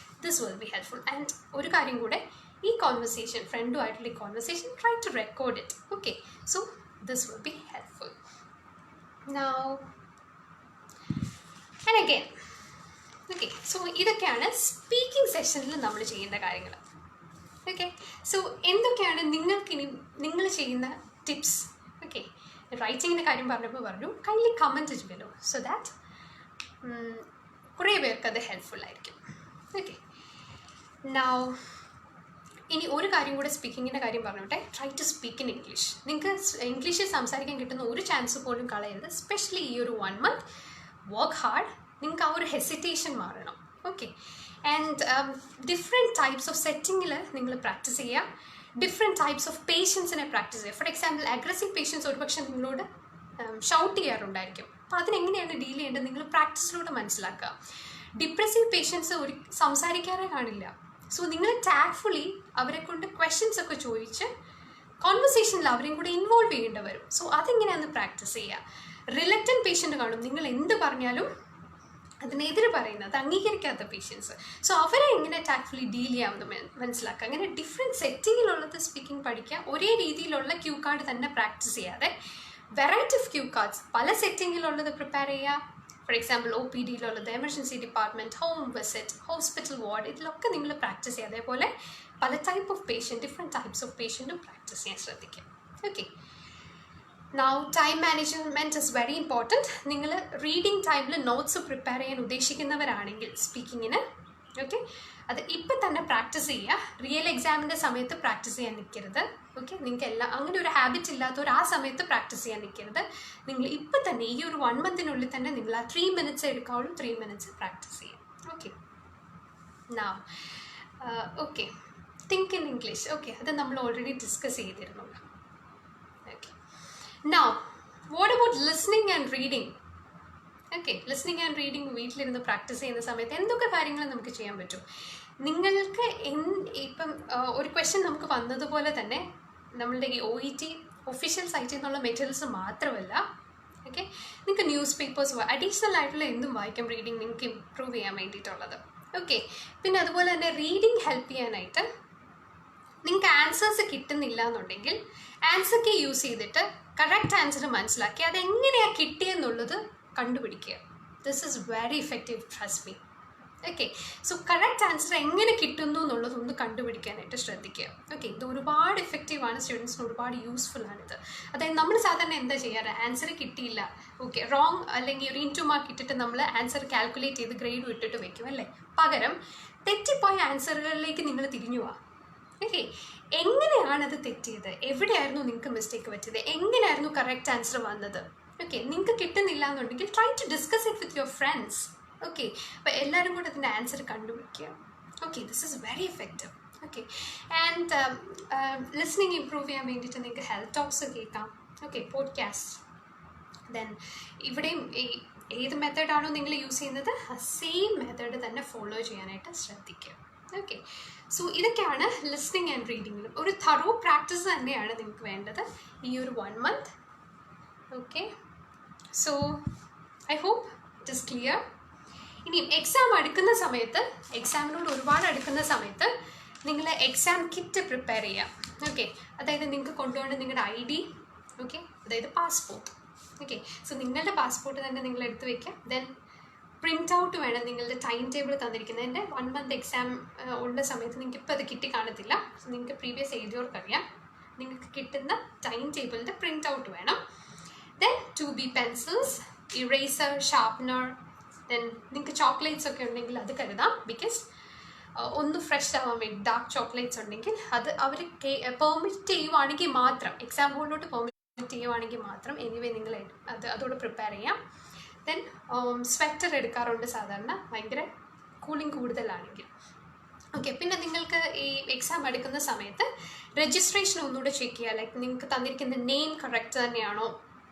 this will be helpful. And ഒരു കാര്യം കൂടെ, ഈ കോൺവെർസേഷൻ, ഫ്രണ്ടുമായിട്ടുള്ള ഈ conversation try to record it. Okay, so this will be helpful. Now and again okay, so ഇതൊക്കെയാണ് സ്പീക്കിംഗ് സെഷനിൽ നമ്മൾ ചെയ്യേണ്ട കാര്യങ്ങൾ. ഓക്കെ, സോ എന്തൊക്കെയാണ് നിങ്ങൾക്കിനി നിങ്ങൾ ചെയ്യുന്ന ടിപ്സ്? ഓക്കെ, റൈറ്റിങ്ങിൻ്റെ കാര്യം പറഞ്ഞു, kindly comment it below so that കുറേ പേർക്ക് അത് ഹെൽപ്ഫുൾ ആയിരിക്കും. ഓക്കെ, നൗ ഇനി ഒരു കാര്യം കൂടെ സ്പീക്കിങ്ങിൻ്റെ കാര്യം പറഞ്ഞോട്ടെ. Try to speak in English. നിങ്ങൾക്ക് ഇംഗ്ലീഷിൽ സംസാരിക്കാൻ കിട്ടുന്ന ഒരു ചാൻസ് പോലും കളയരുത്. സ്പെഷ്യലി ഈ ഒരു 1 month വർക്ക് ഹാർഡ്. നിങ്ങൾക്ക് ആ ഒരു ഹെസിറ്റേഷൻ മാറണം. Okay, and different types of സെറ്റിങ്ങിൽ നിങ്ങൾ പ്രാക്ടീസ് ചെയ്യുക. ഡിഫറെൻറ്റ് ടൈപ്സ് ഓഫ് പേഷ്യൻസിനെ പ്രാക്ടീസ് ചെയ്യുക. ഫോർ എക്സാമ്പിൾ അഗ്രസീവ് പേഷ്യൻസ് ഒരുപക്ഷെ നിങ്ങളോട് ഷൗട്ട് ചെയ്യാറുണ്ടായിരിക്കും. അപ്പോൾ അതിനെങ്ങനെയാണ് ഡീൽ ചെയ്യേണ്ടത് നിങ്ങൾ പ്രാക്ടീസിലൂടെ മനസ്സിലാക്കുക. ഡിപ്രസീവ് പേഷ്യൻസ് ഒരു സംസാരിക്കാറേ കാണില്ല. സോ നിങ്ങൾ ടാക്ട്ഫുള്ളി അവരെ കൊണ്ട് ക്വസ്റ്റ്യൻസ് ഒക്കെ ചോദിച്ച് കോൺവെർസേഷനിൽ അവരെയും കൂടെ ഇൻവോൾവ് ചെയ്യേണ്ടി വരും. സോ അതെങ്ങനെയാണെന്ന് പ്രാക്ടീസ് ചെയ്യുക. റിലക്റ്റൻറ്റ് പേഷ്യൻ്റ് കാണും, നിങ്ങൾ എന്ത് പറഞ്ഞാലും അതിനെതിരെ പറയുന്നത്, അംഗീകരിക്കാത്ത പേഷ്യൻസ്. സോ അവരെ എങ്ങനെ ടാക്ട്ഫുള്ളി ഡീൽ ചെയ്യാമെന്ന് മനസ്സിലാക്കുക. അങ്ങനെ ഡിഫറെൻറ്റ് സെറ്റിങ്ങിലുള്ളത് സ്പീക്കിംഗ് പഠിക്കുക. ഒരേ രീതിയിലുള്ള ക്യൂ കാർഡ് തന്നെ പ്രാക്ടീസ് ചെയ്യാതെ വെറൈറ്റി ഓഫ് ക്യൂ കാർഡ്സ് പല സെറ്റിങ്ങിലുള്ളത് പ്രിപ്പയർ ചെയ്യുക. ഫോർ എക്സാമ്പിൾ OPDയിലുള്ളത്, emergency department, home visit, hospital ward, ഇതിലൊക്കെ നിങ്ങൾ പ്രാക്ടീസ് ചെയ്യുക. അതേപോലെ പല type of patient, different types of പേഷ്യൻറ്റും പ്രാക്ടീസ് ചെയ്യാൻ ശ്രദ്ധിക്കുക. Okay, now time management is very important. നിങ്ങൾ റീഡിങ് ടൈമിൽ നോട്ട്സ് പ്രിപ്പയർ ചെയ്യാൻ ഉദ്ദേശിക്കുന്നവരാണെങ്കിൽ സ്പീക്കിങ്ങിന് ഓക്കെ, അത് ഇപ്പം തന്നെ പ്രാക്ടീസ് ചെയ്യുക. റിയൽ എക്സാമിൻ്റെ സമയത്ത് പ്രാക്ടീസ് ചെയ്യാൻ നിൽക്കരുത്. ഓക്കെ, നിങ്ങൾക്ക് എല്ലാം അങ്ങനെ ഒരു ഹാബിറ്റ് ഇല്ലാത്തവർ ആ സമയത്ത് പ്രാക്ടീസ് ചെയ്യാൻ നിൽക്കരുത്. നിങ്ങൾ ഇപ്പം തന്നെ ഈ ഒരു 1 monthനുള്ളിൽ തന്നെ നിങ്ങൾ ആ 3 minutes എടുക്കാവുള്ളൂ. 3 minutes പ്രാക്ടീസ് ചെയ്യാം. Okay, now okay, think in English. Okay, അത് നമ്മൾ ഓൾറെഡി ഡിസ്കസ് ചെയ്തിരുന്നു. Okay, now what about listening and reading? Okay, listening and reading വീട്ടിലിരുന്ന് പ്രാക്ടീസ് ചെയ്യുന്ന സമയത്ത് എന്തൊക്കെ കാര്യങ്ങൾ നമുക്ക് ചെയ്യാൻ പറ്റും? നിങ്ങൾക്ക് ഇപ്പം ഒരു ക്വസ്റ്റ്യൻ നമുക്ക് വന്നതുപോലെ തന്നെ നമ്മളുടെ ഈ OET ഒഫീഷ്യൽ സൈറ്റിൽ നിന്നുള്ള മെറ്റീരിയൽസ് മാത്രമല്ല, ഓക്കെ, നിങ്ങൾക്ക് ന്യൂസ് പേപ്പേഴ്സ് അഡീഷണൽ ആയിട്ടുള്ള എന്തും വായിക്കാം റീഡിങ് നിങ്ങൾക്ക് ഇമ്പ്രൂവ് ചെയ്യാൻ വേണ്ടിയിട്ടുള്ളത്. ഓക്കെ, പിന്നെ അതുപോലെ തന്നെ റീഡിങ് ഹെൽപ്പ് ചെയ്യാനായിട്ട് നിങ്ങൾക്ക് ആൻസേഴ്സ് കിട്ടുന്നില്ല എന്നുണ്ടെങ്കിൽ ആൻസർ കീ യൂസ് ചെയ്തിട്ട് കറക്റ്റ് ആൻസർ മനസ്സിലാക്കി അതെങ്ങനെയാണ് കിട്ടിയെന്നുള്ളത് കണ്ടുപിടിക്കുക. This is very effective, trust me. Okay, so correct answer എങ്ങനെ കിട്ടുന്നു എന്നുള്ളതൊന്ന് കണ്ടുപിടിക്കാനായിട്ട് ശ്രദ്ധിക്കുക. ഓക്കെ, ഇത് ഒരുപാട് ഇഫക്റ്റീവാണ്, സ്റ്റുഡൻസിന് ഒരുപാട് യൂസ്ഫുൾ ആണിത്. അതായത് നമ്മൾ സാധാരണ എന്താ ചെയ്യാറ്, ആൻസർ കിട്ടിയില്ല, ഓക്കെ, റോങ് അല്ലെങ്കിൽ ഒരു ഇൻറ്റു മാർക്ക് ഇട്ടിട്ട് നമ്മൾ ആൻസർ കാൽക്കുലേറ്റ് ചെയ്ത് ഗ്രേഡ് ഇട്ടിട്ട് വെക്കും അല്ലേ. പകരം തെറ്റിപ്പോയ ആൻസറുകളിലേക്ക് നിങ്ങൾ തിരിഞ്ഞു പോവാം. ഓക്കെ, എങ്ങനെയാണത് തെറ്റിയത്, എവിടെയായിരുന്നു നിങ്ങൾക്ക് മിസ്റ്റേക്ക് പറ്റിയത്, എങ്ങനെയായിരുന്നു കറക്റ്റ് ആൻസർ വന്നത്? ഓക്കെ, നിങ്ങൾക്ക് കിട്ടുന്നില്ല എന്നുണ്ടെങ്കിൽ try to discuss it with your friends. Okay, അപ്പോൾ എല്ലാവരും കൂടെ അതിൻ്റെ ആൻസർ കണ്ടുപിടിക്കുക. Okay, this is very effective. Okay, and listening improve ചെയ്യാൻ വേണ്ടിയിട്ട് നിങ്ങൾക്ക് ഹെൽത്ത് ടോക്സ് കേൾക്കാം. Okay, podcast. ദെൻ ഇവിടെയും ഏത് മെത്തേഡാണോ നിങ്ങൾ യൂസ് ചെയ്യുന്നത് ആ സെയിം മെത്തേഡ് തന്നെ ഫോളോ ചെയ്യാനായിട്ട് ശ്രദ്ധിക്കുക. ഓക്കെ, സോ ഇതൊക്കെയാണ് ലിസ്ണിംഗ് ആൻഡ് റീഡിങ്ങിലും ഒരു തറോ പ്രാക്ടീസ് തന്നെയാണ് നിങ്ങൾക്ക് വേണ്ടത് ഈ ഒരു 1 month. Okay, so I hope it is clear. ഇനി എക്സാം അടുക്കുന്ന സമയത്ത്, എക്സാമിനോട് ഒരുപാട് അടുക്കുന്ന സമയത്ത് നിങ്ങൾ എക്സാം കിറ്റ് പ്രിപ്പയർ ചെയ്യാം. ഓക്കെ, അതായത് നിങ്ങൾക്ക് കൊണ്ടുപോകേണ്ട നിങ്ങളുടെ ID, ഓക്കെ, അതായത് പാസ്പോർട്ട്. ഓക്കെ, സോ നിങ്ങളുടെ പാസ്പോർട്ട് തന്നെ നിങ്ങൾ എടുത്ത് വയ്ക്കുക. ദെൻ പ്രിൻ്റ് ഔട്ട് വേണം, നിങ്ങളുടെ ടൈം ടേബിൾ തന്നിരിക്കുന്നതിൻ്റെ 1 month എക്സാം ഉള്ള സമയത്ത് നിങ്ങൾക്ക് ഇപ്പോൾ അത് കിട്ടി കാണത്തില്ല. സോ നിങ്ങൾക്ക് പ്രീവിയസ് എഴുതിയവർക്കറിയാം, നിങ്ങൾക്ക് കിട്ടുന്ന ടൈം ടേബിളിൻ്റെ പ്രിൻ്റ് ഔട്ട് വേണം. Then 2B pencils, eraser, sharpener. Then നിങ്ങൾക്ക് ചോക്ലേറ്റ്സ് ഒക്കെ ഉണ്ടെങ്കിൽ അത് കരുതാം, ബിക്കോസ് ഒന്ന് ഫ്രഷ് ആവാൻ വേണ്ടി. ഡാർക്ക് ചോക്ലേറ്റ്സ് ഉണ്ടെങ്കിൽ അത് അവർ പെർമിറ്റ് ചെയ്യുവാണെങ്കിൽ മാത്രം, എക്സാം ഹോളിലോട്ട് പെർമിറ്റ് ചെയ്യുവാണെങ്കിൽ മാത്രം എനിവേ നിങ്ങൾ അതോടെ പ്രിപ്പയർ ചെയ്യാം. ദെൻ സ്വെറ്റർ എടുക്കാറുണ്ട് സാധാരണ, ഭയങ്കര കൂളിംഗ് കൂടുതലാണെങ്കിൽ. ഓക്കെ, പിന്നെ നിങ്ങൾക്ക് ഈ എക്സാം എടുക്കുന്ന സമയത്ത് രജിസ്ട്രേഷൻ ഒന്നുകൂടെ ചെക്ക് ചെയ്യുക. ലൈക്ക് നിങ്ങൾക്ക് തന്നിരിക്കുന്ന നെയിം കറക്റ്റ് തന്നെയാണോ,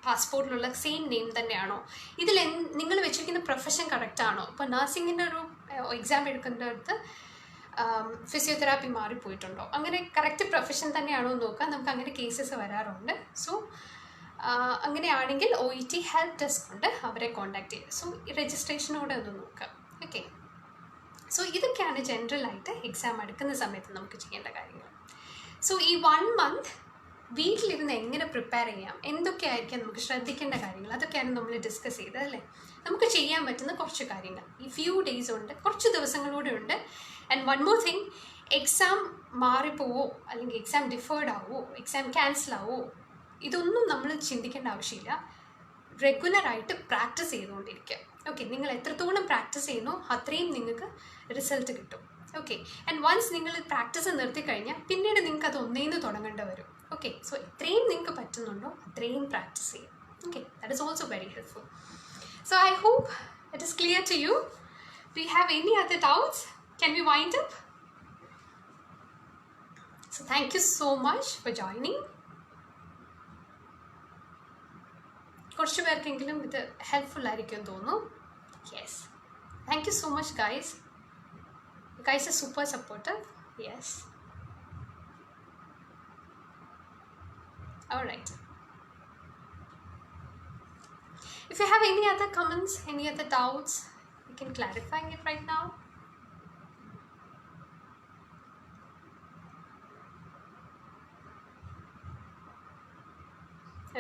പാസ്പോർട്ടിലുള്ള സെയിം നെയിം തന്നെയാണോ, ഇതിൽ നിങ്ങൾ വെച്ചിരിക്കുന്ന പ്രൊഫഷൻ കറക്റ്റാണോ. ഇപ്പോൾ നഴ്സിങ്ങിൻ്റെ ഒരു എക്സാം എടുക്കുന്നിടത്ത് ഫിസിയോതെറാപ്പി മാറിപ്പോയിട്ടുണ്ടോ, അങ്ങനെ കറക്റ്റ് പ്രൊഫഷൻ തന്നെയാണോ എന്ന് നോക്കുക. നമുക്ക് അങ്ങനെ കേസസ് വരാറുണ്ട്. സോ അങ്ങനെയാണെങ്കിൽ OET ഹെൽപ്പ് ഡെസ്ക് ഉണ്ട്, അവരെ കോൺടാക്ട് ചെയ്യുക. സോ രജിസ്ട്രേഷനോടെ ഒന്ന് നോക്കുക. ഓക്കെ, സോ ഇതൊക്കെയാണ് ജനറലായിട്ട് എക്സാം എടുക്കുന്ന സമയത്ത് നമുക്ക് ചെയ്യേണ്ട കാര്യങ്ങൾ. സോ ഈ 1 month വീട്ടിലിരുന്ന് എങ്ങനെ പ്രിപ്പയർ ചെയ്യാം, എന്തൊക്കെയായിരിക്കാം നമുക്ക് ശ്രദ്ധിക്കേണ്ട കാര്യങ്ങൾ, അതൊക്കെയാണ് നമ്മൾ ഡിസ്കസ് ചെയ്തത് അല്ലേ. നമുക്ക് ചെയ്യാൻ പറ്റുന്ന കുറച്ച് കാര്യങ്ങൾ ഈ ഫ്യൂ ഡേയ്സ് ഉണ്ട്, കുറച്ച് ദിവസങ്ങളൂടെ ഉണ്ട്. And one more thing, exam മാറിപ്പോവോ അല്ലെങ്കിൽ എക്സാം ഡിഫേർഡ് ആവോ, എക്സാം ക്യാൻസൽ ആവോ, ഇതൊന്നും നമ്മൾ ചിന്തിക്കേണ്ട ആവശ്യമില്ല. റെഗുലറായിട്ട് പ്രാക്ടീസ് ചെയ്തുകൊണ്ടിരിക്കുക. ഓക്കെ, നിങ്ങൾ എത്രത്തോളം പ്രാക്ടീസ് ചെയ്യുന്നോ അത്രയും നിങ്ങൾക്ക് റിസൾട്ട് കിട്ടും. ഓക്കെ, ആൻഡ് വൺസ് നിങ്ങൾ പ്രാക്ടീസ് നിർത്തിക്കഴിഞ്ഞാൽ പിന്നീട് നിങ്ങൾക്ക് അത് ഒന്നേന്ന് തുടങ്ങേണ്ടി വരും. ഓക്കെ, സോ എത്രയും നിങ്ങൾക്ക് പറ്റുന്നുണ്ടോ അത്രയും പ്രാക്ടീസ് ചെയ്യും. Okay, that is also very helpful. So I hope it is clear to you. Do you have any other doubts? Can we wind up? So thank you so much for joining. കുറച്ച് പേർക്കെങ്കിലും ഇത് helpful ആയിരിക്കും തോന്നുന്നു. Yes, thank you so much guys. You guys are super supportive. Yes. All right. If you have any other comments, any other doubts, you can clarify it right now.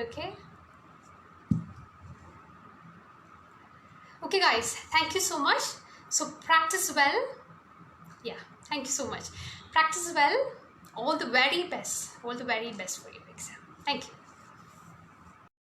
Okay. Okay guys, thank you so much. So practice well. Yeah, thank you so much. Practice well. All the very best. All the very best for your exam. Thank you.